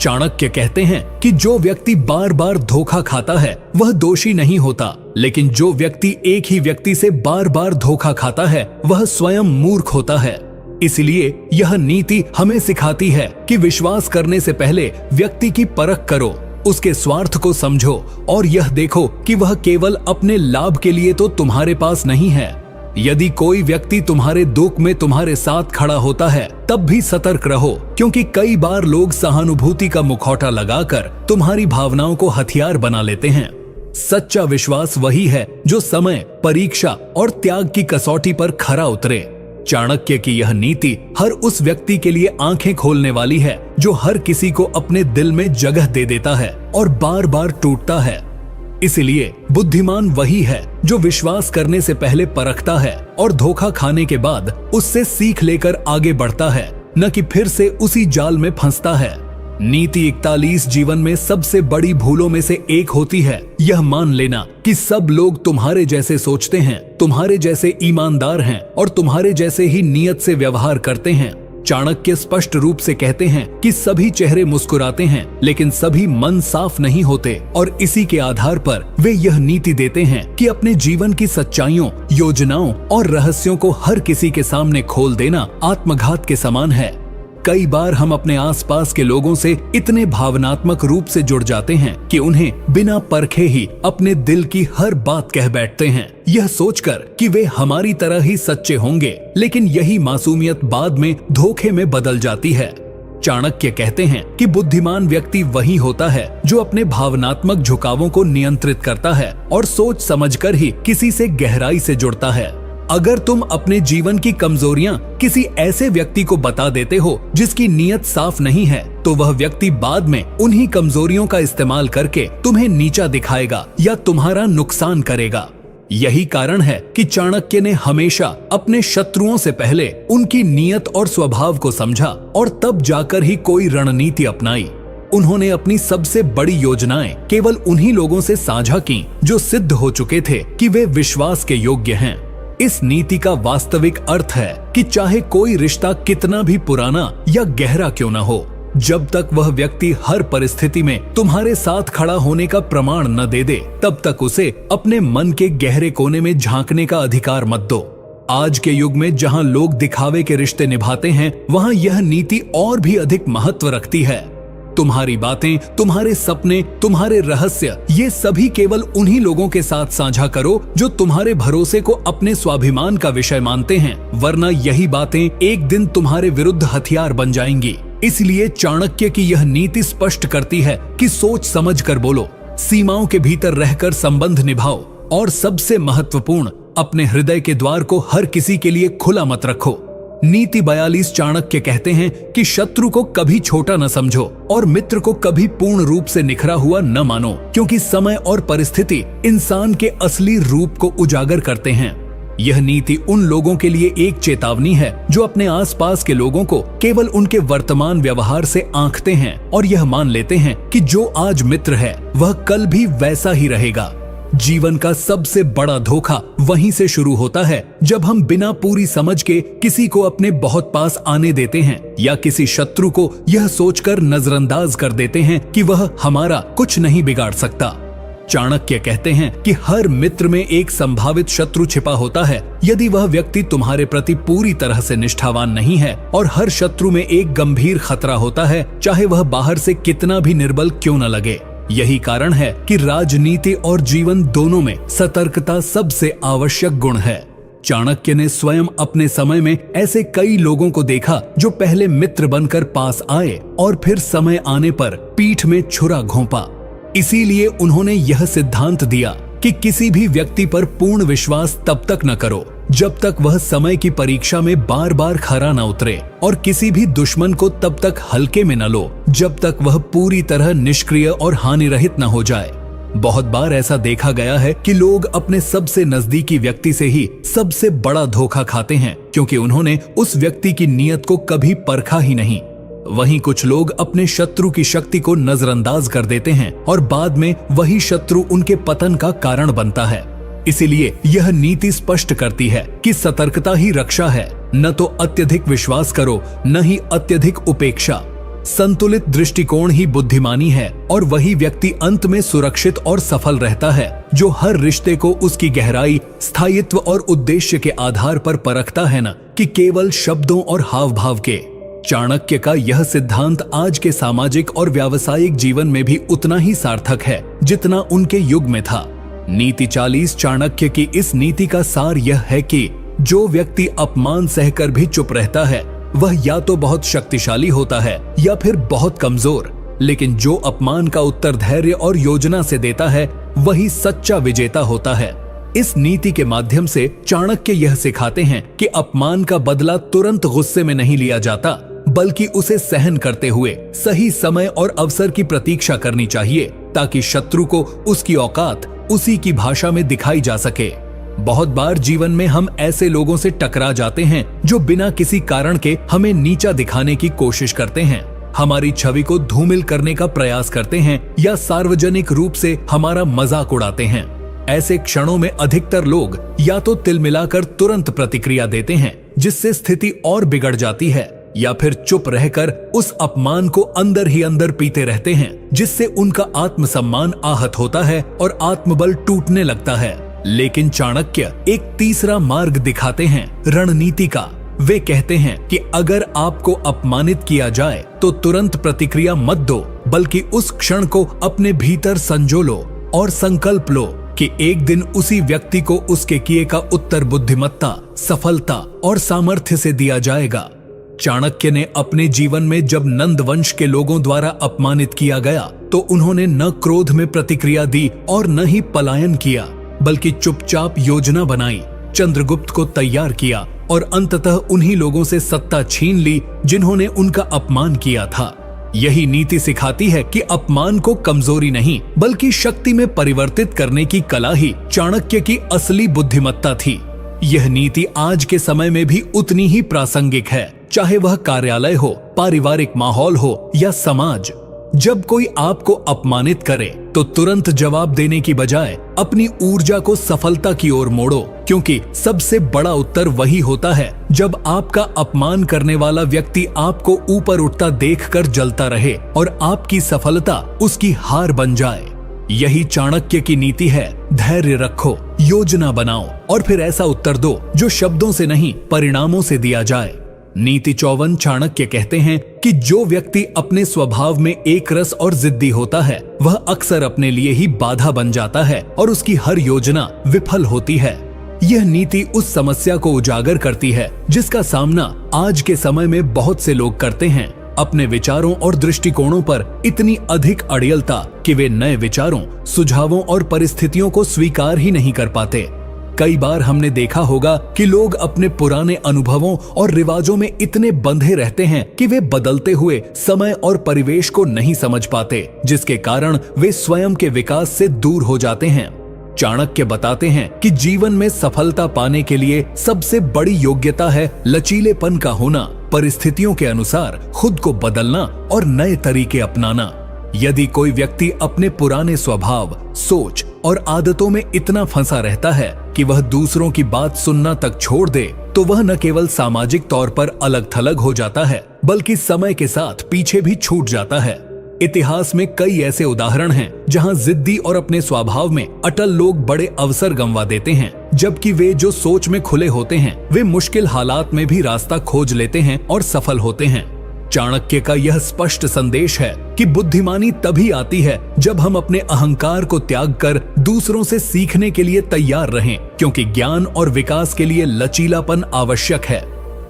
चाणक्य कहते हैं कि जो व्यक्ति बार बार धोखा खाता है वह दोषी नहीं होता, लेकिन जो व्यक्ति एक ही व्यक्ति से बार बार धोखा खाता है वह स्वयं मूर्ख होता है। इसलिए यह नीति हमें सिखाती है कि विश्वास करने से पहले व्यक्ति की परख करो, उसके स्वार्थ को समझो और यह देखो कि वह केवल अपने लाभ के लिए तो तुम्हारे पास नहीं है। यदि कोई व्यक्ति तुम्हारे दुख में तुम्हारे साथ खड़ा होता है तब भी सतर्क रहो, क्योंकि कई बार लोग सहानुभूति का मुखौटा लगाकर तुम्हारी भावनाओं को हथियार बना लेते हैं। सच्चा विश्वास वही है जो समय, परीक्षा और त्याग की कसौटी पर खरा उतरे। चाणक्य की यह नीति हर उस व्यक्ति के लिए आंखें खोलने वाली है जो हर किसी को अपने दिल में जगह दे देता है और बार बार टूटता है। इसलिए बुद्धिमान वही है जो विश्वास करने से पहले परखता है और धोखा खाने के बाद उससे सीख लेकर आगे बढ़ता है, न कि फिर से उसी जाल में फंसता है। नीति 41 जीवन में सबसे बड़ी भूलों में से एक होती है यह मान लेना कि सब लोग तुम्हारे जैसे सोचते हैं, तुम्हारे जैसे ईमानदार हैं और तुम्हारे जैसे ही नियत से व्यवहार करते हैं। चाणक्य स्पष्ट रूप से कहते हैं कि सभी चेहरे मुस्कुराते हैं लेकिन सभी मन साफ नहीं होते, और इसी के आधार पर वे यह नीति देते हैं कि अपने जीवन की सच्चाइयों, योजनाओं और रहस्यों को हर किसी के सामने खोल देना आत्मघात के समान है। कई बार हम अपने आसपास के लोगों से इतने भावनात्मक रूप से जुड़ जाते हैं कि उन्हें बिना परखे ही अपने दिल की हर बात कह बैठते हैं, यह सोचकर कि वे हमारी तरह ही सच्चे होंगे। लेकिन यही मासूमियत बाद में धोखे में बदल जाती है। चाणक्य कहते हैं कि बुद्धिमान व्यक्ति वही होता है जो अपने भावनात्मक झुकावों को नियंत्रित करता है और सोच समझकर ही किसी से गहराई से जुड़ता है। अगर तुम अपने जीवन की कमजोरियां किसी ऐसे व्यक्ति को बता देते हो जिसकी नीयत साफ नहीं है, तो वह व्यक्ति बाद में उन्हीं कमजोरियों का इस्तेमाल करके तुम्हें नीचा दिखाएगा या तुम्हारा नुकसान करेगा। यही कारण है कि चाणक्य ने हमेशा अपने शत्रुओं से पहले उनकी नीयत और स्वभाव को समझा और तब जाकर ही कोई रणनीति अपनाई। उन्होंने अपनी सबसे बड़ी योजनाएं केवल उन्हीं लोगों से साझा की जो सिद्ध हो चुके थे कि वे विश्वास के योग्य हैं। इस नीति का वास्तविक अर्थ है कि चाहे कोई रिश्ता कितना भी पुराना या गहरा क्यों न हो, जब तक वह व्यक्ति हर परिस्थिति में तुम्हारे साथ खड़ा होने का प्रमाण न दे दे, तब तक उसे अपने मन के गहरे कोने में झांकने का अधिकार मत दो। आज के युग में जहां लोग दिखावे के रिश्ते निभाते हैं, वहां यह नीति और भी अधिक महत्व रखती है। तुम्हारी बातें, तुम्हारे सपने, तुम्हारे रहस्य, ये सभी केवल उन्हीं लोगों के साथ साझा करो जो तुम्हारे भरोसे को अपने स्वाभिमान का विषय मानते हैं, वरना यही बातें एक दिन तुम्हारे विरुद्ध हथियार बन जाएंगी। इसलिए चाणक्य की यह नीति स्पष्ट करती है कि सोच समझ कर बोलो, सीमाओं के भीतर रहकर संबंध निभाओ और सबसे महत्वपूर्ण, अपने हृदय के द्वार को हर किसी के लिए खुला मत रखो। नीति 42 चाणक्य कहते हैं कि शत्रु को कभी छोटा न समझो और मित्र को कभी पूर्ण रूप से निखरा हुआ न मानो, क्योंकि समय और परिस्थिति इंसान के असली रूप को उजागर करते हैं। यह नीति उन लोगों के लिए एक चेतावनी है जो अपने आसपास के लोगों को केवल उनके वर्तमान व्यवहार से आंकते हैं और यह मान लेते हैं कि जो आज मित्र है वह कल भी वैसा ही रहेगा। जीवन का सबसे बड़ा धोखा वहीं से शुरू होता है जब हम बिना पूरी समझ के किसी को अपने बहुत पास आने देते हैं या किसी शत्रु को यह सोचकर नजरअंदाज कर देते हैं कि वह हमारा कुछ नहीं बिगाड़ सकता। चाणक्य कहते हैं कि हर मित्र में एक संभावित शत्रु छिपा होता है यदि वह व्यक्ति तुम्हारे प्रति पूरी तरह से निष्ठावान नहीं है, और हर शत्रु में एक गंभीर खतरा होता है, चाहे वह बाहर से कितना भी निर्बल क्यों न लगे। यही कारण है कि राजनीति और जीवन दोनों में सतर्कता सबसे आवश्यक गुण है। चाणक्य ने स्वयं अपने समय में ऐसे कई लोगों को देखा जो पहले मित्र बनकर पास आए और फिर समय आने पर पीठ में छुरा घोंपा। इसीलिए उन्होंने यह सिद्धांत दिया कि किसी भी व्यक्ति पर पूर्ण विश्वास तब तक न करो जब तक वह समय की परीक्षा में बार बार खरा न उतरे, और किसी भी दुश्मन को तब तक हल्के में न लो जब तक वह पूरी तरह निष्क्रिय और हानिरहित न हो जाए। बहुत बार ऐसा देखा गया है कि लोग अपने सबसे नजदीकी व्यक्ति से ही सबसे बड़ा धोखा खाते हैं, क्योंकि उन्होंने उस व्यक्ति की नीयत को कभी परखा ही नहीं। वहीं कुछ लोग अपने शत्रु की शक्ति को नजरअंदाज कर देते हैं और बाद में वही शत्रु उनके पतन का कारण बनता है। इसीलिए यह नीति स्पष्ट करती है कि सतर्कता ही रक्षा है, न तो अत्यधिक विश्वास करो, न ही अत्यधिक उपेक्षा। संतुलित दृष्टिकोण ही बुद्धिमानी है, और वही व्यक्ति अंत में सुरक्षित और सफल रहता है जो हर रिश्ते को उसकी गहराई, स्थायित्व और उद्देश्य के आधार पर परखता है, न कि केवल शब्दों और हाव भाव के। चाणक्य का यह सिद्धांत आज के सामाजिक और व्यावसायिक जीवन में भी उतना ही सार्थक है जितना उनके युग में था। नीति 40 चाणक्य की इस नीति का सार यह है कि जो व्यक्ति अपमान सहकर भी चुप रहता है वह या तो बहुत शक्तिशाली होता है या फिर बहुत कमजोर, लेकिन जो अपमान का उत्तर धैर्य और योजना से देता है वही सच्चा विजेता होता है। इस नीति के माध्यम से चाणक्य यह सिखाते हैं कि अपमान का बदला तुरंत गुस्से में नहीं लिया जाता, बल्कि उसे सहन करते हुए सही समय और अवसर की प्रतीक्षा करनी चाहिए, ताकि शत्रु को उसकी औकात उसी की भाषा में दिखाई जा सके। बहुत बार जीवन में हम ऐसे लोगों से टकरा जाते हैं जो बिना किसी कारण के हमें नीचा दिखाने की कोशिश करते हैं, हमारी छवि को धूमिल करने का प्रयास करते हैं या सार्वजनिक रूप से हमारा मजाक उड़ाते हैं। ऐसे क्षणों में अधिकतर लोग या तो तिलमिलाकर तुरंत प्रतिक्रिया देते हैं जिससे स्थिति और बिगड़ जाती है, या फिर चुप रहकर उस अपमान को अंदर ही अंदर पीते रहते हैं, जिससे उनका आत्मसम्मान आहत होता है और आत्मबल टूटने लगता है। लेकिन चाणक्य एक तीसरा मार्ग दिखाते हैं, रणनीति का, वे कहते हैं कि अगर आपको अपमानित किया जाए तो तुरंत प्रतिक्रिया मत दो, बल्कि उस क्षण को अपने भीतर संजो लो और संकल्प लो कि एक दिन उसी व्यक्ति को उसके किए का उत्तर बुद्धिमत्ता, सफलता और सामर्थ्य से दिया जाएगा। चाणक्य ने अपने जीवन में जब नंद वंश के लोगों द्वारा अपमानित किया गया तो उन्होंने न क्रोध में प्रतिक्रिया दी और न ही पलायन किया, बल्कि चुपचाप योजना बनाई, चंद्रगुप्त को तैयार किया और अंततः उन्हीं लोगों से सत्ता छीन ली जिन्होंने उनका अपमान किया था। यही नीति सिखाती है कि अपमान को कमजोरी नहीं बल्कि शक्ति में परिवर्तित करने की कला ही चाणक्य की असली बुद्धिमत्ता थी। यह नीति आज के समय में भी उतनी ही प्रासंगिक है, चाहे वह कार्यालय हो, पारिवारिक माहौल हो या समाज। जब कोई आपको अपमानित करे तो तुरंत जवाब देने की बजाय अपनी ऊर्जा को सफलता की ओर मोड़ो, क्योंकि सबसे बड़ा उत्तर वही होता है जब आपका अपमान करने वाला व्यक्ति आपको ऊपर उठता देखकर जलता रहे और आपकी सफलता उसकी हार बन जाए। यही चाणक्य की नीति है। धैर्य रखो, योजना बनाओ और फिर ऐसा उत्तर दो जो शब्दों से नहीं परिणामों से दिया जाए। नीति 54 चाणक्य कहते हैं कि जो व्यक्ति अपने स्वभाव में एक रस और जिद्दी होता है वह अक्सर अपने लिए ही बाधा बन जाता है और उसकी हर योजना विफल होती है। यह नीति उस समस्या को उजागर करती है जिसका सामना आज के समय में बहुत से लोग करते हैं, अपने विचारों और दृष्टिकोणों पर इतनी अधिक अड़ियलता कि वे नए विचारों, सुझावों और परिस्थितियों को स्वीकार ही नहीं कर पाते। कई बार हमने देखा होगा कि लोग अपने पुराने अनुभवों और रिवाजों में इतने बंधे रहते हैं कि वे बदलते हुए समय और परिवेश को नहीं समझ पाते, जिसके कारण वे स्वयं के विकास से दूर हो जाते हैं। चाणक्य बताते हैं कि जीवन में सफलता पाने के लिए सबसे बड़ी योग्यता है लचीलेपन का होना, परिस्थितियों के अनुसार खुद को बदलना और नए तरीके अपनाना। यदि कोई व्यक्ति अपने पुराने स्वभाव, सोच और आदतों में इतना फंसा रहता है कि वह दूसरों की बात सुनना तक छोड़ दे, तो वह न केवल सामाजिक तौर पर अलग थलग हो जाता है बल्कि समय के साथ पीछे भी छूट जाता है। इतिहास में कई ऐसे उदाहरण हैं जहां जिद्दी और अपने स्वभाव में अटल लोग बड़े अवसर गंवा देते हैं, जबकि वे जो सोच में खुले होते हैं वे मुश्किल हालात में भी रास्ता खोज लेते हैं और सफल होते हैं। चाणक्य का यह स्पष्ट संदेश है कि बुद्धिमानी तभी आती है जब हम अपने अहंकार को त्याग कर दूसरों से सीखने के लिए तैयार रहें, क्योंकि ज्ञान और विकास के लिए लचीलापन आवश्यक है।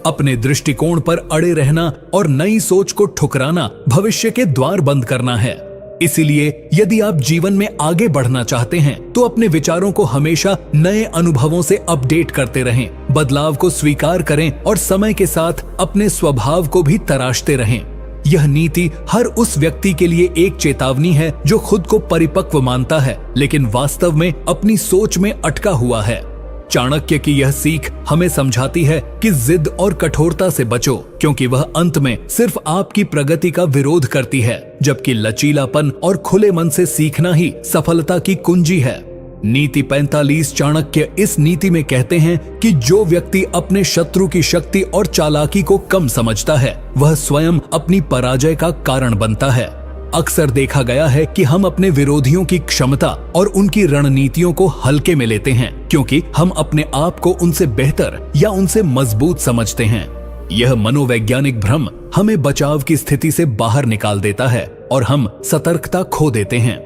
अपने दृष्टिकोण पर अड़े रहना और नई सोच को ठुकराना भविष्य के द्वार बंद करना है। इसीलिए यदि आप जीवन में आगे बढ़ना चाहते हैं तो अपने विचारों को हमेशा नए अनुभवों से अपडेट करते रहें, बदलाव को स्वीकार करें और समय के साथ अपने स्वभाव को भी तराशते रहें। यह नीति हर उस व्यक्ति के लिए एक चेतावनी है जो खुद को परिपक्व मानता है लेकिन वास्तव में अपनी सोच में अटका हुआ है। चाणक्य की यह सीख हमें समझाती है कि जिद और कठोरता से बचो, क्योंकि वह अंत में सिर्फ आपकी प्रगति का विरोध करती है, जबकि लचीलापन और खुले मन से सीखना ही सफलता की कुंजी है। नीति 45 चाणक्य इस नीति में कहते हैं कि जो व्यक्ति अपने शत्रु की शक्ति और चालाकी को कम समझता है वह स्वयं अपनी पराजय का कारण बनता है। अक्सर देखा गया है कि हम अपने विरोधियों की क्षमता और उनकी रणनीतियों को हल्के में लेते हैं, क्योंकि हम अपने आप को उनसे बेहतर या उनसे मजबूत समझते हैं। यह मनोवैज्ञानिक भ्रम हमें बचाव की स्थिति से बाहर निकाल देता है और हम सतर्कता खो देते हैं।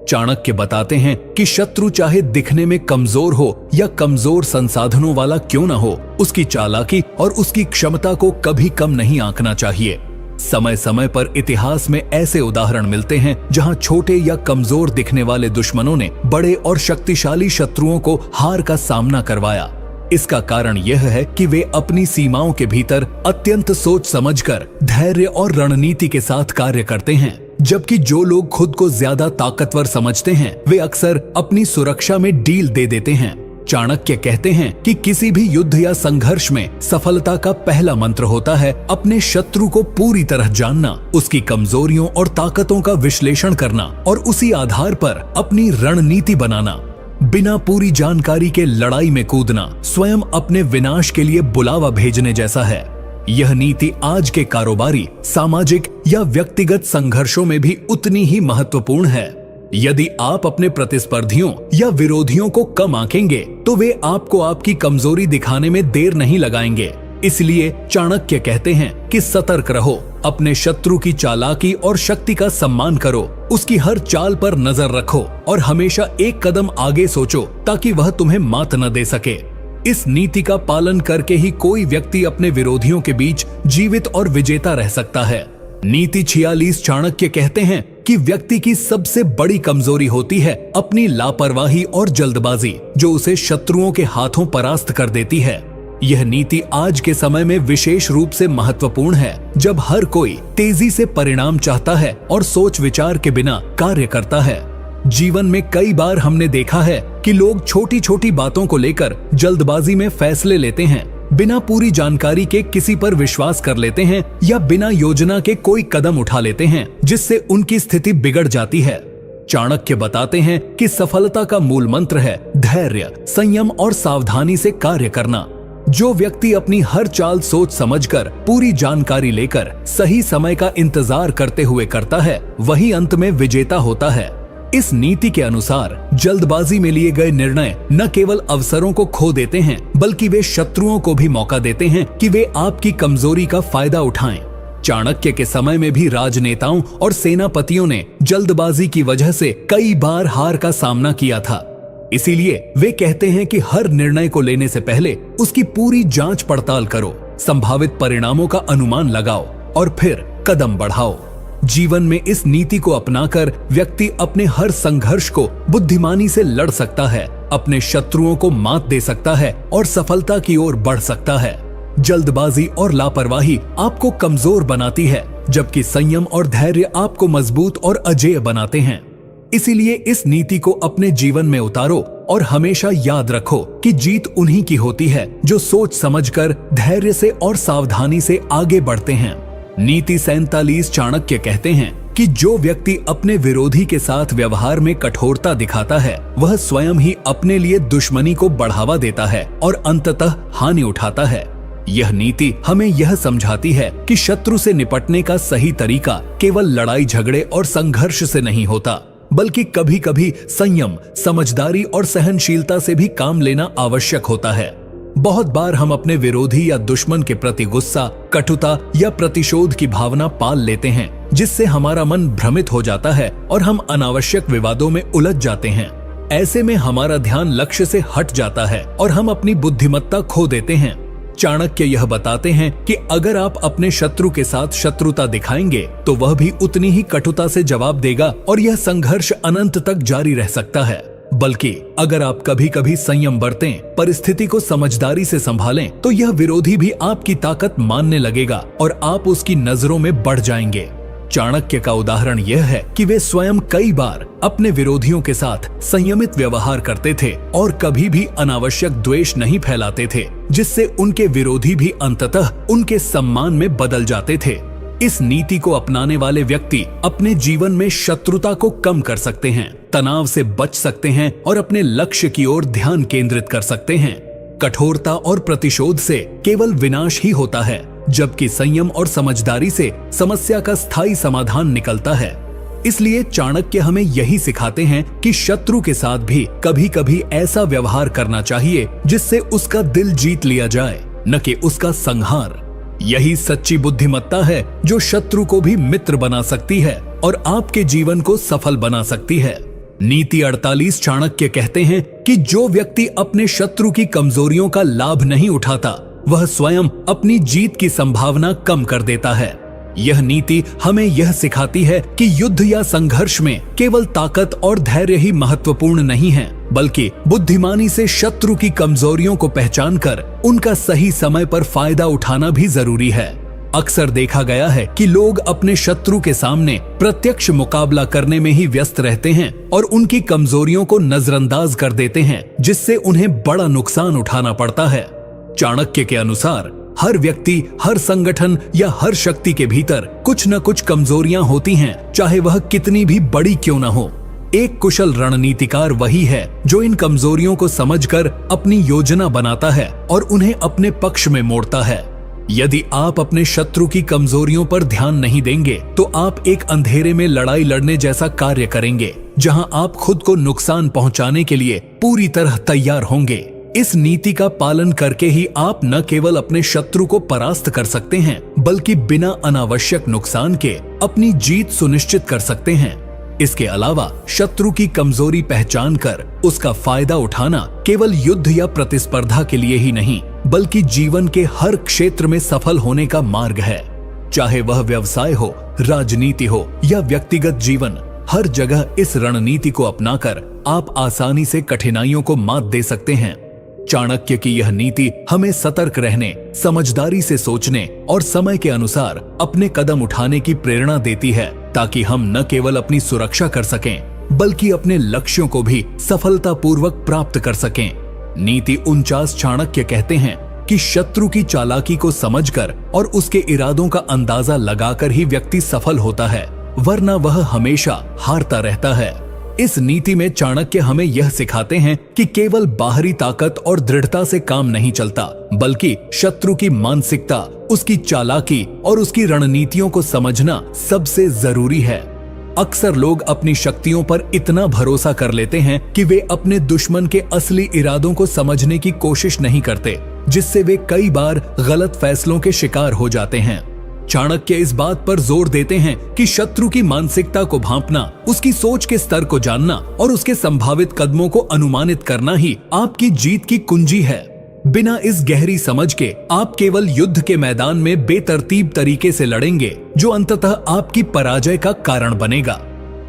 चाणक्य बताते हैं कि शत्रु चाहे दिखने में कमजोर हो या कमजोर संसाधनों वाला क्यों न हो, उसकी चालाकी और उसकी क्षमता को कभी कम नहीं आंकना चाहिए। समय समय पर इतिहास में ऐसे उदाहरण मिलते हैं जहां छोटे या कमजोर दिखने वाले दुश्मनों ने बड़े और शक्तिशाली शत्रुओं को हार का सामना करवाया। इसका कारण यह है कि वे अपनी सीमाओं के भीतर अत्यंत सोच समझकर धैर्य और रणनीति के साथ कार्य करते हैं, जबकि जो लोग खुद को ज्यादा ताकतवर समझते हैं वे अक्सर अपनी सुरक्षा में ढील दे देते हैं। चाणक्य कहते हैं कि किसी भी युद्ध या संघर्ष में सफलता का पहला मंत्र होता है अपने शत्रु को पूरी तरह जानना, उसकी कमजोरियों और ताकतों का विश्लेषण करना और उसी आधार पर अपनी रणनीति बनाना। बिना पूरी जानकारी के लड़ाई में कूदना स्वयं अपने विनाश के लिए बुलावा भेजने जैसा है। यह नीति आज के कारोबारी, सामाजिक या व्यक्तिगत संघर्षों में भी उतनी ही महत्वपूर्ण है। यदि आप अपने प्रतिस्पर्धियों या विरोधियों को कम आंकेंगे तो वे आपको आपकी कमजोरी दिखाने में देर नहीं लगाएंगे। इसलिए चाणक्य कहते हैं कि सतर्क रहो, अपने शत्रु की चालाकी और शक्ति का सम्मान करो, उसकी हर चाल पर नजर रखो और हमेशा एक कदम आगे सोचो ताकि वह तुम्हें मात न दे सके। इस नीति का पालन करके ही कोई व्यक्ति अपने विरोधियों के बीच जीवित और विजेता रह सकता है। नीति 46 चाणक्य कहते हैं कि व्यक्ति की सबसे बड़ी कमजोरी होती है अपनी लापरवाही और जल्दबाजी, जो उसे शत्रुओं के हाथों परास्त कर देती है। यह नीति आज के समय में विशेष रूप से महत्वपूर्ण है, जब हर कोई तेजी से परिणाम चाहता है और सोच विचार के बिना कार्य करता है। जीवन में कई बार हमने देखा है कि लोग छोटी छोटी बातों को लेकर जल्दबाजी में फैसले लेते हैं, बिना पूरी जानकारी के किसी पर विश्वास कर लेते हैं या बिना योजना के कोई कदम उठा लेते हैं, जिससे उनकी स्थिति बिगड़ जाती है। चाणक्य बताते हैं कि सफलता का मूल मंत्र है धैर्य, संयम और सावधानी से कार्य करना। जो व्यक्ति अपनी हर चाल सोच समझकर, पूरी जानकारी लेकर सही समय का इंतजार करते हुए करता है, वही अंत में विजेता होता है। इस नीति के अनुसार जल्दबाजी में लिए गए निर्णय न केवल अवसरों को खो देते हैं, बल्कि वे शत्रुओं को भी मौका देते हैं कि वे आपकी कमजोरी का फायदा उठाएं। चाणक्य के समय में भी राजनेताओं और सेनापतियों ने जल्दबाजी की वजह से कई बार हार का सामना किया था। इसीलिए वे कहते हैं कि हर निर्णय को लेने से पहले उसकी पूरी जांच पड़ताल करो, संभावित परिणामों का अनुमान लगाओ और फिर कदम बढ़ाओ। जीवन में इस नीति को अपनाकर व्यक्ति अपने हर संघर्ष को बुद्धिमानी से लड़ सकता है, अपने शत्रुओं को मात दे सकता है और सफलता की ओर बढ़ सकता है। जल्दबाजी और लापरवाही आपको कमजोर बनाती है, जबकि संयम और धैर्य आपको मजबूत और अजेय बनाते हैं। इसीलिए इस नीति को अपने जीवन में उतारो और हमेशा याद रखो कि जीत उन्हीं की होती है जो सोच समझकर धैर्य से और सावधानी से आगे बढ़ते हैं। नीति 47 चाणक्य कहते हैं कि जो व्यक्ति अपने विरोधी के साथ व्यवहार में कठोरता दिखाता है, वह स्वयं ही अपने लिए दुश्मनी को बढ़ावा देता है और अंततः हानि उठाता है। यह नीति हमें यह समझाती है कि शत्रु से निपटने का सही तरीका केवल लड़ाई झगड़े और संघर्ष से नहीं होता, बल्कि कभी कभी संयम, समझदारी और सहनशीलता से भी काम लेना आवश्यक होता है। बहुत बार हम अपने विरोधी या दुश्मन के प्रति गुस्सा, कटुता या प्रतिशोध की भावना पाल लेते हैं, जिससे हमारा मन भ्रमित हो जाता है और हम अनावश्यक विवादों में उलझ जाते हैं। ऐसे में हमारा ध्यान लक्ष्य से हट जाता है और हम अपनी बुद्धिमत्ता खो देते हैं। चाणक्य यह बताते हैं कि अगर आप अपने शत्रु के साथ शत्रुता दिखाएंगे, तो वह भी उतनी ही कटुता से जवाब देगा और यह संघर्ष अनंत तक जारी रह सकता है। बल्कि अगर आप कभी कभी संयम बरतें, परिस्थिति को समझदारी से संभालें, तो यह विरोधी भी आपकी ताकत मानने लगेगा और आप उसकी नजरों में बढ़ जाएंगे। चाणक्य का उदाहरण यह है कि वे स्वयं कई बार अपने विरोधियों के साथ संयमित व्यवहार करते थे और कभी भी अनावश्यक द्वेष नहीं फैलाते थे, जिससे उनके विरोधी भी अंततः उनके सम्मान में बदल जाते थे। इस नीति को अपनाने वाले व्यक्ति अपने जीवन में शत्रुता को कम कर सकते हैं, तनाव से बच सकते हैं और अपने लक्ष्य की ओर ध्यान केंद्रित कर सकते हैं। कठोरता और प्रतिशोध से केवल विनाश ही होता है, जबकि संयम और समझदारी से समस्या का स्थायी समाधान निकलता है। इसलिए चाणक्य हमें यही सिखाते हैं कि शत्रु के साथ भी कभी कभी ऐसा व्यवहार करना चाहिए जिससे उसका दिल जीत लिया जाए, न कि उसका संहार। यही सच्ची बुद्धिमत्ता है जो शत्रु को भी मित्र बना सकती है और आपके जीवन को सफल बना सकती है। नीति 48 चाणक्य कहते हैं कि जो व्यक्ति अपने शत्रु की कमजोरियों का लाभ नहीं उठाता, वह स्वयं अपनी जीत की संभावना कम कर देता है। यह नीति हमें यह सिखाती है कि युद्ध या संघर्ष में केवल ताकत और धैर्य ही महत्वपूर्ण नहीं है, बल्कि बुद्धिमानी से शत्रु की कमजोरियों को पहचानकर उनका सही समय पर फायदा उठाना भी जरूरी है। अक्सर देखा गया है कि लोग अपने शत्रु के सामने प्रत्यक्ष मुकाबला करने में ही व्यस्त रहते हैं और उनकी कमजोरियों को नजरअंदाज कर देते हैं, जिससे उन्हें बड़ा नुकसान उठाना पड़ता है। चाणक्य के अनुसार हर व्यक्ति, हर संगठन या हर शक्ति के भीतर कुछ न कुछ कमजोरियां होती हैं, चाहे वह कितनी भी बड़ी क्यों न हो। एक कुशल रणनीतिकार वही है जो इन कमजोरियों को समझकर अपनी योजना बनाता है और उन्हें अपने पक्ष में मोड़ता है। यदि आप अपने शत्रु की कमजोरियों पर ध्यान नहीं देंगे, तो आप एक अंधेरे में लड़ाई लड़ने जैसा कार्य करेंगे, जहां आप खुद को नुकसान पहुंचाने के लिए पूरी तरह तैयार होंगे। इस नीति का पालन करके ही आप न केवल अपने शत्रु को परास्त कर सकते हैं, बल्कि बिना अनावश्यक नुकसान के अपनी जीत सुनिश्चित कर सकते हैं। इसके अलावा शत्रु की कमजोरी पहचान कर उसका फायदा उठाना केवल युद्ध या प्रतिस्पर्धा के लिए ही नहीं, बल्कि जीवन के हर क्षेत्र में सफल होने का मार्ग है। चाहे वह व्यवसाय हो, राजनीति हो या व्यक्तिगत जीवन, हर जगह इस रणनीति को अपनाकर आप आसानी से कठिनाइयों को मात दे सकते हैं। चाणक्य की यह नीति हमें सतर्क रहने, समझदारी से सोचने और समय के अनुसार अपने कदम उठाने की प्रेरणा देती है, ताकि हम न केवल अपनी सुरक्षा कर सकें, बल्कि अपने लक्ष्यों को भी सफलतापूर्वक प्राप्त कर सकें। नीति 49 चाणक्य कहते हैं कि शत्रु की चालाकी को समझकर और उसके इरादों का अंदाजा लगाकर ही व्यक्ति सफल होता है, वरना वह हमेशा हारता रहता है। इस नीति में चाणक्य हमें यह सिखाते हैं कि केवल बाहरी ताकत और दृढ़ता से काम नहीं चलता, बल्कि शत्रु की मानसिकता, उसकी चालाकी और उसकी रणनीतियों को समझना सबसे जरूरी है। अक्सर लोग अपनी शक्तियों पर इतना भरोसा कर लेते हैं कि वे अपने दुश्मन के असली इरादों को समझने की कोशिश नहीं करते, जिससे वे कई बार गलत फैसलों के शिकार हो जाते हैं। चाणक्य इस बात पर जोर देते हैं कि शत्रु की मानसिकता को भांपना, उसकी सोच के स्तर को जानना और उसके संभावित कदमों को अनुमानित करना ही आपकी जीत की कुंजी है। बिना इस गहरी समझ के आप केवल युद्ध के मैदान में बेतरतीब तरीके से लड़ेंगे, जो अंततः आपकी पराजय का कारण बनेगा।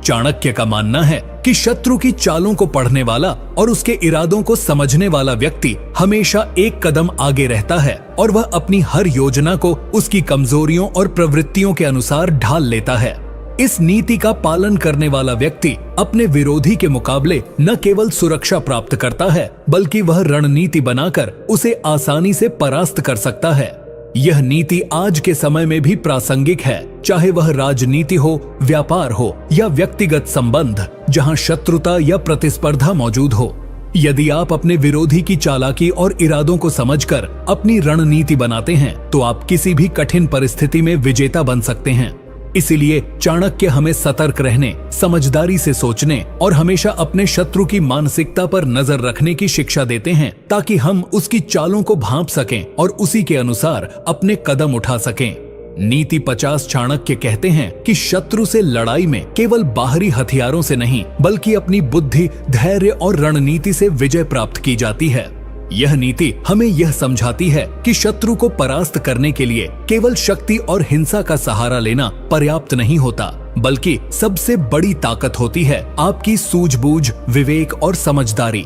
चाणक्य का मानना है कि शत्रु की चालों को पढ़ने वाला और उसके इरादों को समझने वाला व्यक्ति हमेशा एक कदम आगे रहता है और वह अपनी हर योजना को उसकी कमजोरियों और प्रवृत्तियों के अनुसार ढाल लेता है। इस नीति का पालन करने वाला व्यक्ति अपने विरोधी के मुकाबले न केवल सुरक्षा प्राप्त करता है, बल्कि वह रणनीति बनाकर उसे आसानी से परास्त कर सकता है। यह नीति आज के समय में भी प्रासंगिक है, चाहे वह राजनीति हो, व्यापार हो या व्यक्तिगत संबंध, जहां शत्रुता या प्रतिस्पर्धा मौजूद हो। यदि आप अपने विरोधी की चालाकी और इरादों को समझकर अपनी रणनीति बनाते हैं, तो आप किसी भी कठिन परिस्थिति में विजेता बन सकते हैं। इसीलिए चाणक्य हमें सतर्क रहने, समझदारी से सोचने और हमेशा अपने शत्रु की मानसिकता पर नजर रखने की शिक्षा देते हैं, ताकि हम उसकी चालों को भांप सकें और उसी के अनुसार अपने कदम उठा सकें। नीति 50 चाणक्य कहते हैं कि शत्रु से लड़ाई में केवल बाहरी हथियारों से नहीं, बल्कि अपनी बुद्धि, धैर्य और रणनीति से विजय प्राप्त की जाती है। यह नीति हमें यह समझाती है कि शत्रु को परास्त करने के लिए केवल शक्ति और हिंसा का सहारा लेना पर्याप्त नहीं होता, बल्कि सबसे बड़ी ताकत होती है आपकी सूझबूझ, विवेक और समझदारी।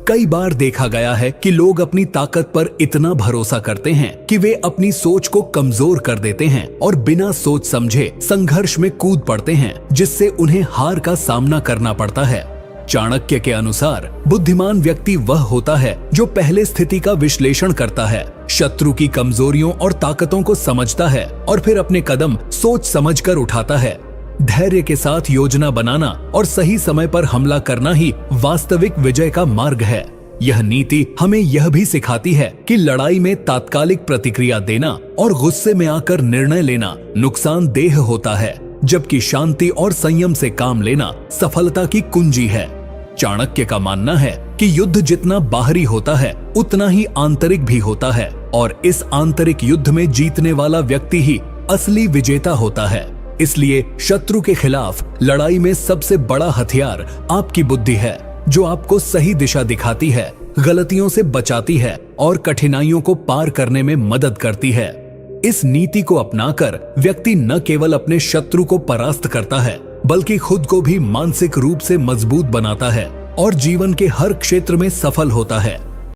कई बार देखा गया है कि लोग अपनी ताकत पर इतना भरोसा करते हैं कि वे अपनी सोच को कमजोर कर देते हैं और बिना सोच समझे संघर्ष में कूद पड़ते हैं, जिससे उन्हें हार का सामना करना पड़ता है। चाणक्य के अनुसार बुद्धिमान व्यक्ति वह होता है जो पहले स्थिति का विश्लेषण करता है, शत्रु की कमजोरियों और ताकतों को समझता है और फिर अपने कदम सोच समझकर उठाता है। धैर्य के साथ योजना बनाना और सही समय पर हमला करना ही वास्तविक विजय का मार्ग है। यह नीति हमें यह भी सिखाती है कि लड़ाई में तात्कालिक प्रतिक्रिया देना और गुस्से में आकर निर्णय लेना नुकसानदेह होता है, जबकि शांति और संयम से काम लेना सफलता की कुंजी है। चाणक्य का मानना है कि युद्ध जितना बाहरी होता है, उतना ही आंतरिक भी होता है, और इस आंतरिक युद्ध में जीतने वाला व्यक्ति ही असली विजेता होता है। इसलिए शत्रु के खिलाफ लड़ाई में सबसे बड़ा हथियार आपकी बुद्धि है, जो आपको सही दिशा दिखाती है, गलतियों से बचाती है और कठिनाइयों को पार करने में मदद करती है। इस नीति को अपनाकर व्यक्ति न केवल अपने शत्रु को परास्त करता है, बल्कि खुद को भी मानसिक रूप से मजबूत बनाता है और जीवन के हर क्षेत्र में सफल होता है।